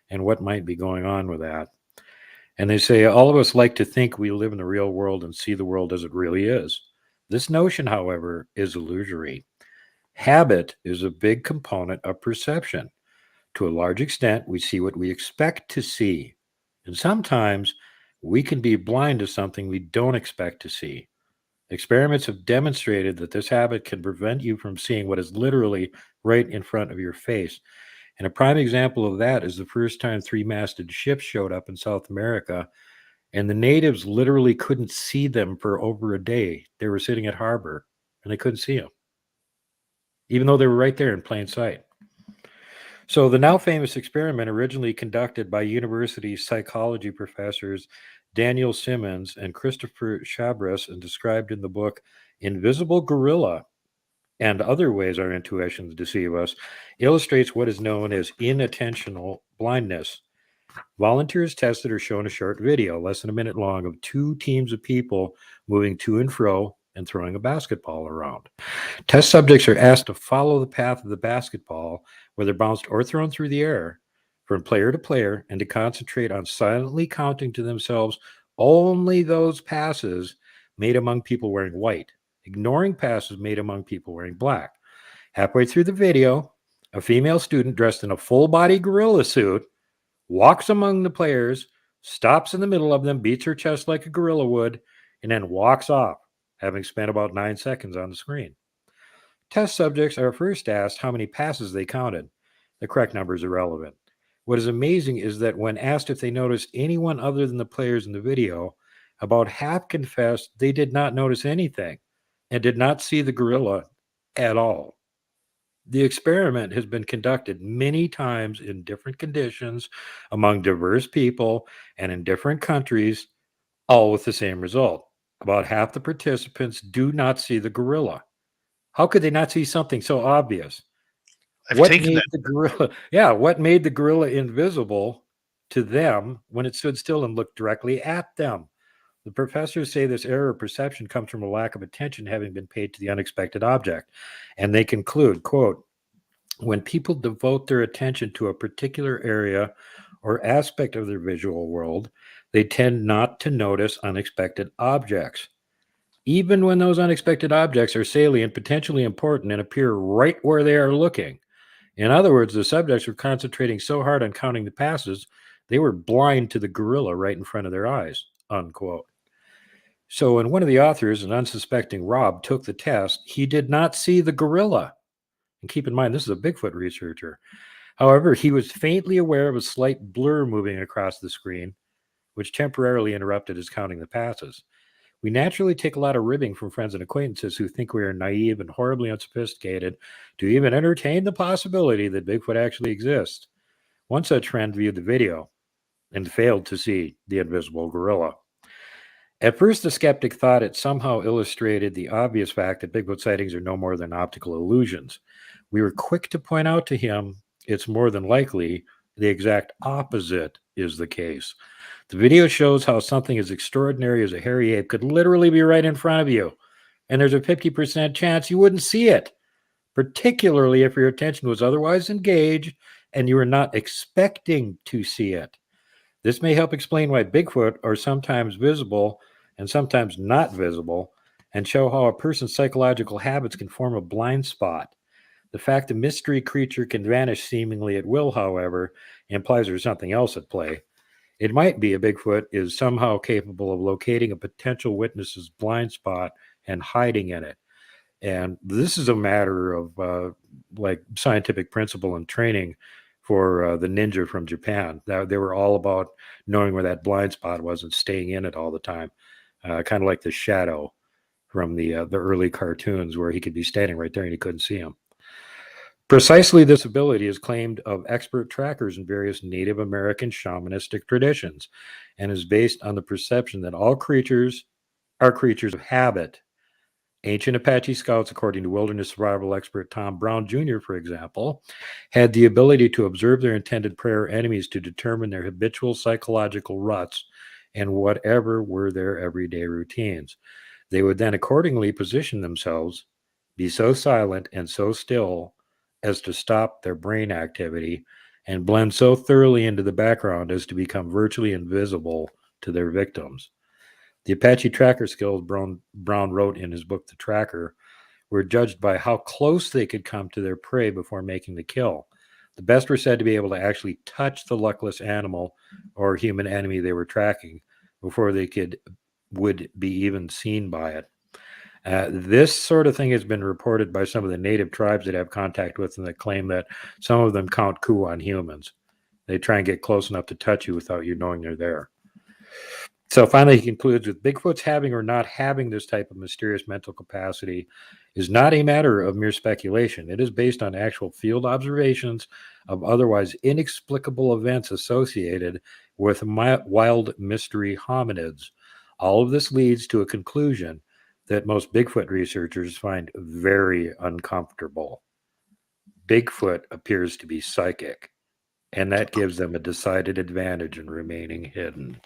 and what might be going on with that. And they say, all of us like to think we live in the real world and see the world as it really is. This notion, however, is illusory. Habit is a big component of perception. To a large extent, we see what we expect to see. And sometimes we can be blind to something we don't expect to see. Experiments have demonstrated that this habit can prevent you from seeing what is literally right in front of your face. And a prime example of that is the first time 3-masted ships showed up in South America, and the natives literally couldn't see them for over a day. They were sitting at harbor, and they couldn't see them, even though they were right there in plain sight. So the now famous experiment, originally conducted by university psychology professors Daniel Simmons and Christopher Chabris, and described in the book Invisible Gorilla and Other Ways Our Intuitions Deceive Us, illustrates what is known as inattentional blindness. Volunteers tested are shown a short video, less than a minute long, of 2 teams of people moving to and fro and throwing a basketball around. Test subjects are asked to follow the path of the basketball, whether bounced or thrown through the air, from player to player and to concentrate on silently counting to themselves only those passes made among people wearing white, ignoring passes made among people wearing black. Halfway through the video, a female student dressed in a full-body gorilla suit walks among the players, stops in the middle of them, beats her chest like a gorilla would, and then walks off, having spent about 9 seconds on the screen. Test subjects are first asked how many passes they counted. The correct number is irrelevant. What is amazing is that when asked if they noticed anyone other than the players in the video, about half confessed they did not notice anything and did not see the gorilla at all. The experiment has been conducted many times in different conditions among diverse people and in different countries, all with the same result. About half the participants do not see the gorilla. How could they not see something so obvious? What made the gorilla? Yeah, what made the gorilla invisible to them when it stood still and looked directly at them? The professors say this error of perception comes from a lack of attention having been paid to the unexpected object. And they conclude, quote, when people devote their attention to a particular area or aspect of their visual world, they tend not to notice unexpected objects. Even when those unexpected objects are salient, potentially important, and appear right where they are looking. In other words, the subjects were concentrating so hard on counting the passes, they were blind to the gorilla right in front of their eyes, unquote. So when one of the authors, an unsuspecting Rob, took the test, he did not see the gorilla. And keep in mind, this is a Bigfoot researcher. However, he was faintly aware of a slight blur moving across the screen, which temporarily interrupted his counting the passes. We naturally take a lot of ribbing from friends and acquaintances who think we are naive and horribly unsophisticated to even entertain the possibility that Bigfoot actually exists. One such friend viewed the video and failed to see the invisible gorilla. At first, the skeptic thought it somehow illustrated the obvious fact that Bigfoot sightings are no more than optical illusions. We were quick to point out to him it's more than likely the exact opposite is the case. The video shows how something as extraordinary as a hairy ape could literally be right in front of you, and there's a 50% chance you wouldn't see it, particularly if your attention was otherwise engaged and you were not expecting to see it. This may help explain why Bigfoot are sometimes visible and sometimes not visible, and show how a person's psychological habits can form a blind spot. The fact a mystery creature can vanish seemingly at will, however, implies there's something else at play. It might be a Bigfoot is somehow capable of locating a potential witness's blind spot and hiding in it. And this is a matter of like scientific principle and training for the ninja from Japan. They were all about knowing where that blind spot was and staying in it all the time, kind of like the Shadow from the early cartoons where he could be standing right there and you couldn't see him. Precisely this ability is claimed of expert trackers in various Native American shamanistic traditions and is based on the perception that all creatures are creatures of habit. Ancient Apache scouts, according to wilderness survival expert Tom Brown Jr., for example, had the ability to observe their intended prey or enemies to determine their habitual psychological ruts and whatever were their everyday routines. They would then accordingly position themselves, be so silent and so still as to stop their brain activity, and blend so thoroughly into the background as to become virtually invisible to their victims. The Apache tracker skills Brown wrote in his book, The Tracker, were judged by how close they could come to their prey before making the kill. The best were said to be able to actually touch the luckless animal or human enemy they were tracking before they would be even seen by it. This sort of thing has been reported by some of the native tribes that have contact with them that claim that some of them count coup on humans. They try and get close enough to touch you without you knowing they're there. So finally, he concludes with Bigfoot's having or not having this type of mysterious mental capacity is not a matter of mere speculation. It is based on actual field observations of otherwise inexplicable events associated with wild mystery hominids. All of this leads to a conclusion that most Bigfoot researchers find very uncomfortable. Bigfoot appears to be psychic, and that gives them a decided advantage in remaining hidden.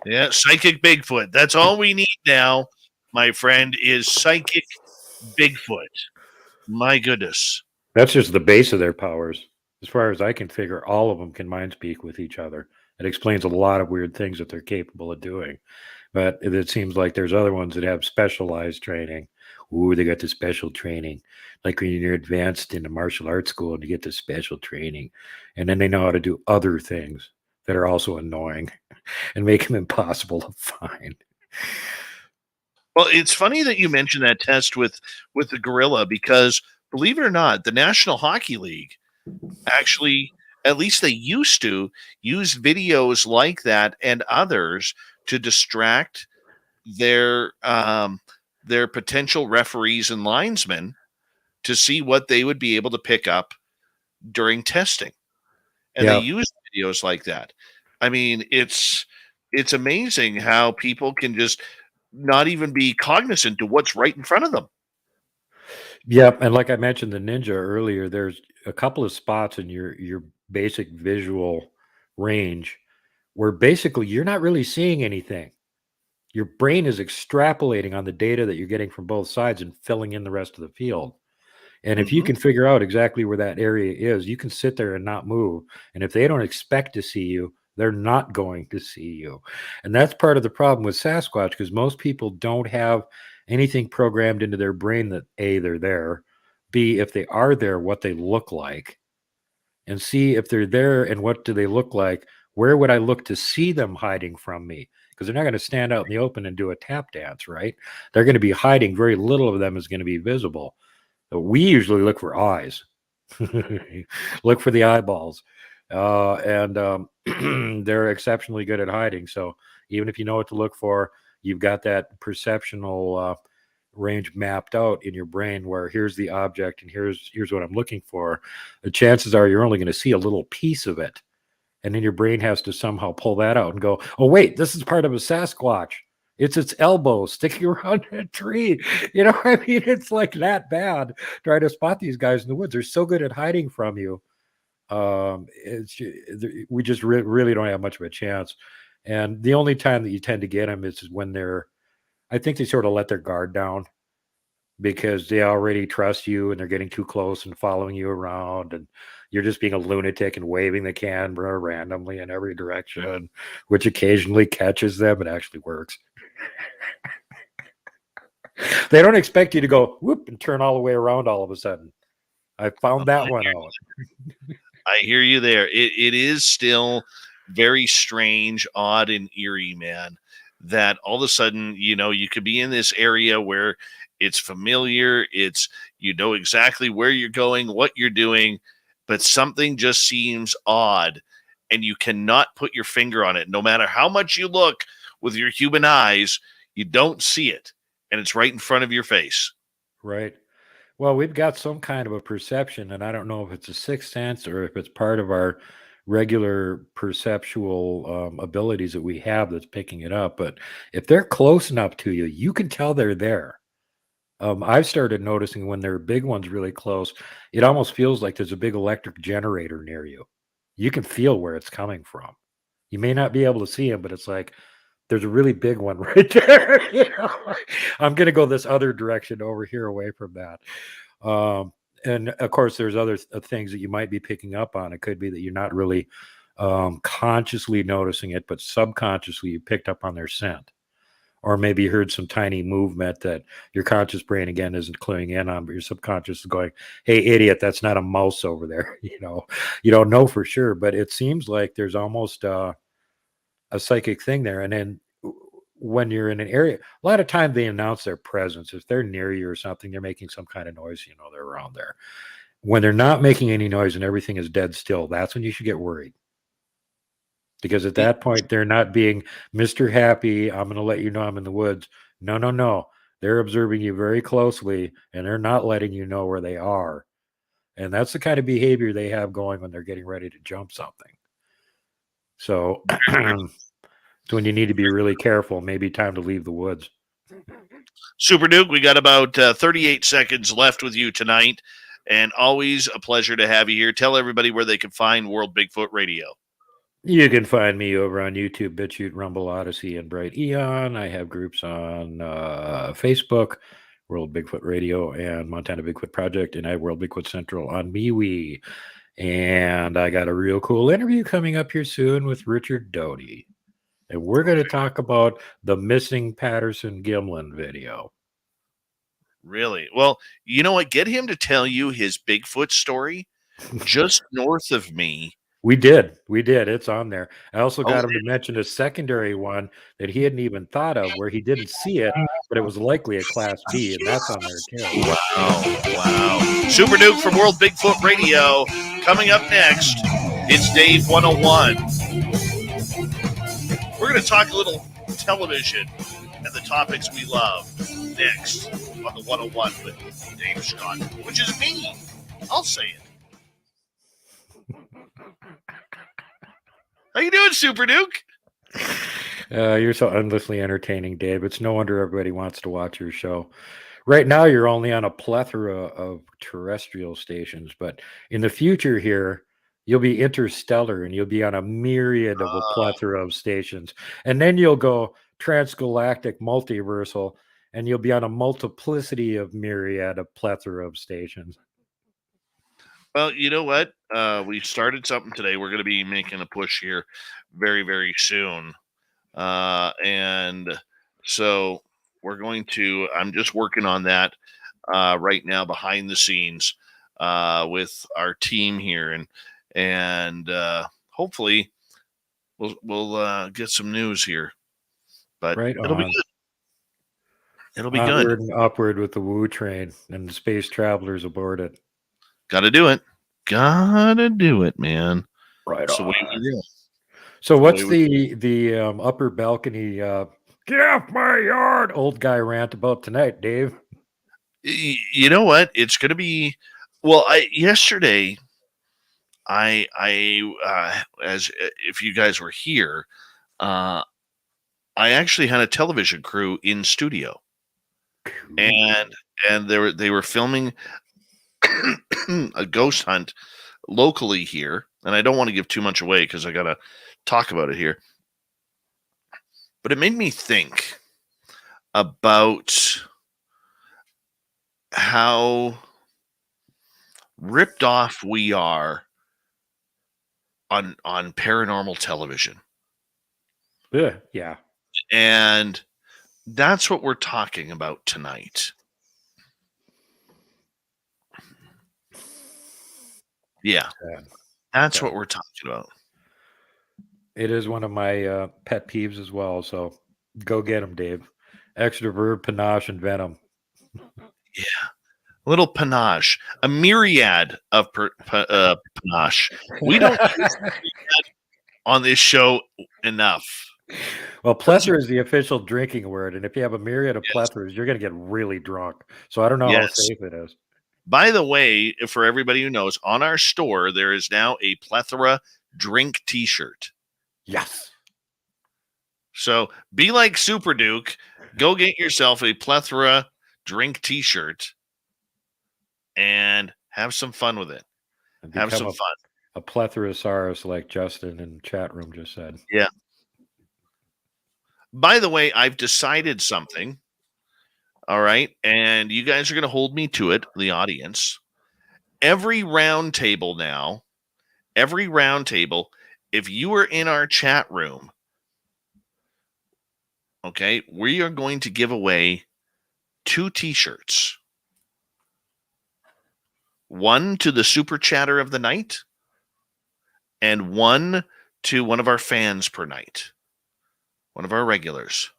Yeah, psychic Bigfoot. That's all we need now, my friend, is psychic Bigfoot. My goodness. That's just the base of their powers. As far as I can figure, all of them can mind speak with each other. It explains a lot of weird things that they're capable of doing. But it seems like there's other ones that have specialized training. Ooh, they got the special training. Like when you're advanced in a martial arts school and you get the special training. And then they know how to do other things that are also annoying and make them impossible to find. Well, it's funny that you mentioned that test with the gorilla, because believe it or not, the National Hockey League actually, at least they used to, use videos like that and others to distract their potential referees and linesmen to see what they would be able to pick up during testing. And they use videos like that. I mean, it's amazing how people can just not even be cognizant to what's right in front of them. Yep, and like I mentioned the ninja earlier, there's a couple of spots in your basic visual range where basically you're not really seeing anything. Your brain is extrapolating on the data that you're getting from both sides and filling in the rest of the field. And if you can figure out exactly where that area is, you can sit there and not move. And if they don't expect to see you, they're not going to see you. And that's part of the problem with Sasquatch, because most people don't have anything programmed into their brain that A, they're there, B, if they are there, what they look like, and C, if they're there and what do they look like, where would I look to see them hiding from me? Because they're not going to stand out in the open and do a tap dance, right? They're going to be hiding. Very little of them is going to be visible. We usually look for eyes, look for the eyeballs, and they're exceptionally good at hiding. So even if you know what to look for, you've got that perceptional range mapped out in your brain where here's the object and here's what I'm looking for. The chances are you're only going to see a little piece of it. And then your brain has to somehow pull that out and go, oh, wait, this is part of a Sasquatch. It's its elbow sticking around a tree. You know, I mean, it's like that bad trying to spot these guys in the woods. They're so good at hiding from you. We just really don't have much of a chance. And the only time that you tend to get them is when I think they sort of let their guard down because they already trust you and they're getting too close and following you around, and you're just being a lunatic and waving the camera randomly in every direction, which occasionally catches them. It actually works. They don't expect you to go whoop and turn all the way around all of a sudden. I found that one out. I hear you there. It is still very strange, odd, and eerie, man, that all of a sudden, you know, you could be in this area where it's familiar, you know exactly where you're going, what you're doing, but something just seems odd and you cannot put your finger on it. No matter how much you look with your human eyes, you don't see it, and it's right in front of your face. Right. Well, we've got some kind of a perception, and I don't know if it's a sixth sense or if it's part of our regular perceptual abilities that we have that's picking it up. But if they're close enough to you, you can tell they're there. I've started noticing when there are big ones really close, it almost feels like there's a big electric generator near you. You can feel where it's coming from. You may not be able to see them, but it's like there's a really big one right there. You know? I'm going to go this other direction over here away from that. And of course, there's other things that you might be picking up on. It could be that you're not really consciously noticing it, but subconsciously you picked up on their scent. Or maybe you heard some tiny movement that your conscious brain, again, isn't cluing in on, but your subconscious is going, hey, idiot, that's not a mouse over there. You know, you don't know for sure, but it seems like there's almost a psychic thing there. And then when you're in an area, a lot of time they announce their presence. If they're near you or something, they're making some kind of noise, you know, they're around there. When they're not making any noise and everything is dead still, that's when you should get worried. Because at that point, they're not being Mr. Happy, I'm going to let you know I'm in the woods. No. They're observing you very closely, and they're not letting you know where they are. And that's the kind of behavior they have going when they're getting ready to jump something. So it's when you need to be really careful, maybe time to leave the woods. Super Duke, we got about 38 seconds left with you tonight, and always a pleasure to have you here. Tell everybody where they can find World Bigfoot Radio. You can find me over on YouTube, BitChute, Rumble, Odyssey, and Bright Eon. I have groups on Facebook, World Bigfoot Radio and Montana Bigfoot Project, and I have World Bigfoot Central on MeWe. And I got a real cool interview coming up here soon with Richard Doty. And we're going to talk about the missing Patterson Gimlin video. Really? Well, you know what? Get him to tell you his Bigfoot story just north of me. We did. It's on there. I also got him to mention a secondary one that he hadn't even thought of where he didn't see it, but it was likely a Class B, and that's on there too. Wow. Super Duke from World Bigfoot Radio. Coming up next, it's Dave 101. We're going to talk a little television and the topics we love next on the 101 with Dave Scott, which is me. I'll say it. How you doing, Super Duke? You're so endlessly entertaining, Dave. It's no wonder everybody wants to watch your show. Right now, you're only on a plethora of terrestrial stations, but in the future here, you'll be interstellar and you'll be on a myriad of a plethora of stations. And then you'll go transgalactic multiversal and you'll be on a multiplicity of myriad of plethora of stations. Well, you know what? We started something today. We're going to be making a push here very, very soon. And so we're going to, I'm just working on that right now behind the scenes with our team here. And hopefully we'll get some news here. But it'll be good. It'll be onward good. And upward with the Woo train and the space travelers aboard it. Gotta do it. Gotta do it, man. Right so on. We do. So what's the upper balcony get off my yard old guy rant about tonight, Dave? You know what? It's gonna be yesterday I as if you guys were here, I actually had a television crew in studio. Cool. And they were filming a ghost hunt locally here, and I don't want to give too much away because I gotta talk about it here. But it made me think about how ripped off we are on paranormal television. Yeah. And that's what we're talking about tonight. Yeah. That's what we're talking about. It is one of my pet peeves as well, so go get them, Dave. Extra verb, panache, and venom. Yeah. A little panache. A myriad of panache. We don't use on this show enough. Well, plethora is the official drinking word, and if you have a myriad of plethoras, you're going to get really drunk. So I don't know how safe it is. By the way, for everybody who knows, on our store, there is now a plethora drink t-shirt. Yes. So be like Super Duke. Go get yourself a plethora drink t-shirt and have some fun with it. Have some fun. A plethorasaurus like Justin in the chat room just said. Yeah. By the way, I've decided something. All right. And you guys are going to hold me to it, the audience. Every round table now, if you are in our chat room, okay, we are going to give away 2 t-shirts. One to the super chatter of the night and one to one of our fans per night. One of our regulars.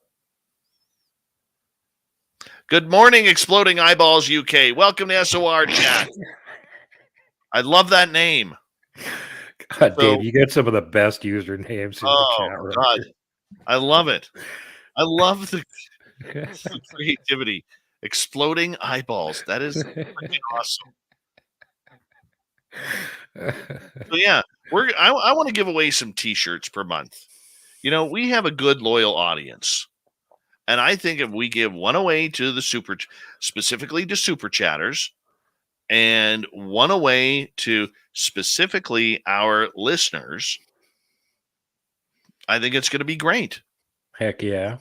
Good morning, Exploding Eyeballs UK. Welcome to SOR chat. I love that name. God, Dave, you get some of the best usernames in the chat room. God. I love it. I love the creativity. Exploding Eyeballs. That is freaking awesome. So yeah, I want to give away some t-shirts per month. You know, we have a good loyal audience. And I think if we give one away to the specifically to super chatters and one away to specifically our listeners, I think it's going to be great. Heck yeah.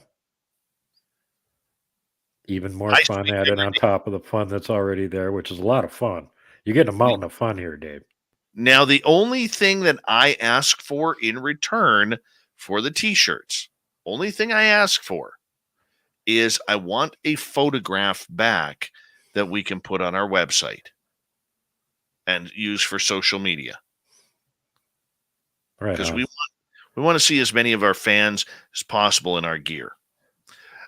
Even more fun added on top of the fun that's already there, which is a lot of fun. You're getting a mountain of fun here, Dave. Now, the only thing that I ask for in return for the t-shirts, only thing I ask for is I want a photograph back that we can put on our website and use for social media. Right. Because we want to see as many of our fans as possible in our gear.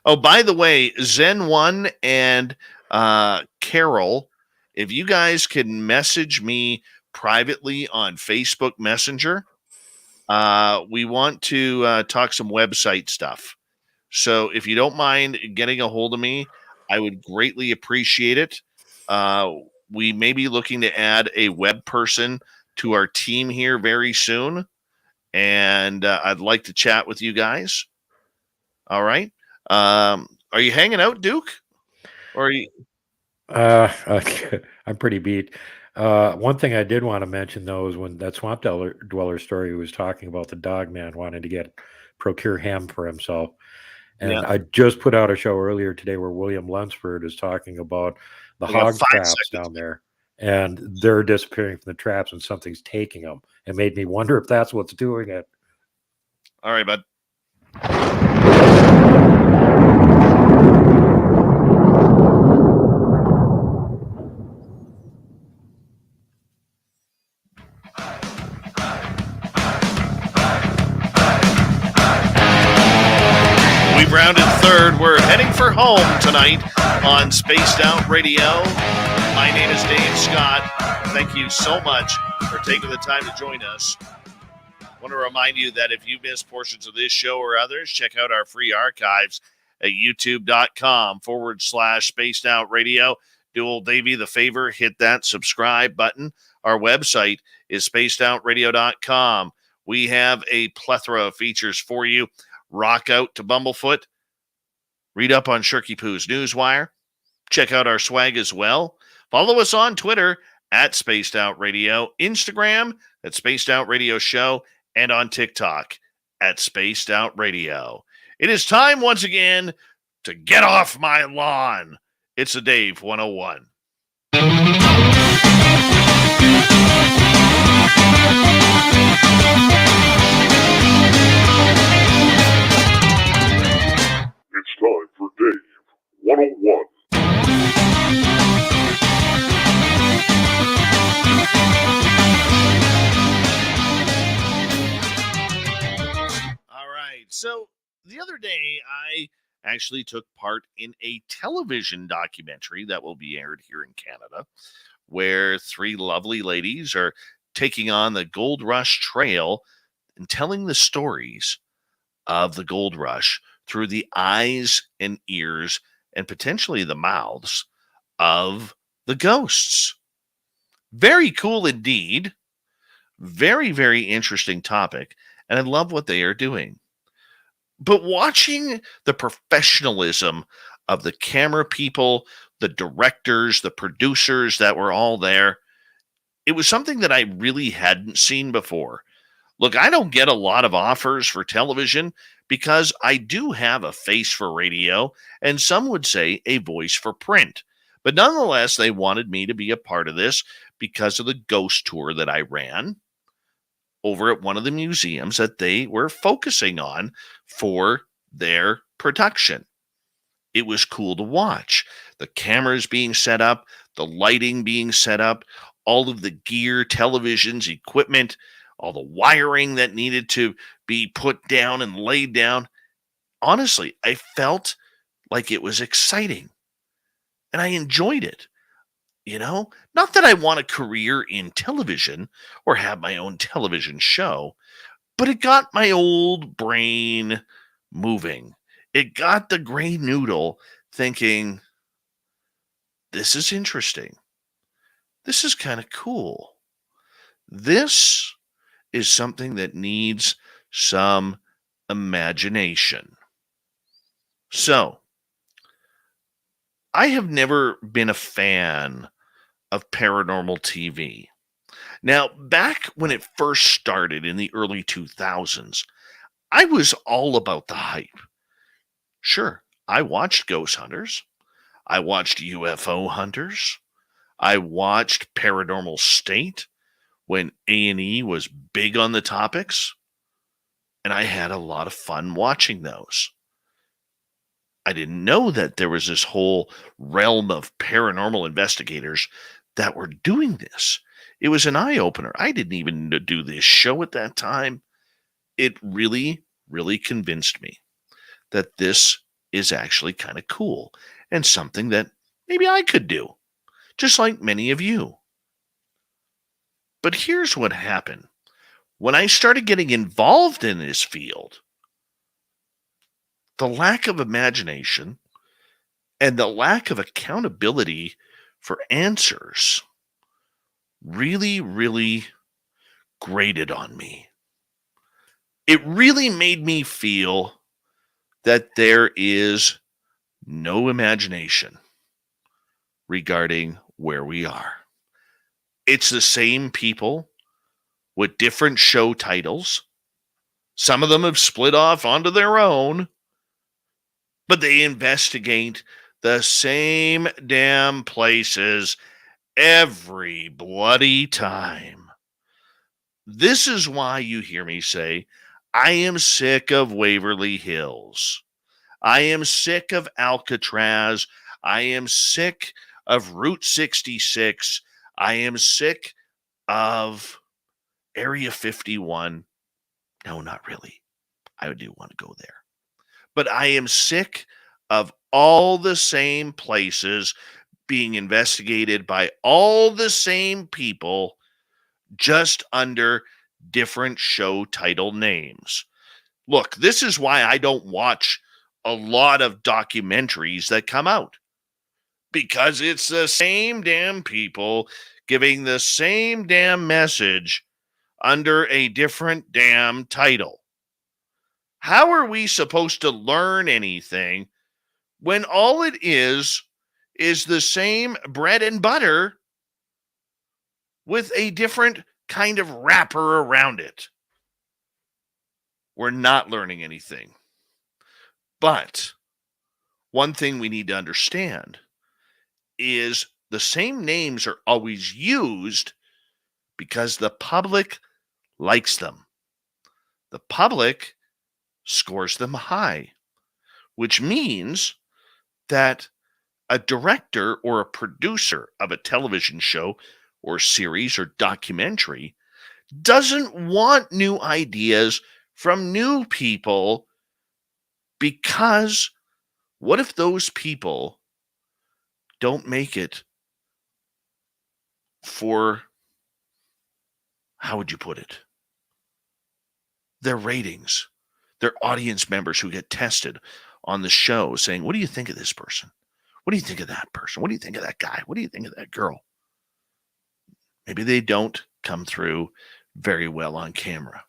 Oh, by the way, Zen1 and Carol, if you guys can message me privately on Facebook Messenger, we want to talk some website stuff. So if you don't mind getting a hold of me, I would greatly appreciate it. We may be looking to add a web person to our team here very soon. And I'd like to chat with you guys. All right. Are you hanging out, Duke? Or are you? I'm pretty beat. One thing I did want to mention though is when that swamp dweller story was talking about the dog man wanting to procure ham for himself. And I just put out a show earlier today where William Lunsford is talking about the hog traps down there, and they're disappearing from the traps, and something's taking them. It made me wonder if that's what's doing it. All right, bud. We've rounded third. We're heading for home tonight on Spaced Out Radio. My name is Dave Scott. Thank you so much for taking the time to join us. I want to remind you that if you missed portions of this show or others, check out our free archives at youtube.com/Spaced Out Radio. Do old Davey the favor, hit that subscribe button. Our website is spacedoutradio.com. We have a plethora of features for you. Rock out to Bumblefoot. Read up on Shirky Poo's Newswire. Check out our swag as well. Follow us on Twitter at Spaced Out Radio, Instagram at Spaced Out Radio Show, and on TikTok at Spaced Out Radio. It is time once again to get off my lawn. It's a Dave 101. It's time for Dave 101. All right. So the other day, I actually took part in a television documentary that will be aired here in Canada, where three lovely ladies are taking on the Gold Rush Trail and telling the stories of the Gold Rush through the eyes and ears and potentially the mouths of the ghosts. Very cool indeed. Very, very interesting topic. And I love what they are doing. But watching the professionalism of the camera people, the directors, the producers that were all there, it was something that I really hadn't seen before. Look, I don't get a lot of offers for television because I do have a face for radio, and some would say a voice for print. But nonetheless, they wanted me to be a part of this because of the ghost tour that I ran over at one of the museums that they were focusing on for their production. It was cool to watch. The cameras being set up, the lighting being set up, all of the gear, televisions, equipment, all the wiring that needed to be put down and laid down. Honestly, I felt like it was exciting and I enjoyed it. You know, not that I want a career in television or have my own television show, but it got my old brain moving. It got the gray noodle thinking, this is interesting. This is kind of cool. This is something that needs some imagination. So, I have never been a fan of paranormal TV. Now, back when it first started in the early 2000s, I was all about the hype. Sure, I watched Ghost Hunters. I watched UFO Hunters. I watched Paranormal State, when A&E was big on the topics, and I had a lot of fun watching those. I didn't know that there was this whole realm of paranormal investigators that were doing this. It was an eye-opener. I didn't even do this show at that time. It really, really convinced me that this is actually kind of cool and something that maybe I could do, just like many of you. But here's what happened. When I started getting involved in this field, the lack of imagination and the lack of accountability for answers really, really grated on me. It really made me feel that there is no imagination regarding where we are. It's the same people with different show titles. Some of them have split off onto their own, but they investigate the same damn places every bloody time. This is why you hear me say, I am sick of Waverly Hills. I am sick of Alcatraz. I am sick of Route 66. I am sick of Area 51. No, not really. I do want to go there. But I am sick of all the same places being investigated by all the same people, just under different show title names. Look, this is why I don't watch a lot of documentaries that come out, because it's the same damn people giving the same damn message under a different damn title. How are we supposed to learn anything when all it is the same bread and butter with a different kind of wrapper around it? We're not learning anything. But one thing we need to understand is the same names are always used because the public likes them. The public scores them high, which means that a director or a producer of a television show or series or documentary doesn't want new ideas from new people, because what if those people don't make it for, how would you put it, their ratings, their audience members who get tested on the show saying, what do you think of this person? What do you think of that person? What do you think of that guy? What do you think of that girl? Maybe they don't come through very well on camera.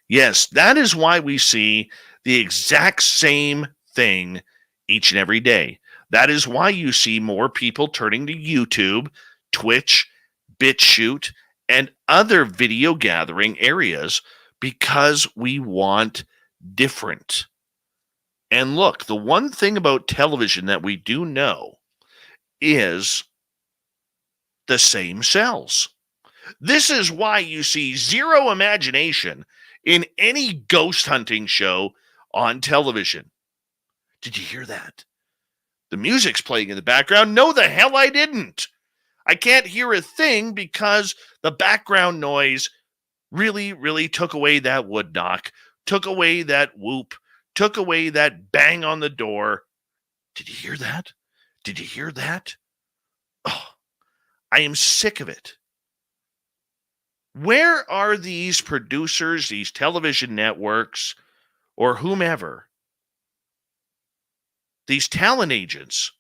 Yes, that is why we see the exact same thing each and every day. That is why you see more people turning to YouTube, Twitch, BitChute, and other video gathering areas, because we want different. And look, the one thing about television that we do know is the same sells. This is why you see zero imagination in any ghost hunting show on television. Did you hear that? The music's playing in the background. No, the hell I didn't. I can't hear a thing because the background noise really, really took away that wood knock, took away that whoop, took away that bang on the door. Did you hear that? Did you hear that? Oh, I am sick of it. Where are these producers, these television networks, or whomever, these talent agents?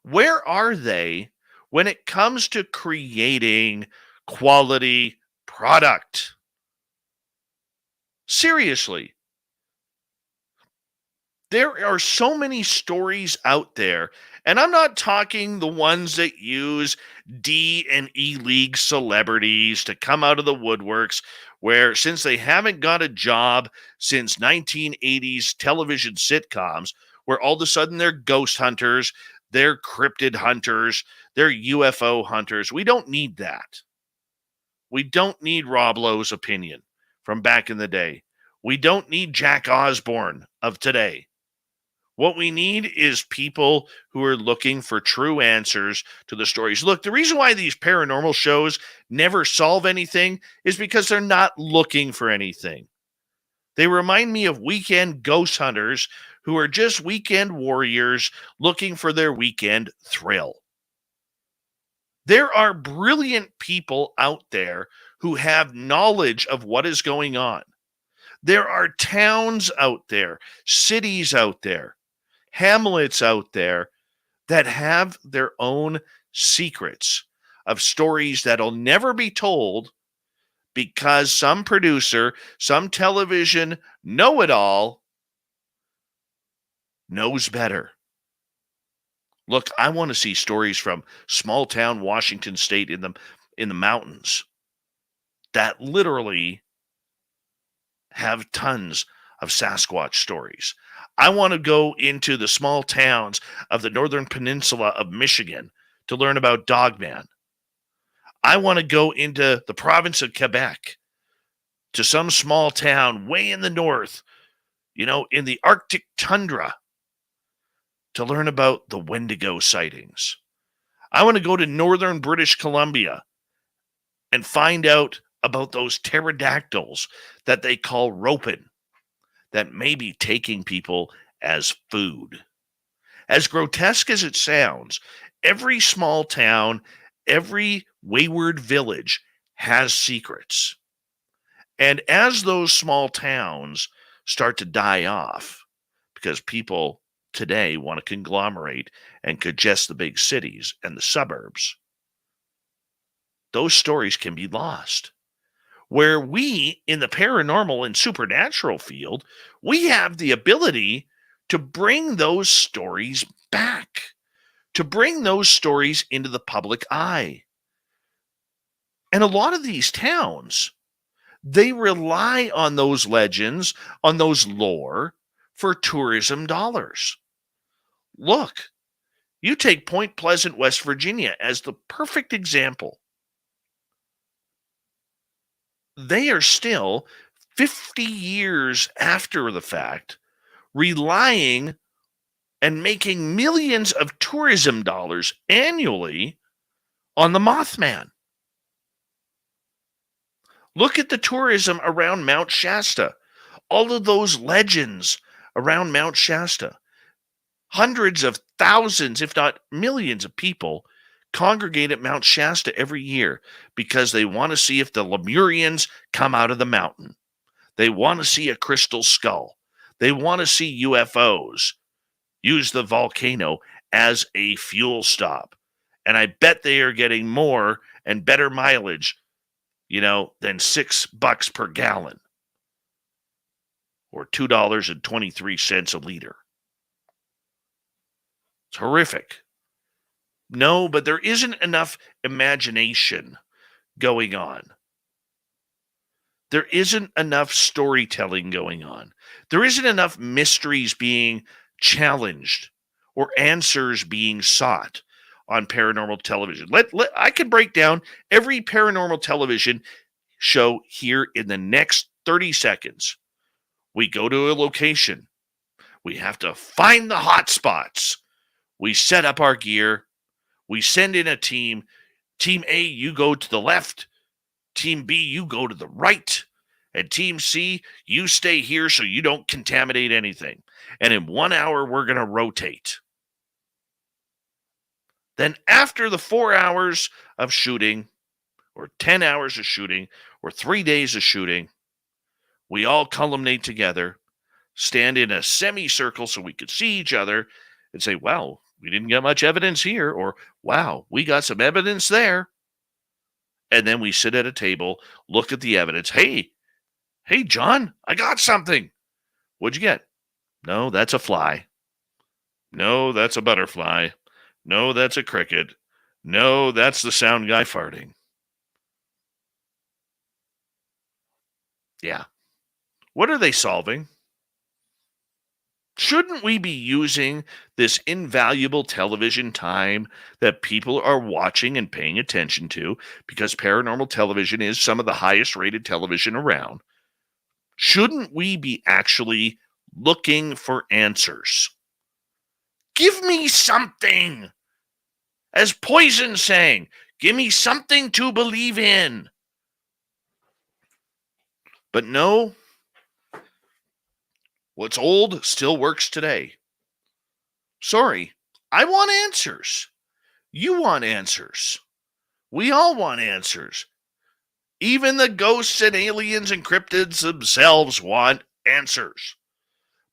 Where are they when it comes to creating quality product? Seriously. There are so many stories out there, and I'm not talking the ones that use D and E League celebrities to come out of the woodworks, where since they haven't got a job since 1980s television sitcoms, where all of a sudden they're ghost hunters, they're cryptid hunters, they're UFO hunters. We don't need that. We don't need Rob Lowe's opinion from back in the day. We don't need Jack Osborne of today. What we need is people who are looking for true answers to the stories. Look, the reason why these paranormal shows never solve anything is because they're not looking for anything. They remind me of weekend ghost hunters who are just weekend warriors looking for their weekend thrill. There are brilliant people out there who have knowledge of what is going on. There are towns out there, cities out there, hamlets out there that have their own secrets of stories that'll never be told because some producer, some television know-it-all knows better. Look, I want to see stories from small town Washington State in the mountains that literally have tons of Sasquatch stories. I want to go into the small towns of the northern peninsula of Michigan to learn about Dogman. I want to go into the province of Quebec to some small town way in the north, in the Arctic tundra to learn about the Wendigo sightings. I want to go to northern British Columbia and find out about those pterodactyls that they call ropin that may be taking people as food. As grotesque as it sounds, every small town, every wayward village has secrets. And as those small towns start to die off, because people today want to conglomerate and congest the big cities and the suburbs, those stories can be lost. Where we, in the paranormal and supernatural field, we have the ability to bring those stories back, to bring those stories into the public eye. And a lot of these towns, they rely on those legends, on those lore for tourism dollars. Look, you take Point Pleasant, West Virginia as the perfect example. They are still 50 years after the fact relying and making millions of tourism dollars annually on the Mothman. Look at the tourism around Mount Shasta. All of those legends around Mount Shasta. Hundreds of thousands, if not millions of people congregate at Mount Shasta every year because they want to see if the Lemurians come out of the mountain. They want to see a crystal skull. They want to see UFOs use the volcano as a fuel stop. And I bet they are getting more and better mileage, than $6 per gallon or $2.23 a liter. It's horrific. No, but there isn't enough imagination going on. There isn't enough storytelling going on. There isn't enough mysteries being challenged or answers being sought on paranormal television. I can break down every paranormal television show here in the next 30 seconds. We go to a location. We have to find the hot spots. We set up our gear. We send in a team. Team A, you go to the left. Team B, you go to the right. And Team C, you stay here so you don't contaminate anything. And in 1 hour, we're going to rotate. Then after the 4 hours of shooting, or 10 hours of shooting, or 3 days of shooting, we all culminate together, stand in a semicircle so we could see each other, and say, wow, we didn't get much evidence here, or wow, we got some evidence there. And then we sit at a table, look at the evidence. Hey, John, I got something. What'd you get? No, that's a fly. No, that's a butterfly. No, that's a cricket. No, that's the sound guy farting. Yeah. What are they solving? Shouldn't we be using this invaluable television time that people are watching and paying attention to, because paranormal television is some of the highest rated television around? Shouldn't we be actually looking for answers? Give me something. As Poison sang, give me something to believe in. But no, what's old still works today. Sorry, I want answers. You want answers. We all want answers. Even the ghosts and aliens and cryptids themselves want answers.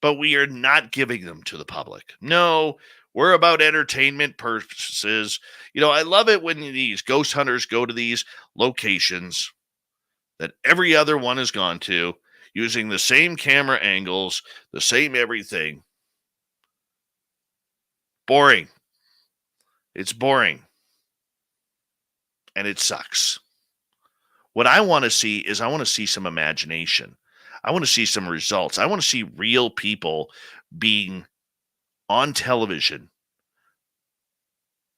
But we are not giving them to the public. No, we're about entertainment purposes. I love it when these ghost hunters go to these locations that every other one has gone to, using the same camera angles, the same everything. Boring. It's boring. And it sucks. What I want to see is some imagination. I want to see some results. I want to see real people being on television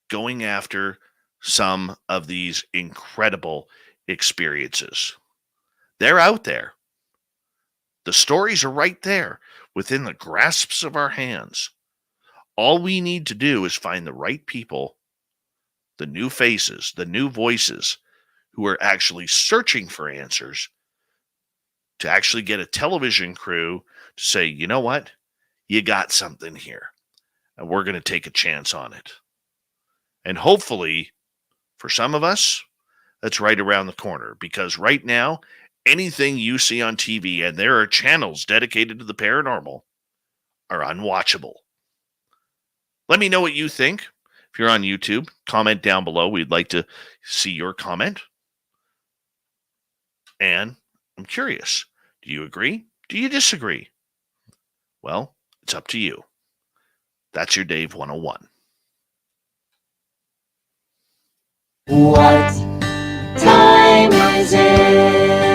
going after some of these incredible experiences. They're out there. The stories are right there within the grasps of our hands. All we need to do is find the right people, the new faces, the new voices who are actually searching for answers, to actually get a television crew to say, you know what? You got something here, and we're going to take a chance on it. And hopefully, for some of us, that's right around the corner, because right now, anything you see on TV, and there are channels dedicated to the paranormal, are unwatchable. Let me know what you think. If you're on YouTube, comment down below. We'd like to see your comment. And I'm curious, do you agree? Do you disagree? Well, it's up to you. That's your Dave 101. What time is it?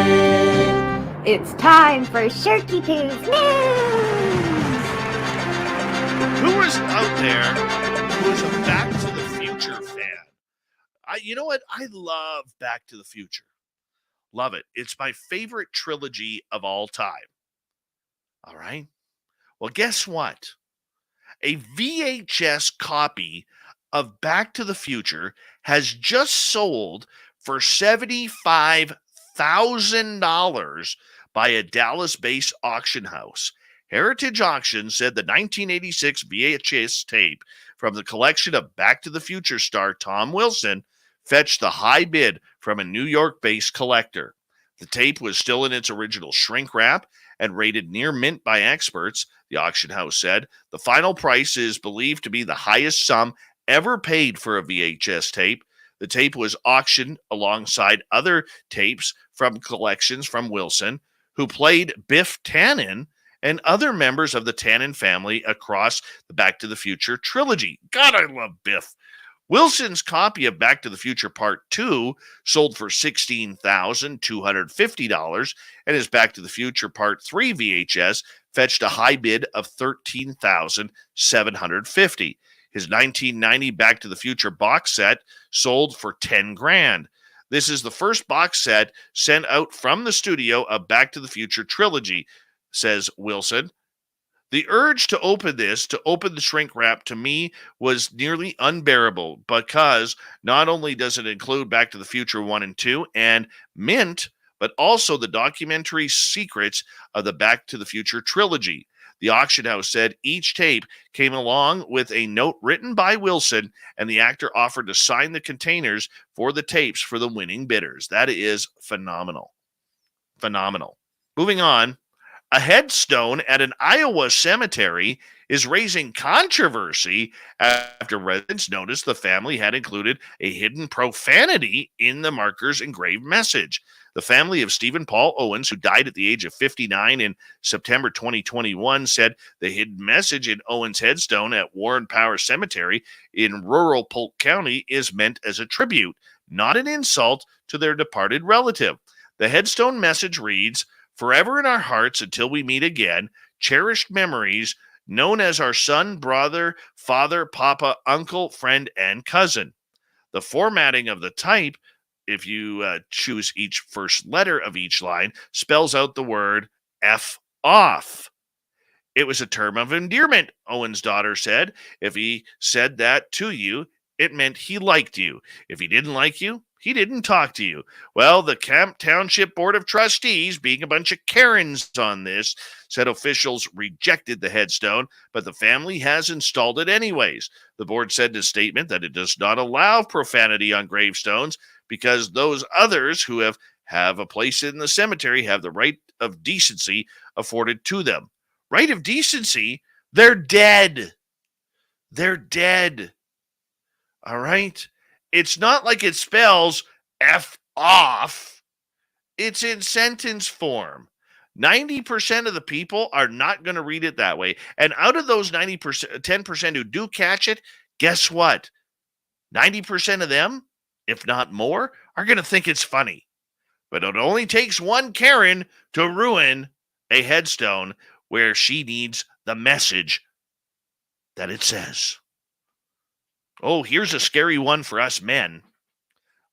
It's time for Shirky Poo's News! Who is out there who is a Back to the Future fan? You know what? I love Back to the Future. Love it. It's my favorite trilogy of all time. All right? Well, guess what? A VHS copy of Back to the Future has just sold for $75,000 by a Dallas-based auction house. Heritage Auction said the 1986 VHS tape from the collection of Back to the Future star Tom Wilson fetched the high bid from a New York-based collector. The tape was still in its original shrink wrap and rated near mint by experts, the auction house said. The final price is believed to be the highest sum ever paid for a VHS tape. The tape was auctioned alongside other tapes from collections from Wilson, who played Biff Tannen and other members of the Tannen family across the Back to the Future trilogy. God, I love Biff. Wilson's copy of Back to the Future Part 2 sold for $16,250, and his Back to the Future Part 3 VHS fetched a high bid of $13,750. His 1990 Back to the Future box set sold for $10,000. This is the first box set sent out from the studio of Back to the Future trilogy, says Wilson. The urge to open the shrink wrap, to me was nearly unbearable, because not only does it include Back to the Future 1 and 2 and Mint, but also the documentary secrets of the Back to the Future trilogy. The auction house said each tape came along with a note written by Wilson, and the actor offered to sign the containers for the tapes for the winning bidders. That is phenomenal. Phenomenal. Moving on. A headstone at an Iowa cemetery is raising controversy after residents noticed the family had included a hidden profanity in the marker's engraved message. The family of Stephen Paul Owens, who died at the age of 59 in September 2021, said the hidden message in Owens' headstone at Warren Power Cemetery in rural Polk County is meant as a tribute, not an insult to their departed relative. The headstone message reads, "Forever in our hearts until we meet again, cherished memories known as our son, brother, father, papa, uncle, friend, and cousin. The formatting of the type, if you choose each first letter of each line, spells out the word F off. It was a term of endearment, Owen's daughter said. If he said that to you, it meant he liked you. If he didn't like you, he didn't talk to you. Well, the Camp Township Board of Trustees, being a bunch of Karens on this, said officials rejected the headstone, but the family has installed it anyways. The board said in a statement that it does not allow profanity on gravestones because those others who have a place in the cemetery have the right of decency afforded to them. Right of decency? They're dead. They're dead. All right? It's not like it spells F off. It's in sentence form. 90% of the people are not going to read it that way. And out of those 90%, 10% who do catch it, guess what? 90% of them, if not more, are going to think it's funny. But it only takes one Karen to ruin a headstone where she needs the message that it says. Oh, here's a scary one for us men.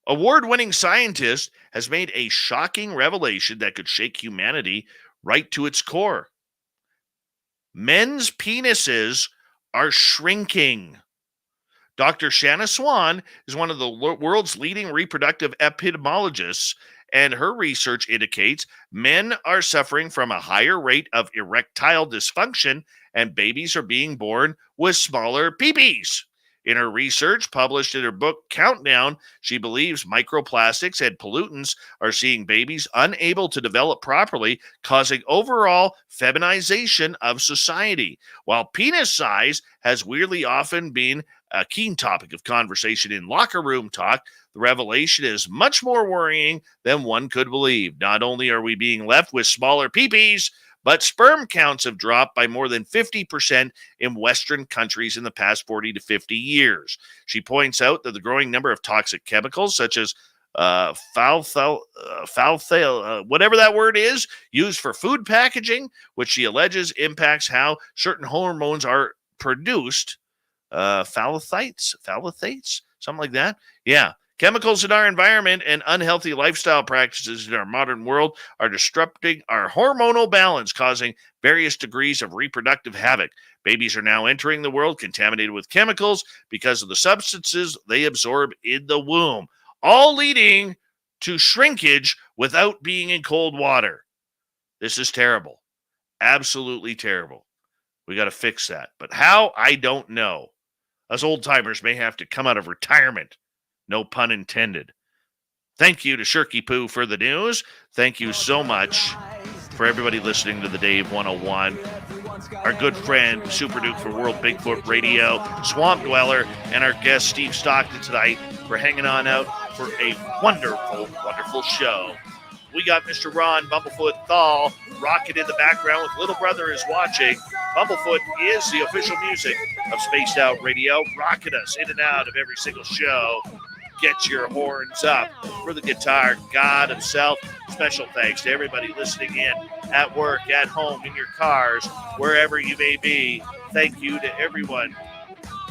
Award-winning scientist has made a shocking revelation that could shake humanity right to its core. Men's penises are shrinking. Dr. Shanna Swan is one of the world's leading reproductive epidemiologists, and her research indicates men are suffering from a higher rate of erectile dysfunction and babies are being born with smaller peepees. In her research published in her book Countdown, she believes microplastics and pollutants are seeing babies unable to develop properly, causing overall feminization of society. While penis size has weirdly often been a keen topic of conversation in locker room talk, the revelation is much more worrying than one could believe. Not only are we being left with smaller peepees, but sperm counts have dropped by more than 50% in Western countries in the past 40 to 50 years. She points out that the growing number of toxic chemicals, such as Fylth, whatever that word is, used for food packaging, which she alleges impacts how certain hormones are produced. Phthalates, something like that. Yeah. Chemicals in our environment and unhealthy lifestyle practices in our modern world are disrupting our hormonal balance, causing various degrees of reproductive havoc. Babies are now entering the world contaminated with chemicals because of the substances they absorb in the womb, all leading to shrinkage without being in cold water. This is terrible. Absolutely terrible. We got to fix that. But how? I don't know. Us old-timers may have to come out of retirement. No pun intended. Thank you to Shirky Poo for the news. Thank you so much for everybody listening to the Dave 101. Our good friend, Super Duke for World Bigfoot Radio, Swamp Dweller, and our guest, Steve Stockton, tonight for hanging on out for a wonderful, wonderful show. We got Mr. Ron Bumblefoot THAL rocking in the background with Little Brother is Watching. Bumblefoot is the official music of Spaced Out Radio, rocking us in and out of every single show. Get your horns up for the guitar god himself. Special thanks to everybody listening in at work, at home, in your cars, wherever you may be. Thank you to everyone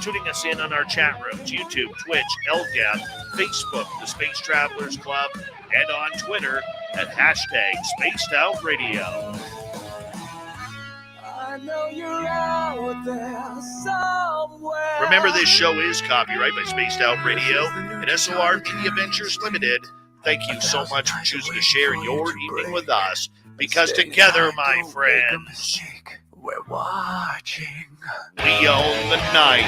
tuning us in on our chat rooms, YouTube, Twitch, LGAP, Facebook, the Space Travelers Club, and on Twitter at hashtag Spaced Out Radio. I know you're out there somewhere. Remember, this show is copyright by Spaced Out Radio and SOR Media Ventures Limited. Thank you so much for choosing to share your evening with us, because together, my friends, we're watching. We own the night.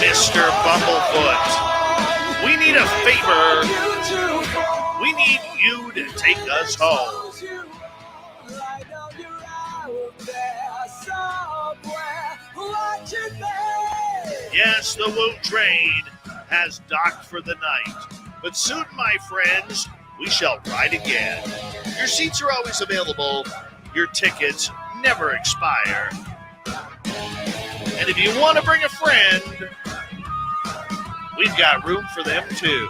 Mr. Bumblefoot, we need a favor. We need you to take us home. Yes, the Woo train has docked for the night, but soon, my friends, we shall ride again. Your seats are always available. Your tickets never expire. And if you want to bring a friend, we've got room for them too.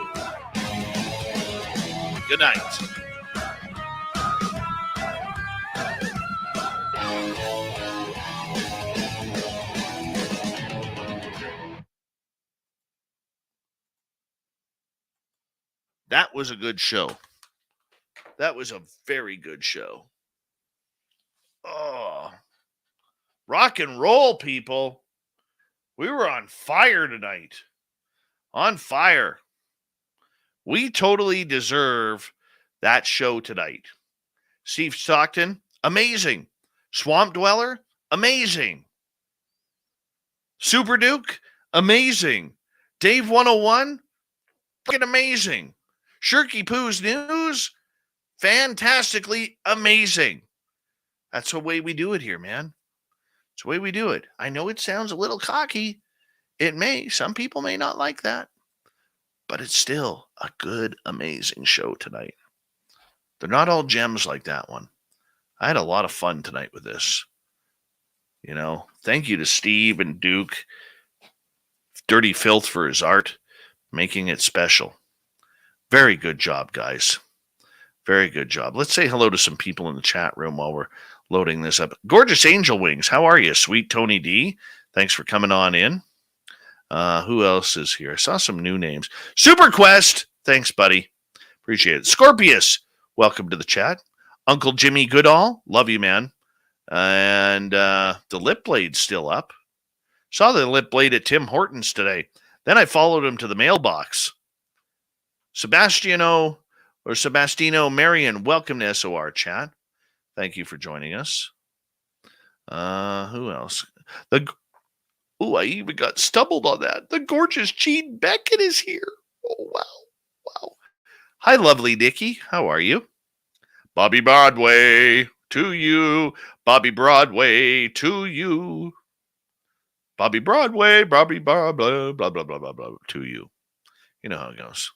Good night. That was a good show. That was a very good show. Oh, rock and roll, people. We were on fire tonight. On fire. We totally deserve that show tonight. Steve Stockton, amazing. Swamp Dweller, amazing. Super Duke, amazing. Dave 101, freaking amazing. Shirky Poo's News, fantastically amazing. That's the way we do it here, man. It's the way we do it. I know it sounds a little cocky. It may. Some people may not like that. But it's still a good, amazing show tonight. They're not all gems like that one. I had a lot of fun tonight with this. You know, thank you to Steve and Duke, Dirty Fylth for his art, making it special. Very good job, guys. Very good job. Let's say hello to some people in the chat room while we're loading this up. Gorgeous Angel Wings, how are you? Sweet Tony D, thanks for coming on in. Who else is here? I saw some new names. Super Quest, thanks, buddy. Appreciate it. Scorpius, welcome to the chat. Uncle Jimmy Goodall, love you, man. And the lip blade's still up. Saw the lip blade at Tim Hortons today. Then I followed him to the mailbox. Sebastiano Marion, welcome to SOR chat. Thank you for joining us. Who else? I even got stumbled on that. The gorgeous Gene Beckett is here. Oh, wow. Hi, lovely Nikki. How are you? Bobby Broadway to you. Bobby Broadway to you. Bobby Broadway, Bobby blah, blah, blah, blah, blah, blah, blah, to you. You know how it goes.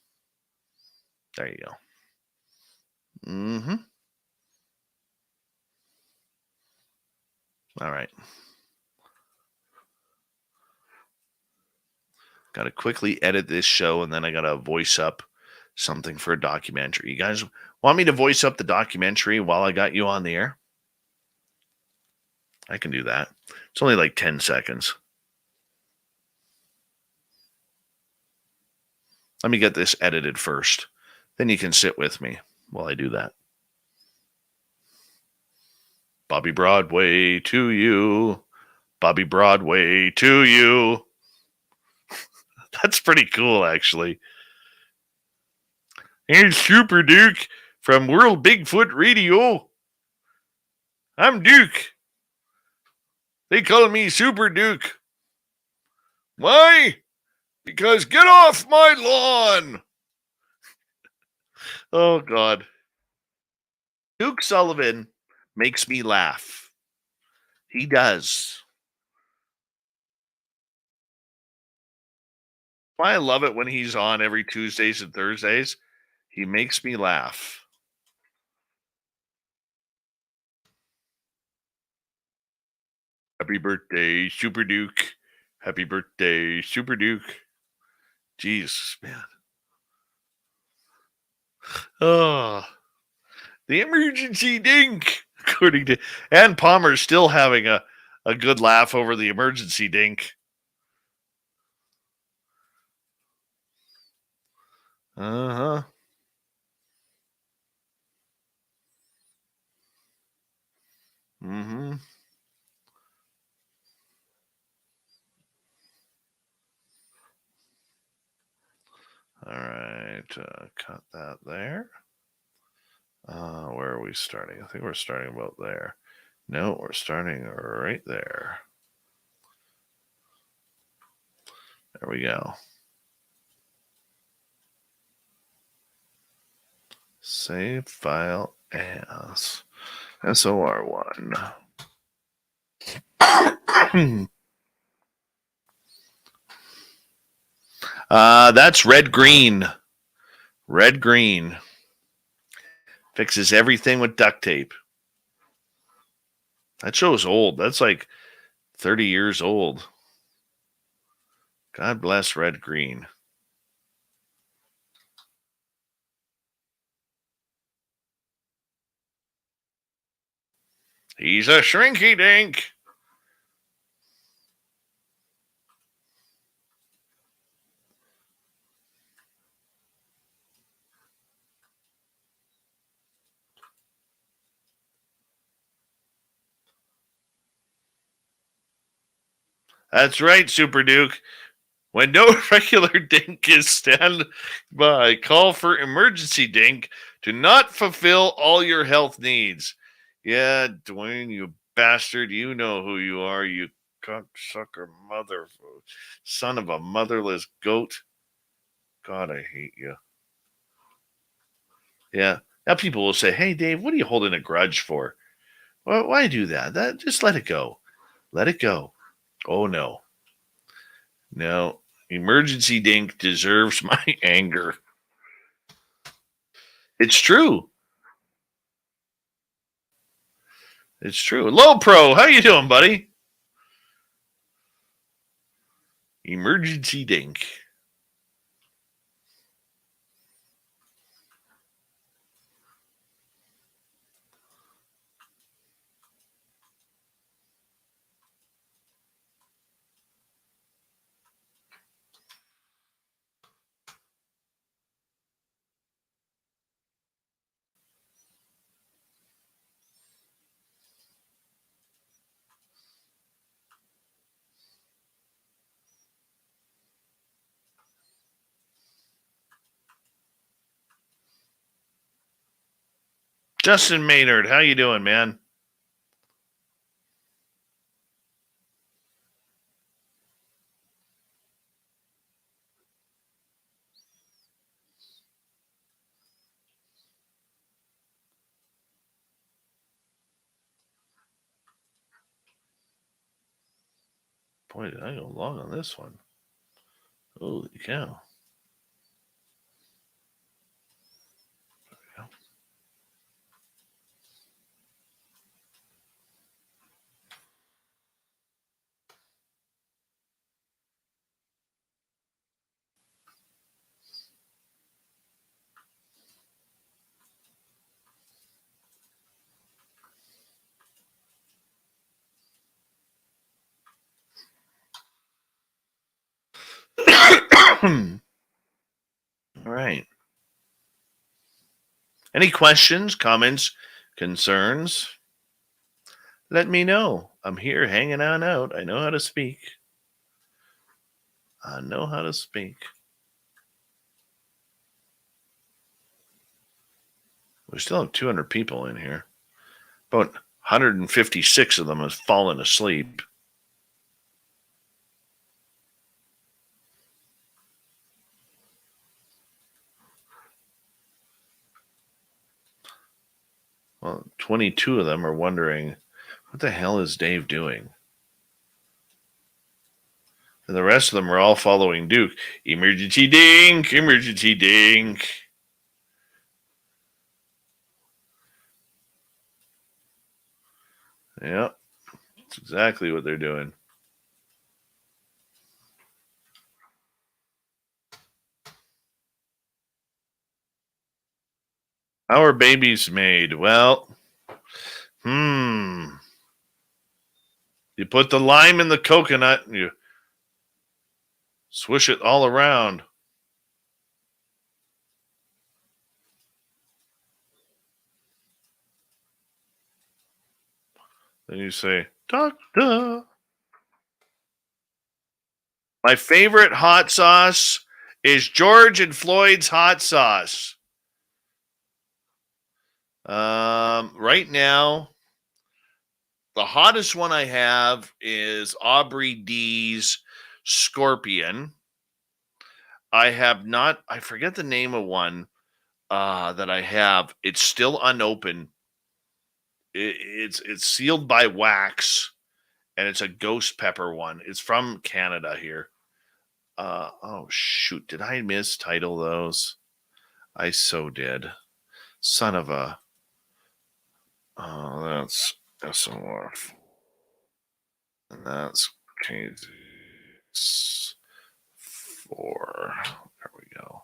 There you go. Mm-hmm. All right. Got to quickly edit this show, and then I got to voice up something for a documentary. You guys want me to voice up the documentary while I got you on the air? I can do that. It's only like 10 seconds. Let me get this edited first. Then you can sit with me while I do that. Bobby Broadway to you. Bobby Broadway to you. That's pretty cool, actually. Here's Super Duke from World Bigfoot Radio. I'm Duke. They call me Super Duke. Why? Because get off my lawn. Oh, God. Duke Sullivan makes me laugh. He does. Why I love it when he's on every Tuesdays and Thursdays. He makes me laugh. Happy birthday, Super Duke. Happy birthday, Super Duke. Jeez, man. Oh, the emergency dink. According to Ann Palmer's still having a good laugh over the emergency dink. Uh-huh. Mm-hmm. All right, cut that there. Where are we starting? I think we're starting about there. No, we're starting right there. There we go. Save file as SOR1. That's red green. Red green. Fixes everything with duct tape. That show's old. That's like 30 years old. God bless red green. He's a shrinky dink. That's right, Super Duke. When no regular dink is standby, call for emergency dink to not fulfill all your health needs. Yeah, Dwayne, you bastard, you know who you are, you cocksucker mother, son of a motherless goat. God, I hate you. Yeah. Now people will say, hey, Dave, what are you holding a grudge for? Why do that? Just let it go. Let it go. Oh, no. No. Emergency dink deserves my anger. It's true. It's true. Low Pro, how you doing, buddy? Emergency dink. Justin Maynard, how you doing, man? Boy, did I go long on this one. Holy cow. All right. Any questions, comments, concerns? Let me know. I'm here hanging on out. I know how to speak. I know how to speak. We still have 200 people in here. About 156 of them have fallen asleep. Well, 22 of them are wondering, what the hell is Dave doing? And the rest of them are all following Duke. Emergency dink, emergency dink. Yep, that's exactly what they're doing. How are babies made? Well, you put the lime in the coconut and you swish it all around. Then you say, Doctor. My favorite hot sauce is George and Floyd's hot sauce. Right now, the hottest one I have is Aubrey D's Scorpion. I have not, I forget the name of one that I have. It's still unopened. It's sealed by wax, and it's a ghost pepper one. It's from Canada here. Oh, shoot. Did I mistitle those? I so did. Son of a. Oh, that's SOF. And that's case 4. There we go.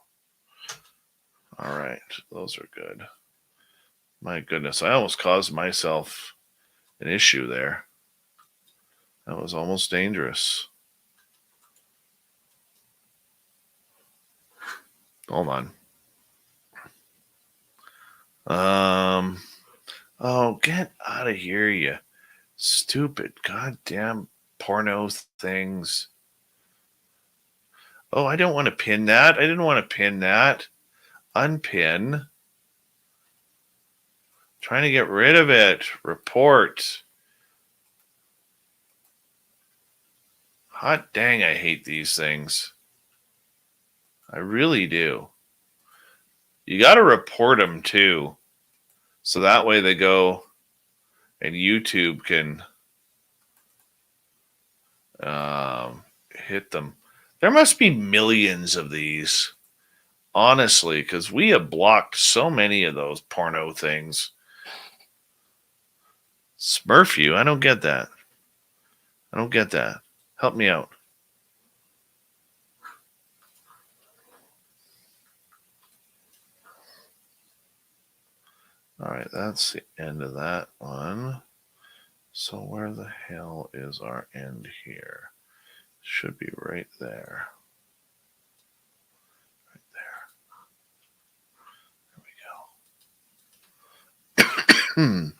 All right. Those are good. My goodness. I almost caused myself an issue there. That was almost dangerous. Hold on. Oh, get out of here, you stupid goddamn porno things. Oh, I don't want to pin that. I didn't want to pin that. Unpin. Trying to get rid of it. Report. Hot dang, I hate these things. I really do. You got to report them too. So that way they go and YouTube can hit them. There must be millions of these, honestly, because we have blocked so many of those porno things. Smurf you? I don't get that. I don't get that. Help me out. All right, that's the end of that one. So where the hell is our end here? Should be right there. Right there. There we go.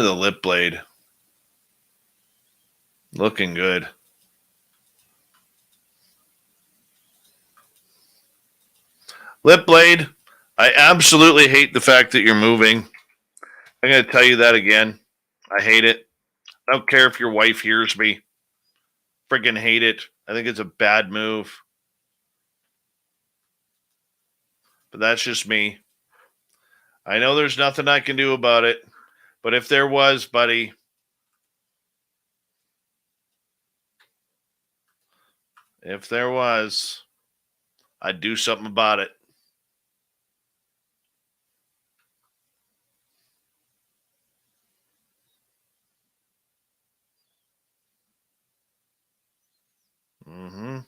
The lip blade. Looking good. Lip blade, I absolutely hate the fact that you're moving. I'm going to tell you that again. I hate it. I don't care if your wife hears me. Freaking hate it. I think it's a bad move. But that's just me. I know there's nothing I can do about it. But if there was, buddy, if there was, I'd do something about it. Mm-hmm.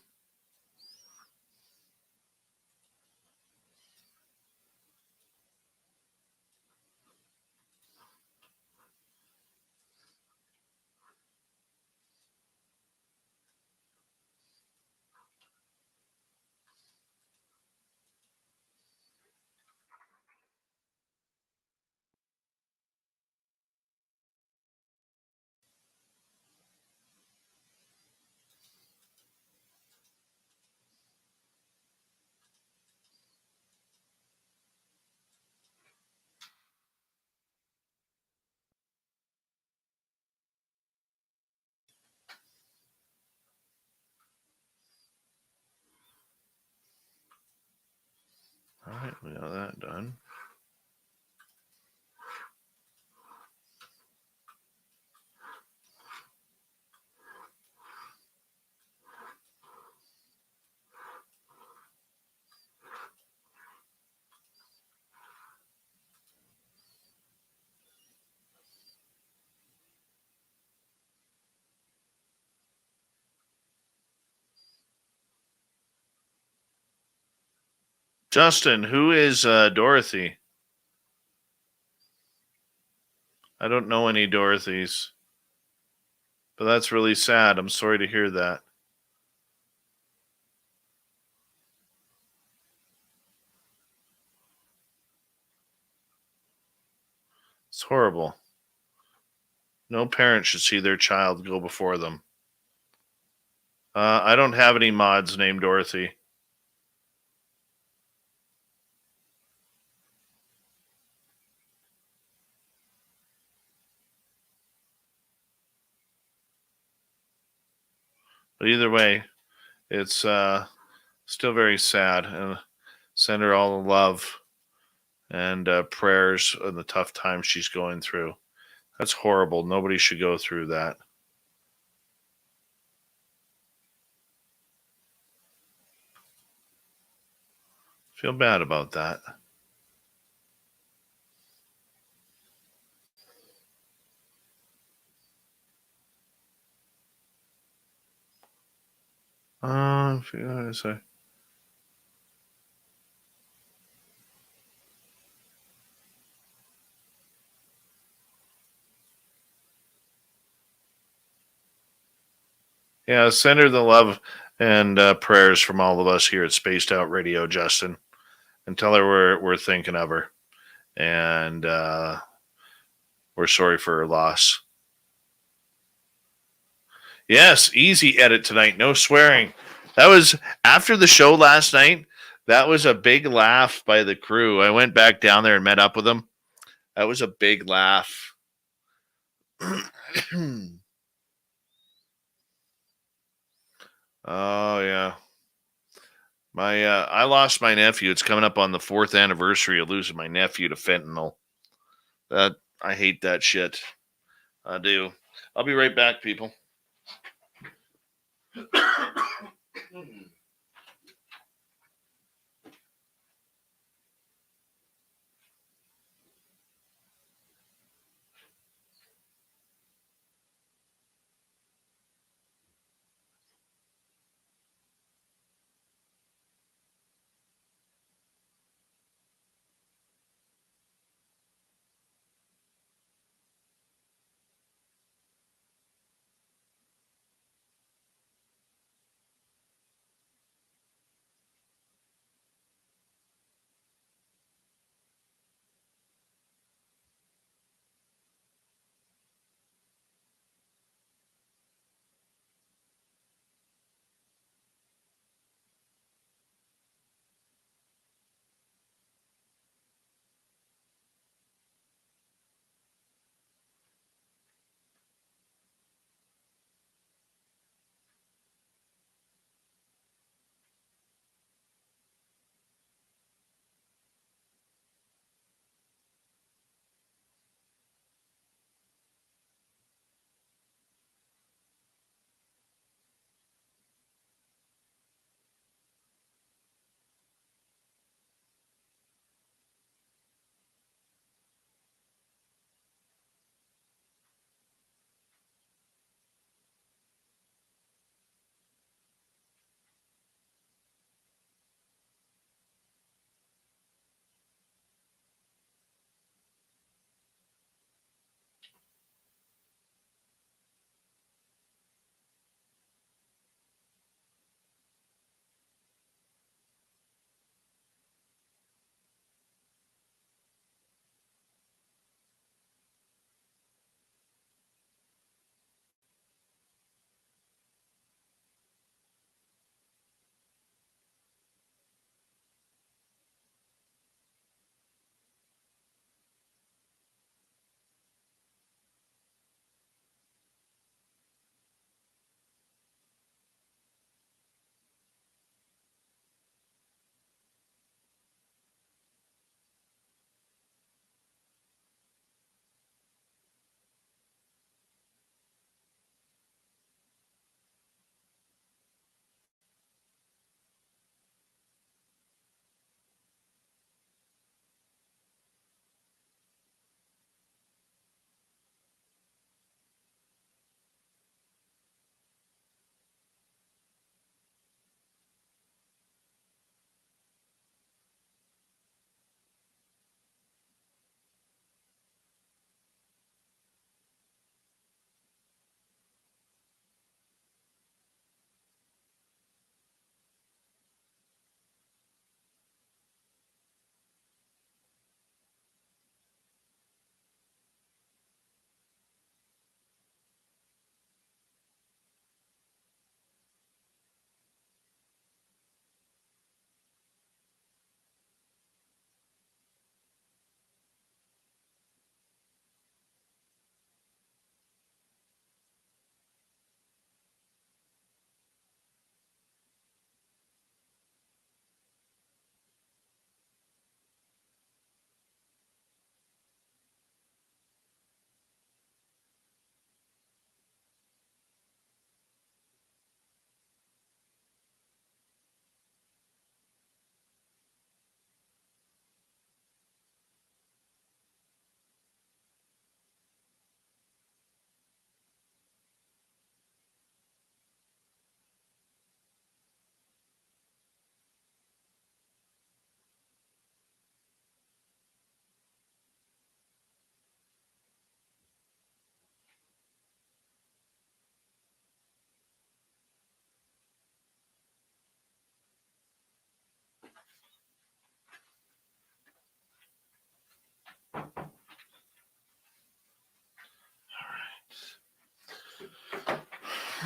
All right, we got that done. Justin, who is Dorothy? I don't know any Dorothys. But that's really sad. I'm sorry to hear that. It's horrible. No parent should see their child go before them. I don't have any mods named Dorothy. But either way, it's still very sad. And send her all the love and prayers in the tough time she's going through. That's horrible. Nobody should go through that. Feel bad about that. I forgot what to say. Yeah, send her the love and prayers from all of us here at Spaced Out Radio, Justin, and tell her we're thinking of her. and we're sorry for her loss. Yes, easy edit tonight. No swearing. That was after the show last night. That was a big laugh by the crew. I went back down there and met up with them. That was a big laugh. Oh yeah. I lost my nephew. It's coming up on the 4th anniversary of losing my nephew to fentanyl. I hate that shit. I do. I'll be right back, people.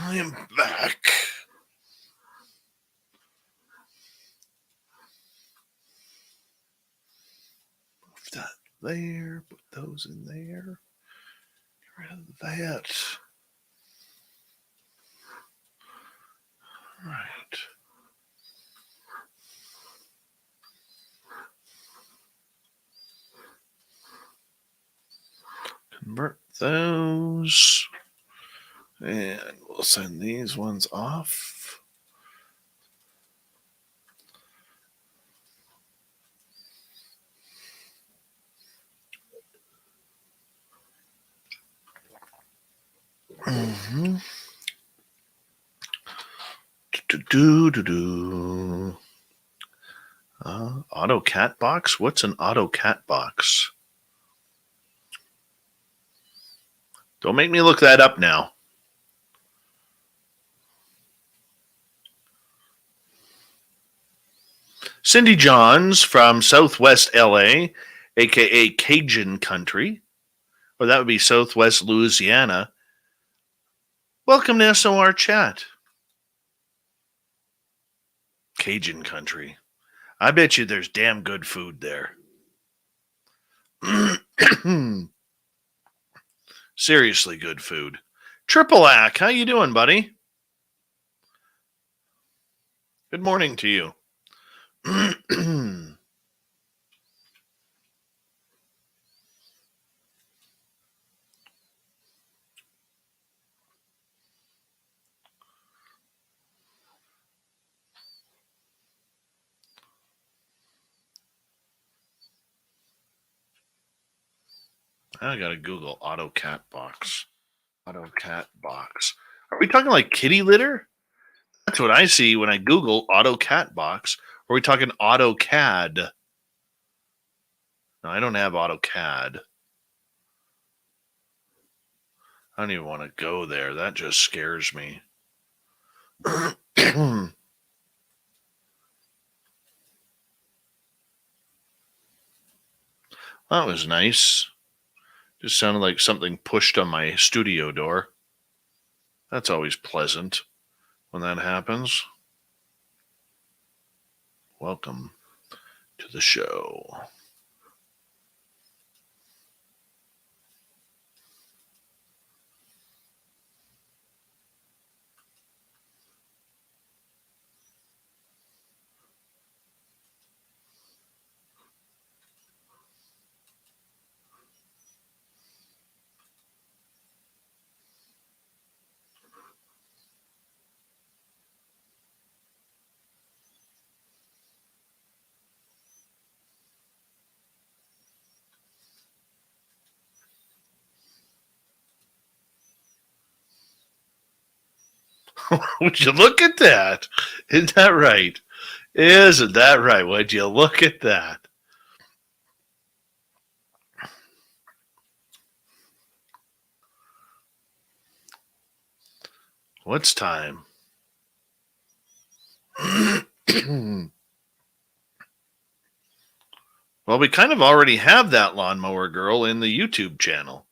I am back. Move that there. Put those in there. Get rid of that. All right. Convert those. And we'll send these ones off. Mm-hmm. Auto cat box? What's an auto cat box? Don't make me look that up now. Cindy Johns from Southwest LA, aka Cajun Country, or that would be Southwest Louisiana. Welcome to SOR Chat. Cajun Country. I bet you there's damn good food there. Seriously good food. Triple Ack, how you doing, buddy? Good morning to you. I gotta Google auto cat box. Auto cat box. Are we talking like kitty litter? That's what I see when I Google auto cat box. Or are we talking AutoCAD? No, I don't have AutoCAD. I don't even want to go there. That just scares me. That was nice. Just sounded like something pushed on my studio door. That's always pleasant when that happens. Welcome to the show. Would you look at that? Isn't that right? Isn't that right? Would you look at that? What's time? Well, we kind of already have that lawnmower girl in the YouTube channel.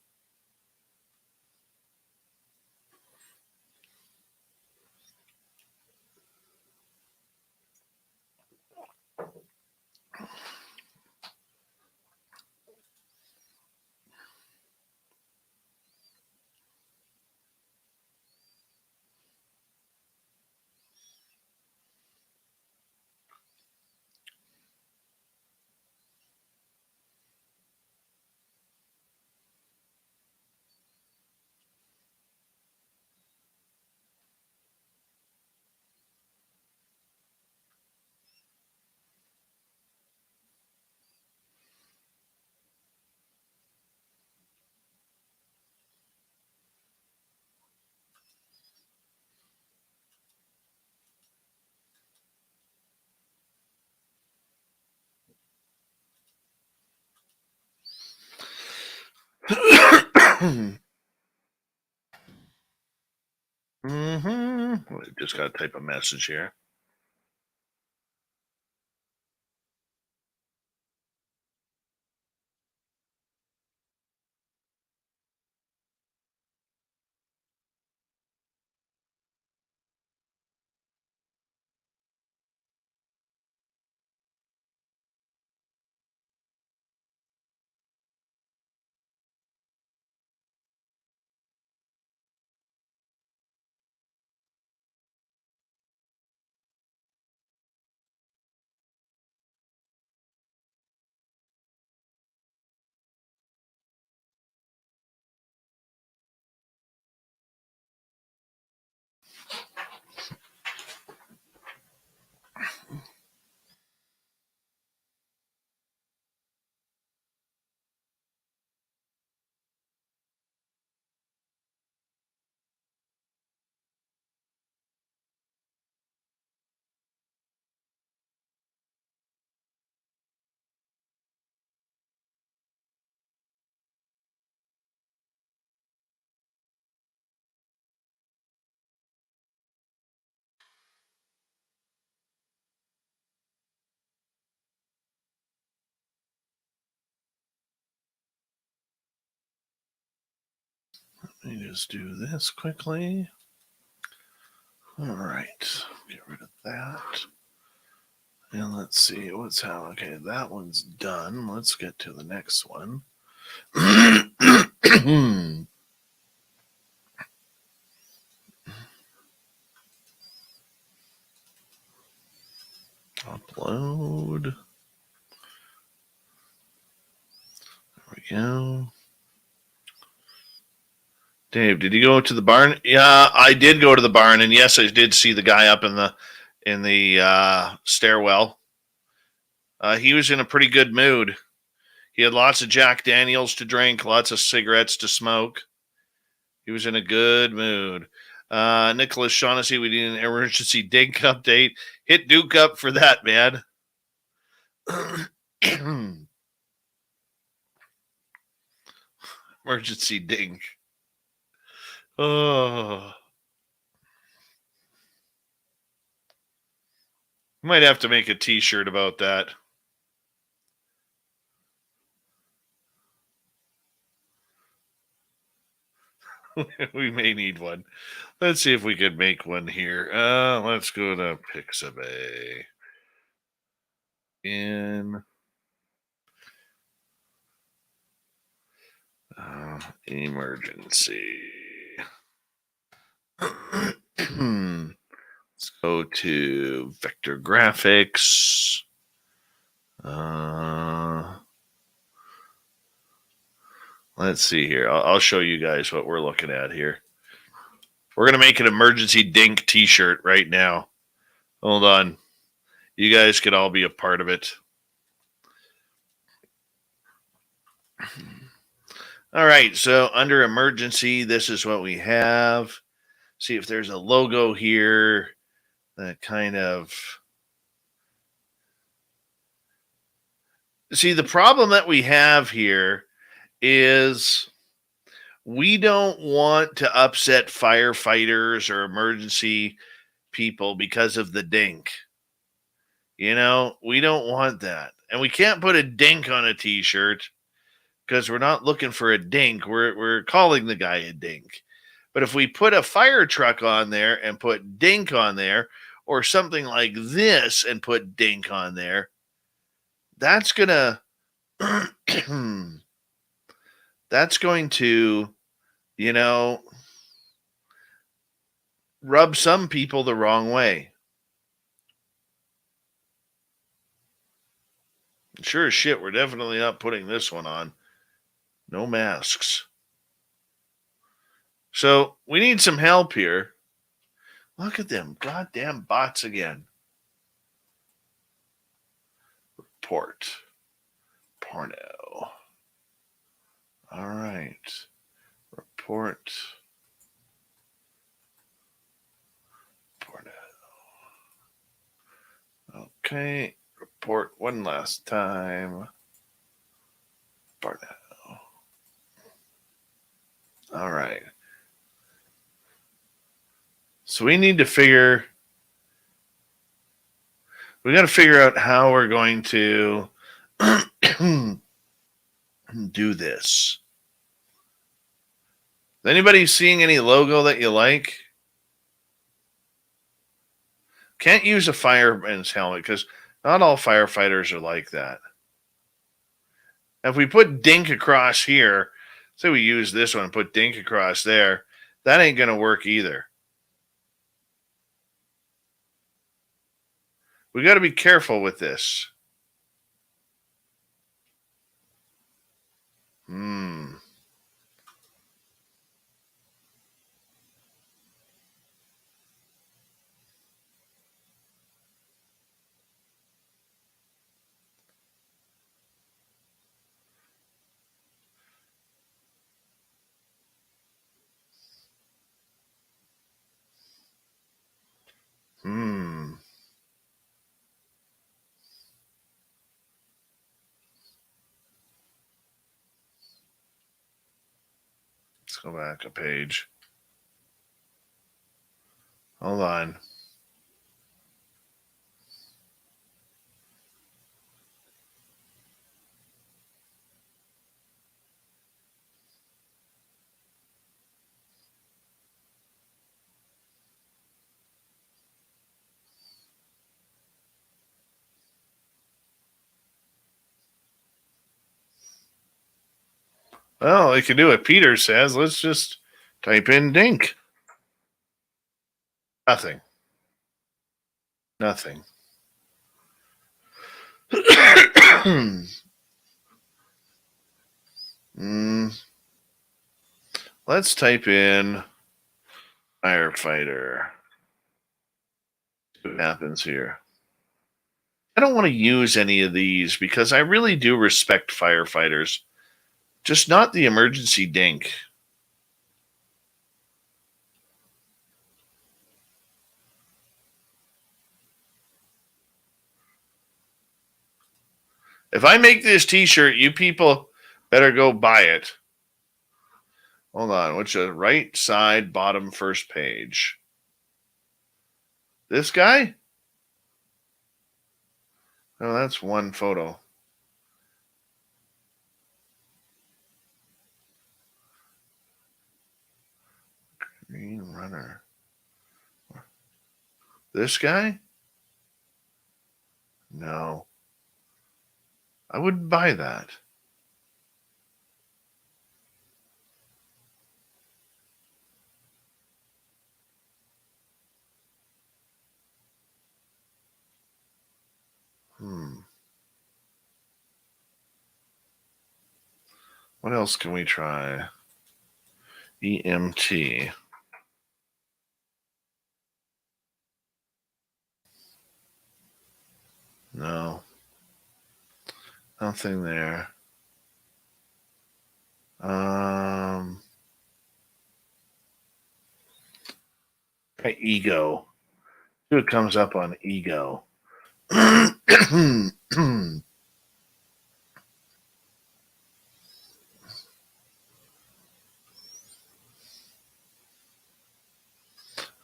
Just got to type a message here. Let me just do this quickly. All right, get rid of that. And let's see what's happening. Okay, that one's done. Let's get to the next one. Upload. There we go. Dave, did you go to the barn? Yeah, I did go to the barn, and yes, I did see the guy up in the stairwell. He was in a pretty good mood. He had lots of Jack Daniels to drink, lots of cigarettes to smoke. He was in a good mood. Nicholas Shaughnessy, we need an emergency dink update. Hit Duke up for that, man. Emergency dink. Oh. Might have to make a t-shirt about that. We may need one. Let's see if we could make one here. Let's go to Pixabay. In emergency. Let's go to vector graphics. Let's see here. I'll show you guys what we're looking at here. We're going to make an emergency dink t-shirt right now. Hold on. You guys could all be a part of it. All right. So under emergency, this is what we have. See if there's a logo here that kind of... See, the problem that we have here is we don't want to upset firefighters or emergency people because of the dink. You know, we don't want that. And we can't put a dink on a t-shirt because we're not looking for a dink. We're calling the guy a dink. But if we put a fire truck on there and put dink on there, or something like this and put dink on there, that's gonna that's going to, you know, rub some people the wrong way. Sure as shit, we're definitely not putting this one on. No masks. So we need some help here. Look at them goddamn bots again. Report. Porno. All right. Report. Porno. Okay. Report one last time. Porno. All right. So we need to we got to figure out how we're going to do this. Is anybody seeing any logo that you like? Can't use a fireman's helmet because not all firefighters are like that. If we put dink across here, say we use this one and put dink across there, that ain't going to work either. We got to be careful with this. Let's go back a page. Hold on. Well, they can do what Peter says. Let's just type in dink. Nothing. Nothing. Let's type in firefighter. See what happens here. I don't want to use any of these because I really do respect firefighters. Just not the emergency dink. If I make this t-shirt, you people better go buy it. Hold on. What's the right side, bottom, first page? This guy? Oh, that's one photo. Green runner. This guy? No. I wouldn't buy that. What else can we try? EMT. No. Nothing there. Ego. See what comes up on ego.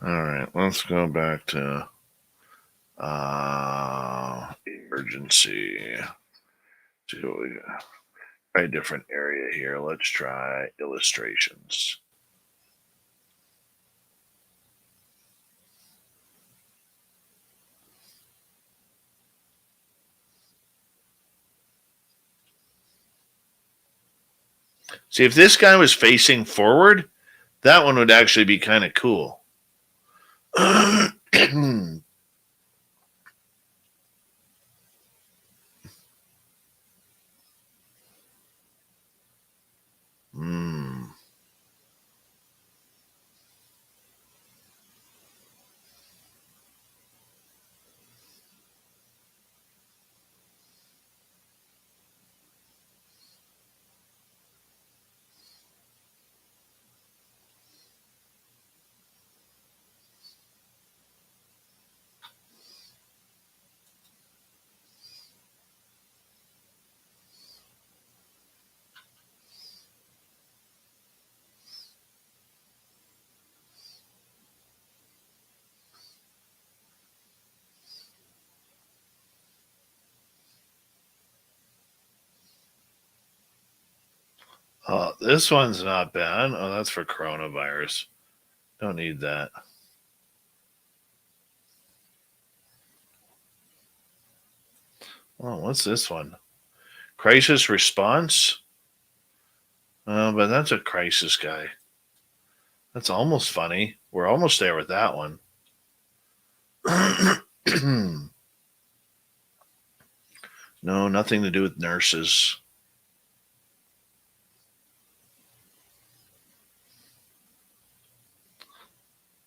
All right, let's go back to emergency. See what we got. Try a different area here. Let's try illustrations. See, if this guy was facing forward, that one would actually be kind of cool. Oh, this one's not bad. Oh, that's for coronavirus. Don't need that. Oh, what's this one? Crisis response? But that's a crisis guy. That's almost funny. We're almost there with that one. No, nothing to do with nurses.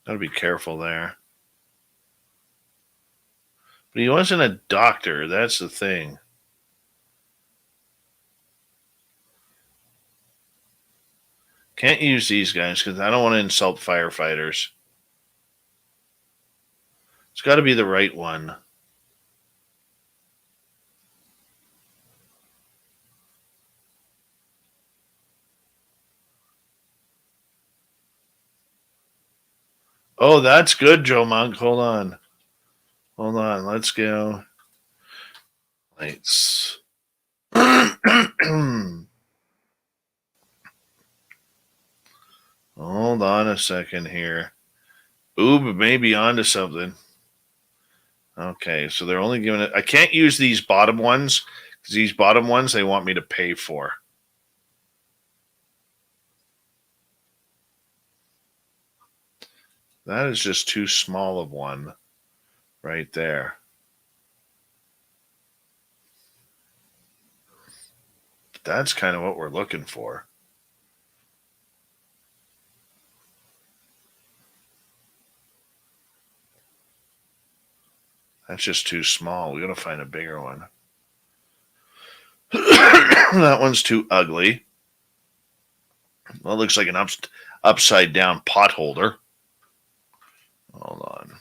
Gotta be careful there. But he wasn't a doctor. That's the thing. Can't use these guys because I don't want to insult firefighters. It's got to be the right one. Oh, that's good, Joe Monk. Hold on. Hold on. Let's go. Lights. Hold on a second here. Ooh, maybe onto something. Okay, so they're only giving it. I can't use these bottom ones because these bottom ones they want me to pay for. That is just too small of one right there. That's kind of what we're looking for. That's just too small. We got to find a bigger one. That one's too ugly. Well, it looks like an upside down pot holder. Hold on.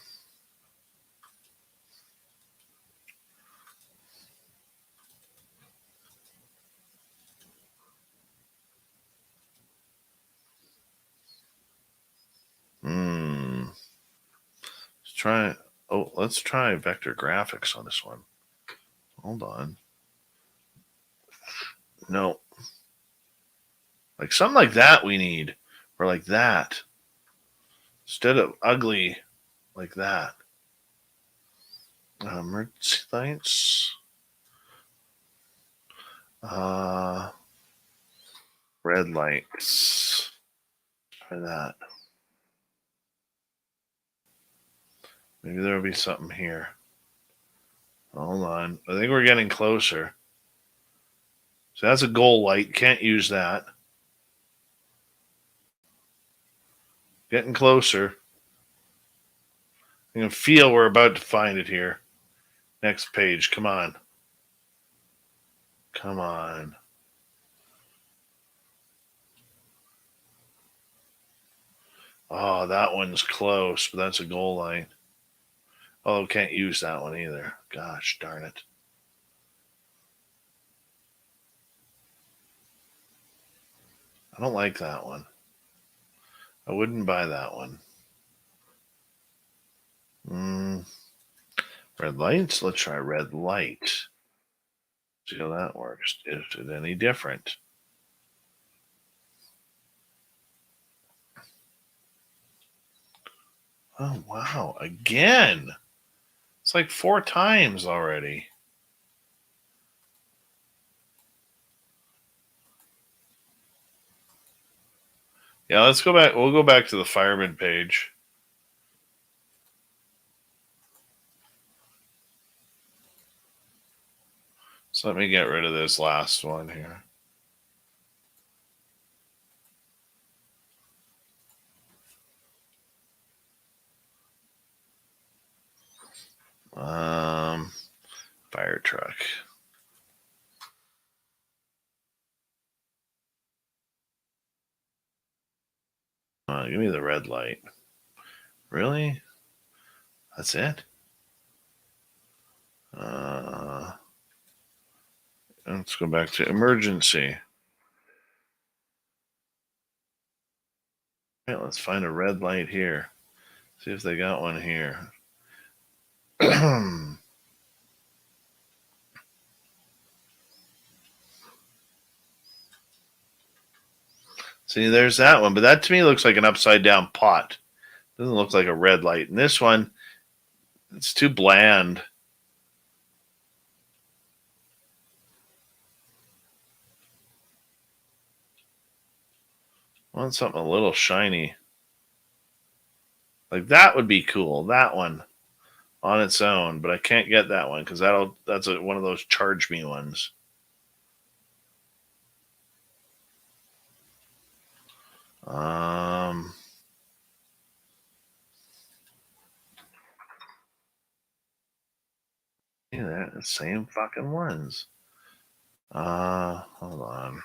Let's try vector graphics on this one. Hold on. No. Like something like that we need. Or like that. Instead of ugly like that. Emergency lights. Red lights. Try that. Maybe there'll be something here. Hold on. I think we're getting closer. So that's a goal light. Can't use that. Getting closer. I can feel we're about to find it here. Next page. Come on. Come on. Oh, that one's close, but that's a goal light. Oh, can't use that one either. Gosh darn it. I don't like that one. I wouldn't buy that one. Red lights? Let's try red light. See how that works. Is it any different? Oh, wow. Again. It's like 4 times already. Yeah, let's go back. We'll go back to the fireman page. So let me get rid of this last one here. Fire truck. Give me the red light. Really? That's it? Let's go back to emergency. All right, let's find a red light here. See if they got one here. See, there's that one. But that to me looks like an upside down pot. Doesn't look like a red light. And this one, it's too bland. I want something a little shiny. Like that would be cool. That one on its own. But I can't get that one because that's one of those charge me ones. Yeah, they're the same fucking ones. Hold on.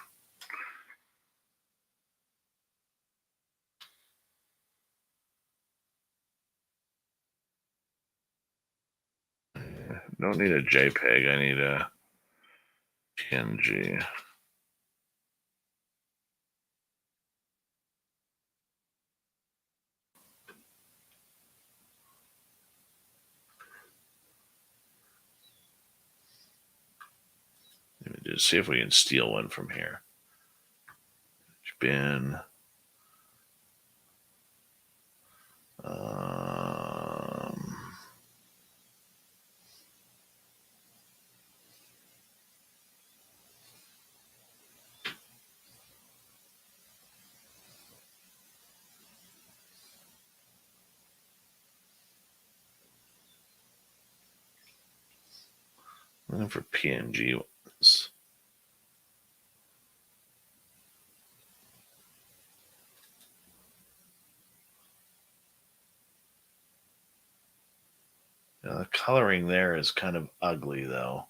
Don't need a JPEG. I need a PNG. Let me just see if we can steal one from here. Bin. Looking for PNG ones. Yeah, the coloring there is kind of ugly, though.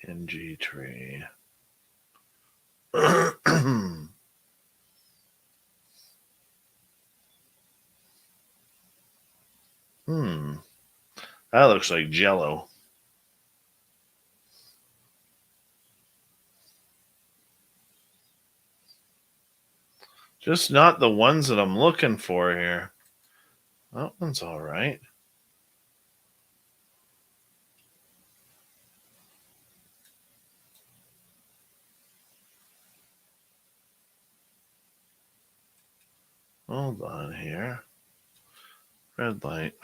PNG tree. That looks like Jello. Just not the ones that I'm looking for here. That one's all right. Hold on here. Red light.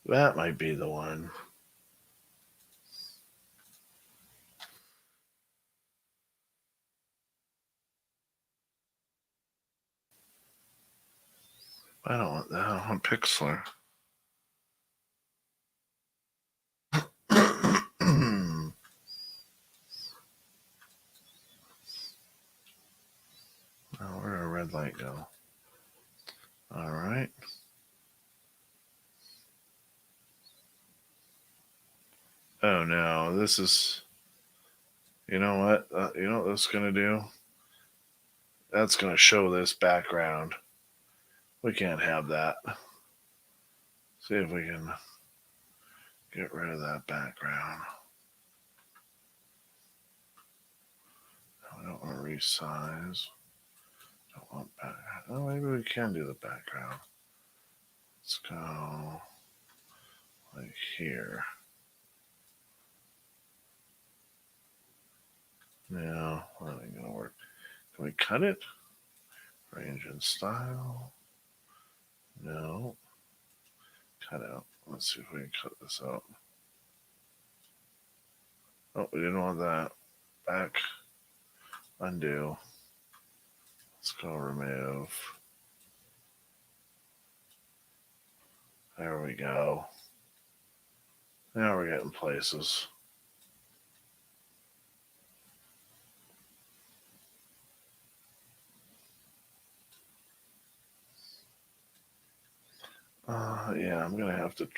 That might be the one. I don't want that. I want Pixlr. Oh, where'd our red light go? All right. Oh no, this is. You know what? You know what that's gonna do? That's gonna show this background. We can't have that. See if we can get rid of that background. I don't want to resize. Don't want background. Oh, maybe we can do the background. Let's go like here. No, that ain't gonna work. Can we cut it? Range and style. No. Cut out. Let's see if we can cut this out. Oh, we didn't want that. Back. Undo. Let's go remove. There we go. Now we're getting places. Yeah, I'm going to have to...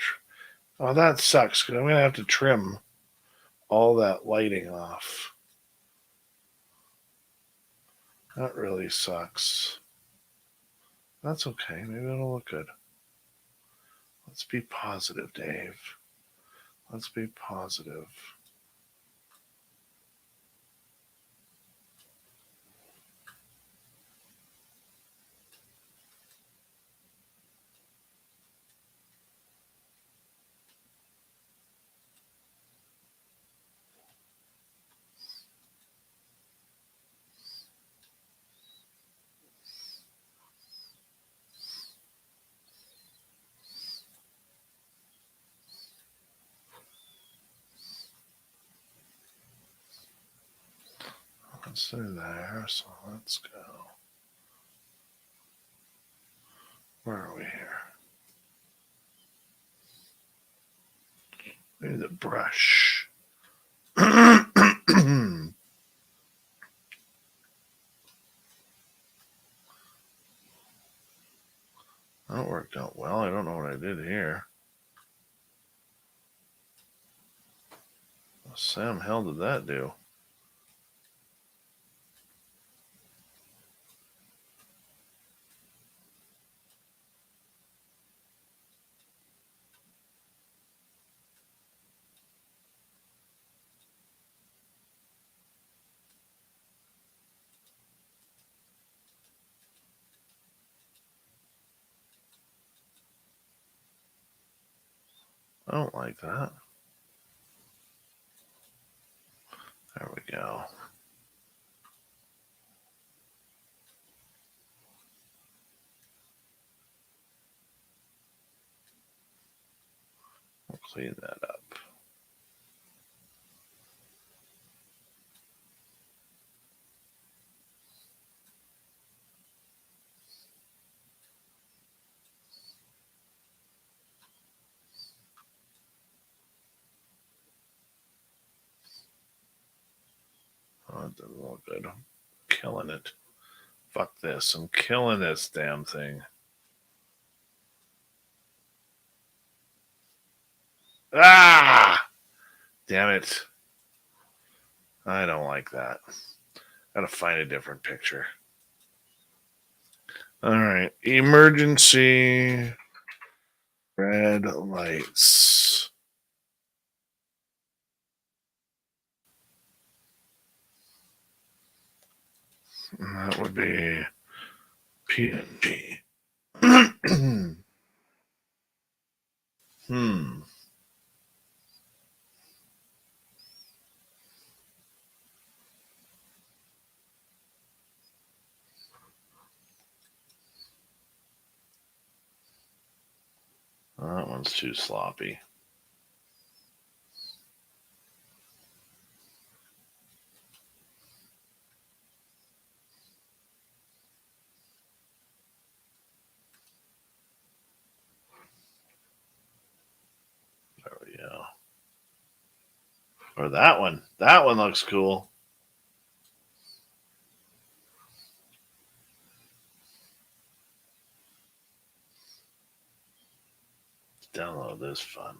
Oh, that sucks, because I'm going to have to trim all that lighting off. That really sucks. That's okay. Maybe it'll look good. Let's be positive, Dave. Let's be positive. Let's do there, so let's go. Where are we here? Maybe the brush. That worked out well. I don't know what I did here. What Sam hell did that do? I don't like that. There we go. Clean that up. Oh, it doesn't look good. I'm killing it. Fuck this. I'm killing this damn thing. Ah! Damn it. I don't like that. Gotta find a different picture. All right. Emergency red lights. And that would be PNG. That one's too sloppy. There we go. Or that one. That one looks cool. Download this fun.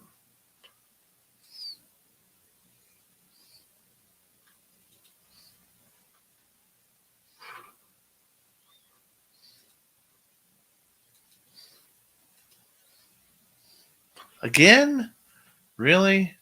Again? Really?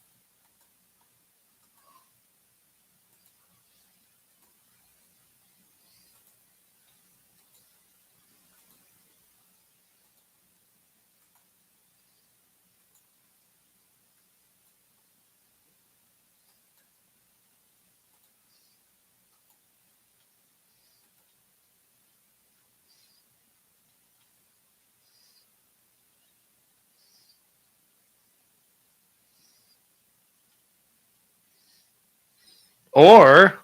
Or,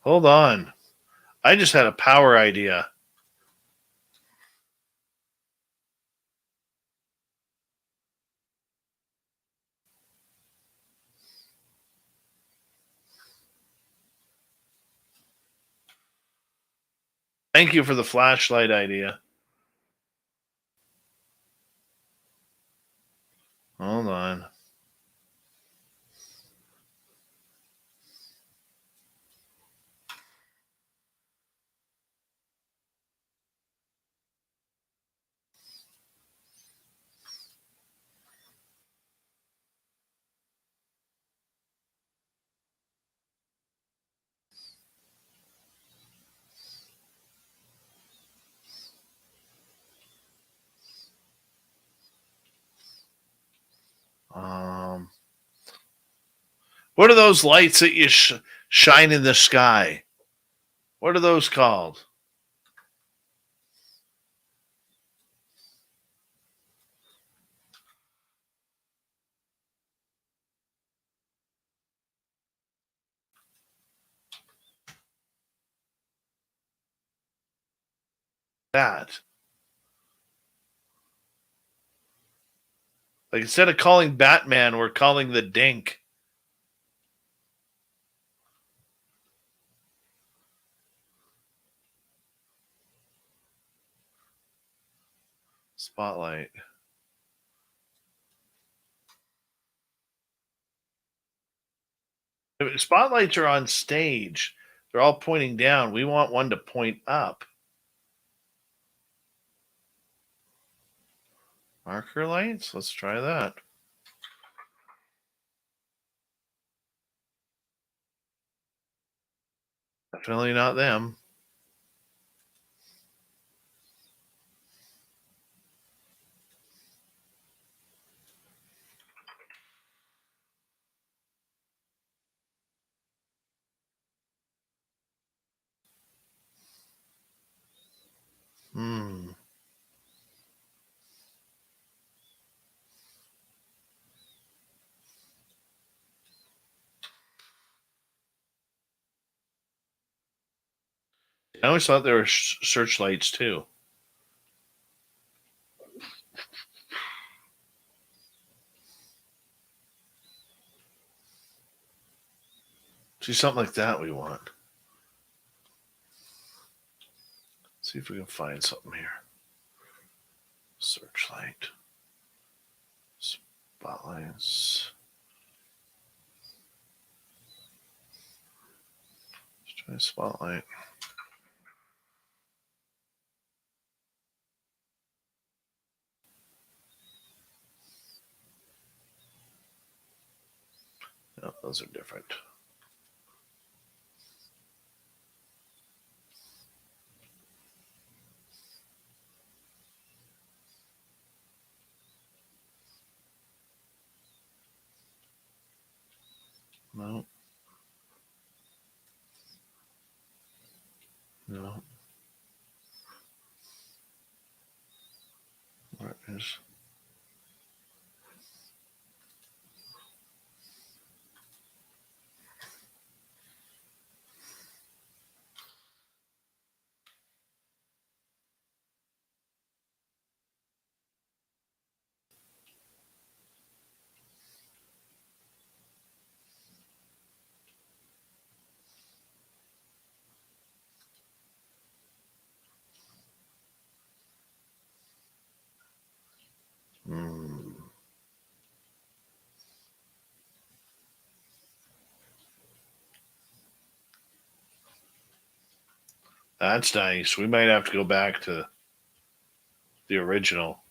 hold on. I just had a power idea. Thank you for the flashlight idea. Hold on. What are those lights that you shine in the sky? What are those called? That. Like instead of calling Batman, we're calling the Dink. Spotlight. Spotlights are on stage. They're all pointing down. We want one to point up. Marker lights? Let's try that. Definitely not them. I always thought there were searchlights too. See, something like that we want. See if we can find something here. Searchlight. Spotlights. Let's try a spotlight. No, those are different. No. No. Where is? That's nice. We might have to go back to the original.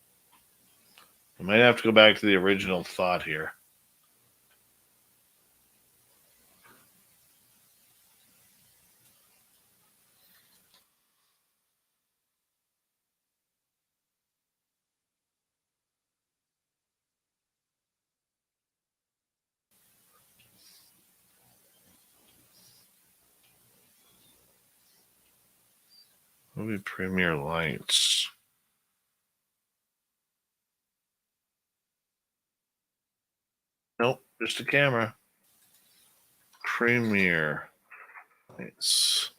We might have to go back to the original thought here. Movie premiere lights. Nope, just a camera. Premiere lights.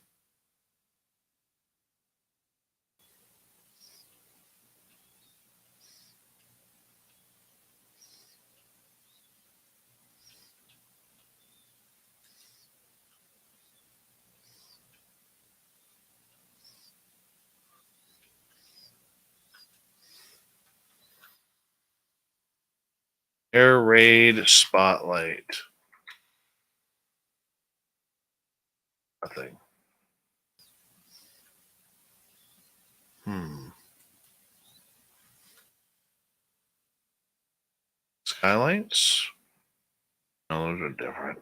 Air raid spotlight. Nothing. Skylights? No, those are different.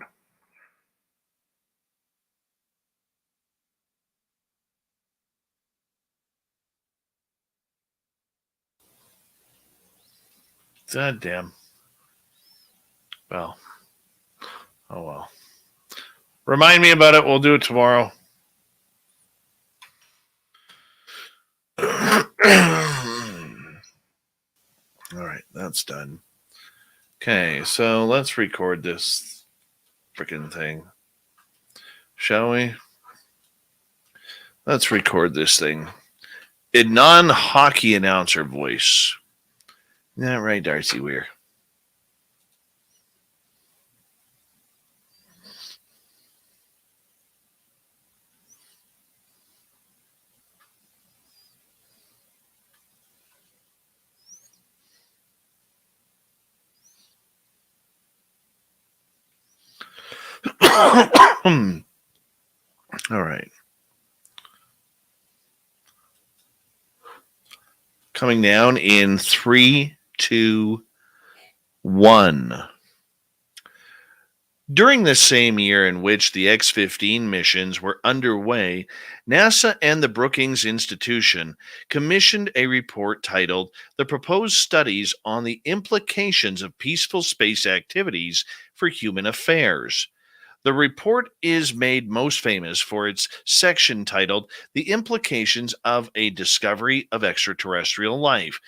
God damn. Well. Oh well. Remind me about it. We'll do it tomorrow. All right, that's done. Okay, so let's record this freaking thing. Shall we? Let's record this thing. A non-hockey announcer voice. Isn't that right, Darcy Weir? All right. Coming down in 3, 2, 1. During the same year in which the X-15 missions were underway, NASA and the Brookings Institution commissioned a report titled "The Proposed Studies on the Implications of Peaceful Space Activities for Human Affairs." The report is made most famous for its section titled "The Implications of a Discovery of Extraterrestrial Life."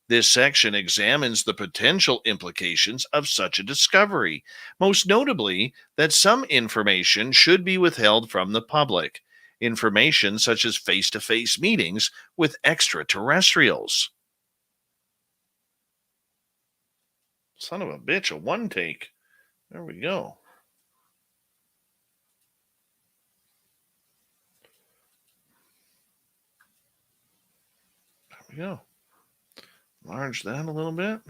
This section examines the potential implications of such a discovery, most notably that some information should be withheld from the public. information such as face-to-face meetings with extraterrestrials. Son of a bitch, a one take. There we go. There we go. Enlarge that a little bit.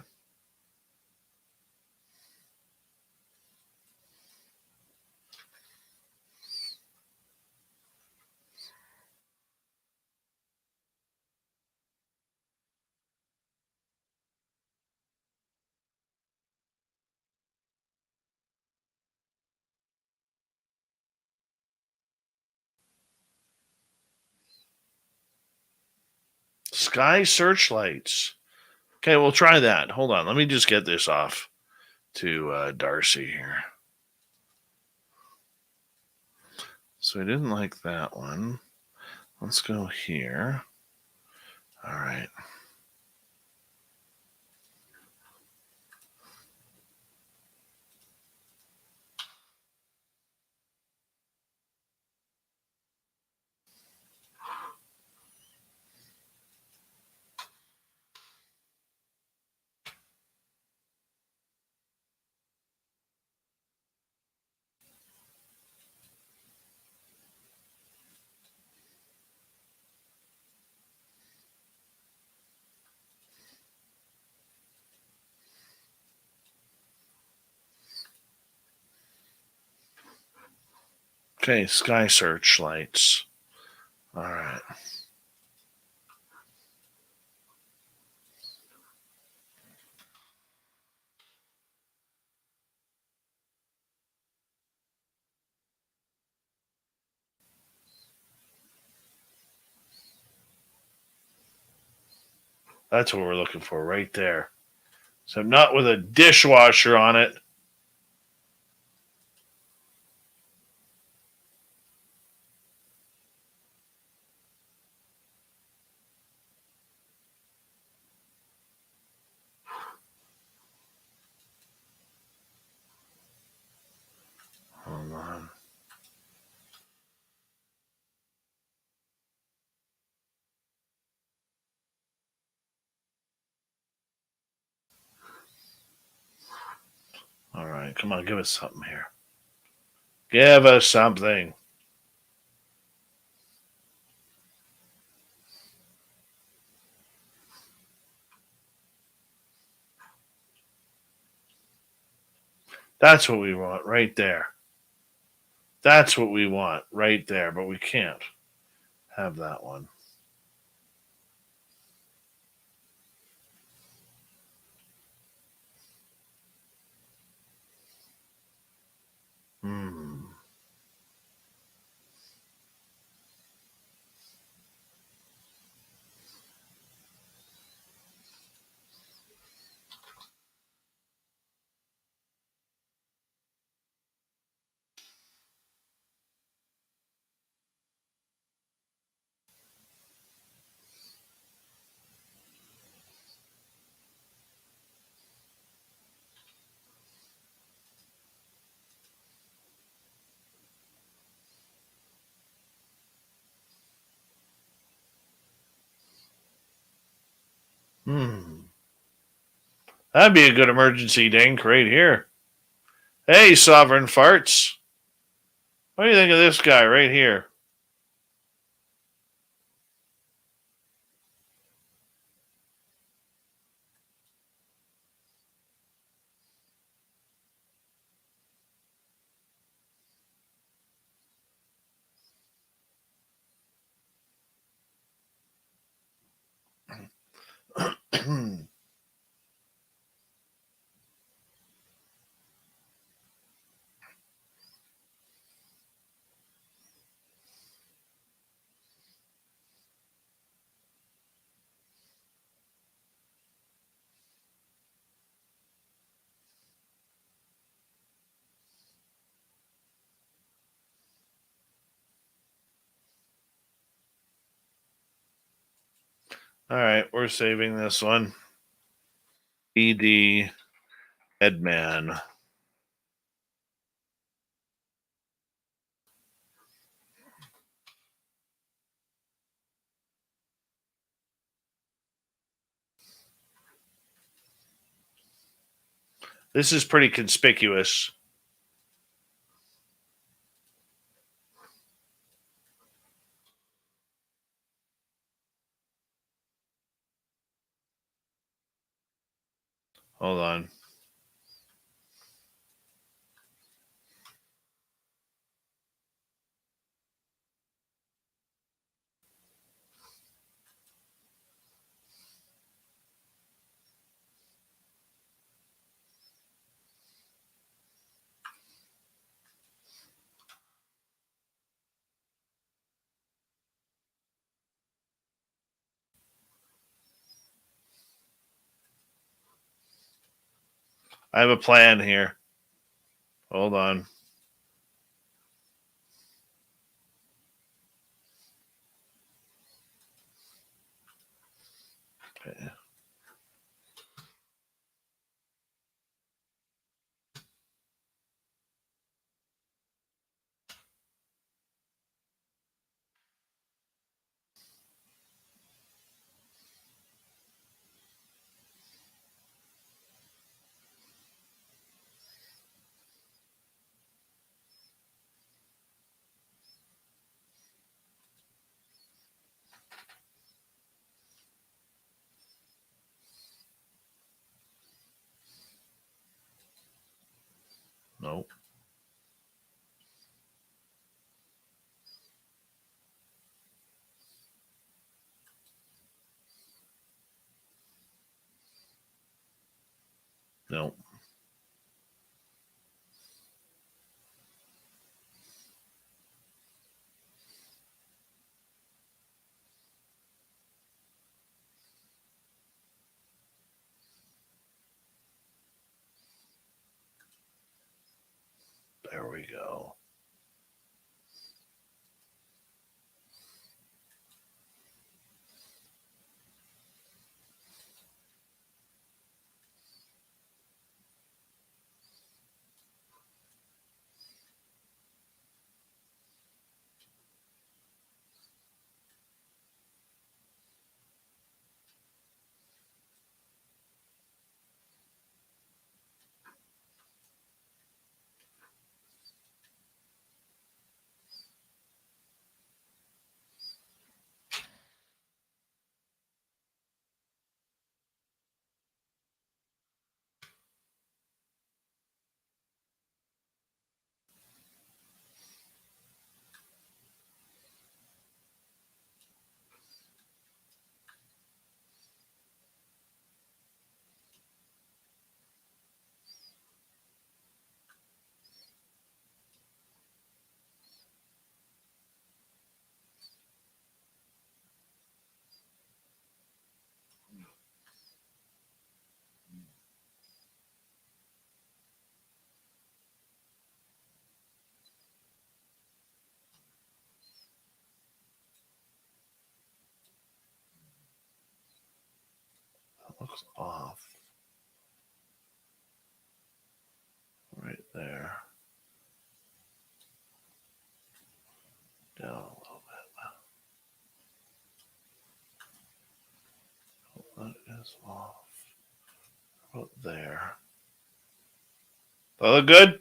Sky searchlights. Okay, we'll try that. Hold on. Let me just get this off to Darcy here. So I didn't like that one. Let's go here. All right. Okay, sky searchlights. All right. That's what we're looking for right there. So not with a dishwasher on it. Hold on. All right, come on, give us something here. Give us something. That's what we want right there. That's what we want right there, but we can't have that one. Hmm. That'd be a good emergency dink right here. Hey, Sovereign Farts. What do you think of this guy right here? All right, we're saving this one. ED Headman. This is pretty conspicuous. Hold on. I have a plan here. Hold on. Okay. Nope. Nope. There we go. That looks off. Right there. Down a little bit. That is off. About there. That look good?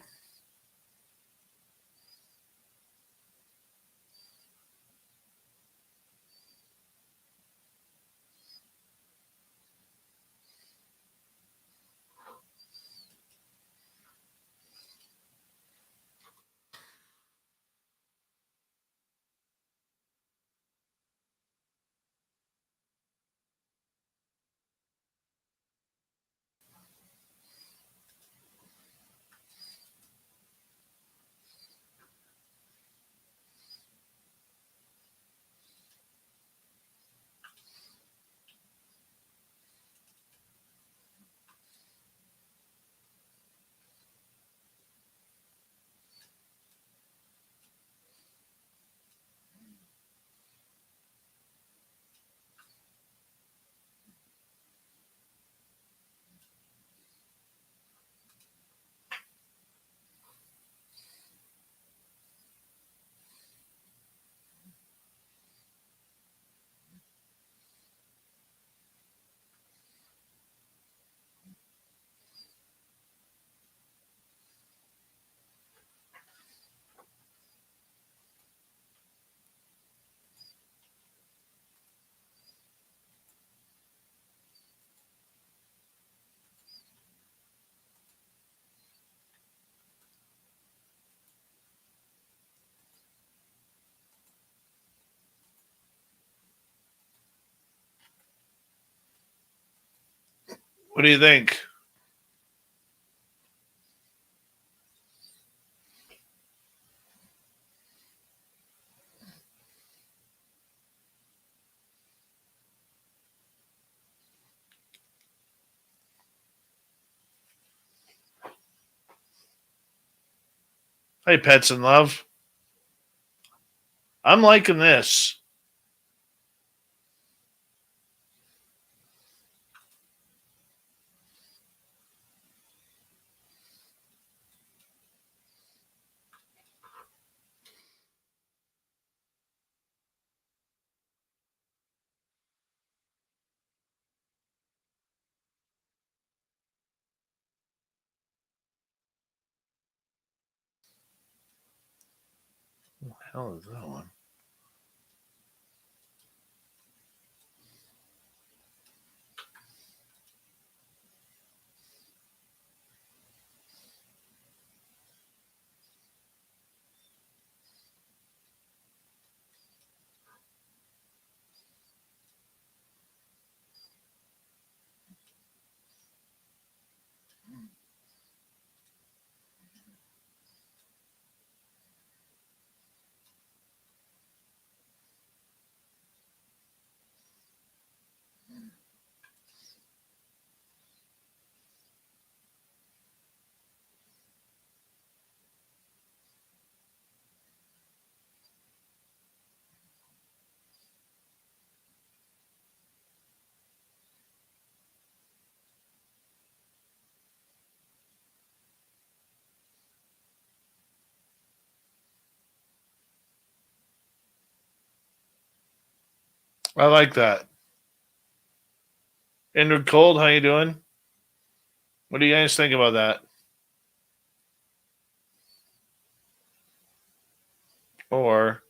What do you think? Hey, Pets in Love. I'm liking this. What the hell is that one? I like that. Andrew Cold, how you doing? What do you guys think about that? Or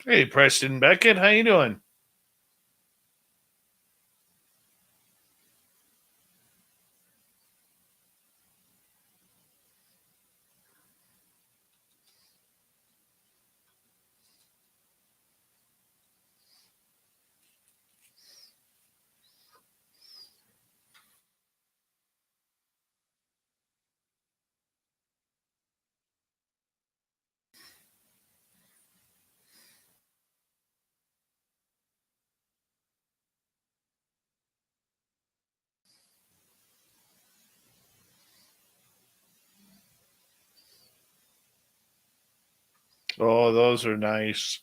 hey, Preston Beckett, how you doing? Oh, those are nice.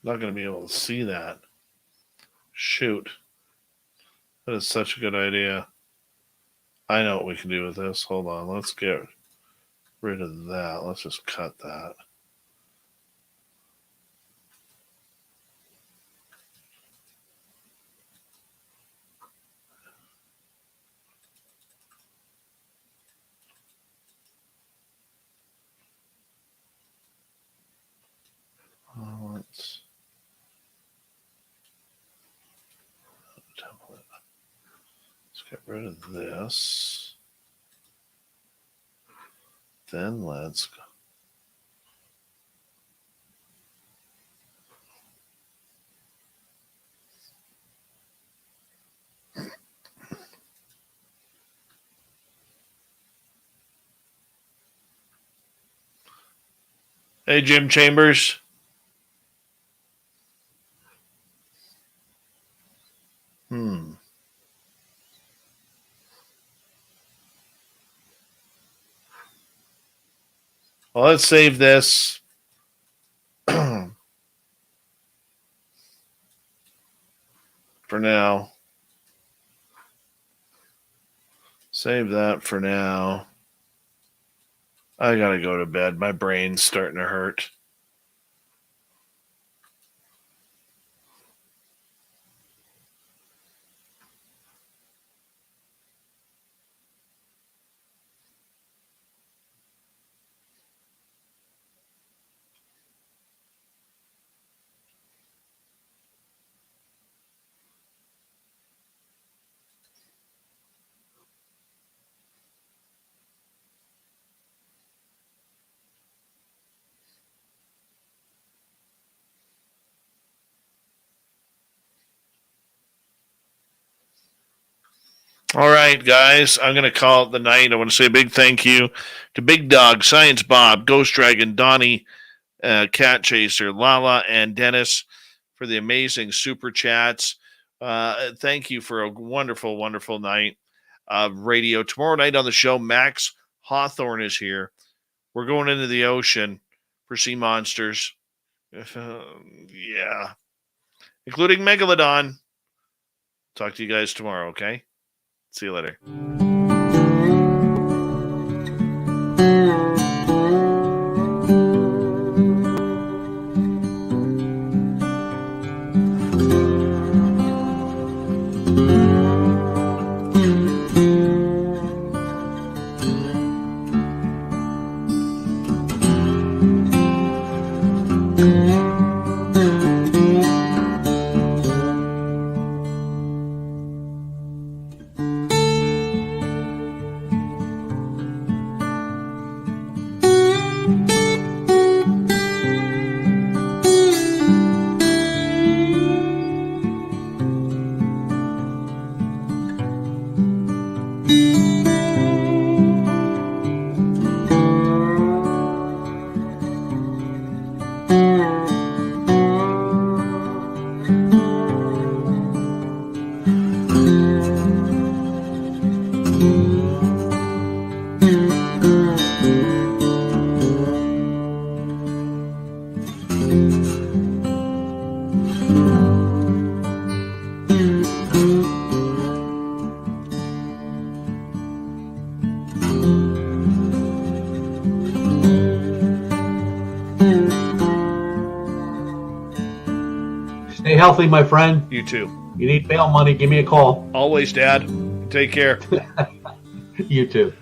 Not going to be able to see that. Shoot. That is such a good idea. I know what we can do with this. Hold on. Let's get rid of that. Let's just cut that. Let's template. Let's get rid of this. Then let's go. Hey, Jim Chambers. Well, let's save this. For now. Save that for now. I gotta go to bed. My brain's starting to hurt. All right, guys, I'm going to call it the night. I want to say a big thank you to Big Dog, Science Bob, Ghost Dragon, Donnie, Cat Chaser, Lala, and Dennis for the amazing super chats. Thank you for a wonderful, wonderful night of radio. Tomorrow night on the show, Max Hawthorne is here. We're going into the ocean for sea monsters. Yeah. Including Megalodon. Talk to you guys tomorrow, okay? See you later. Stay healthy, my friend. You too. You need bail money, give me a call. Always, Dad. Take care. You too.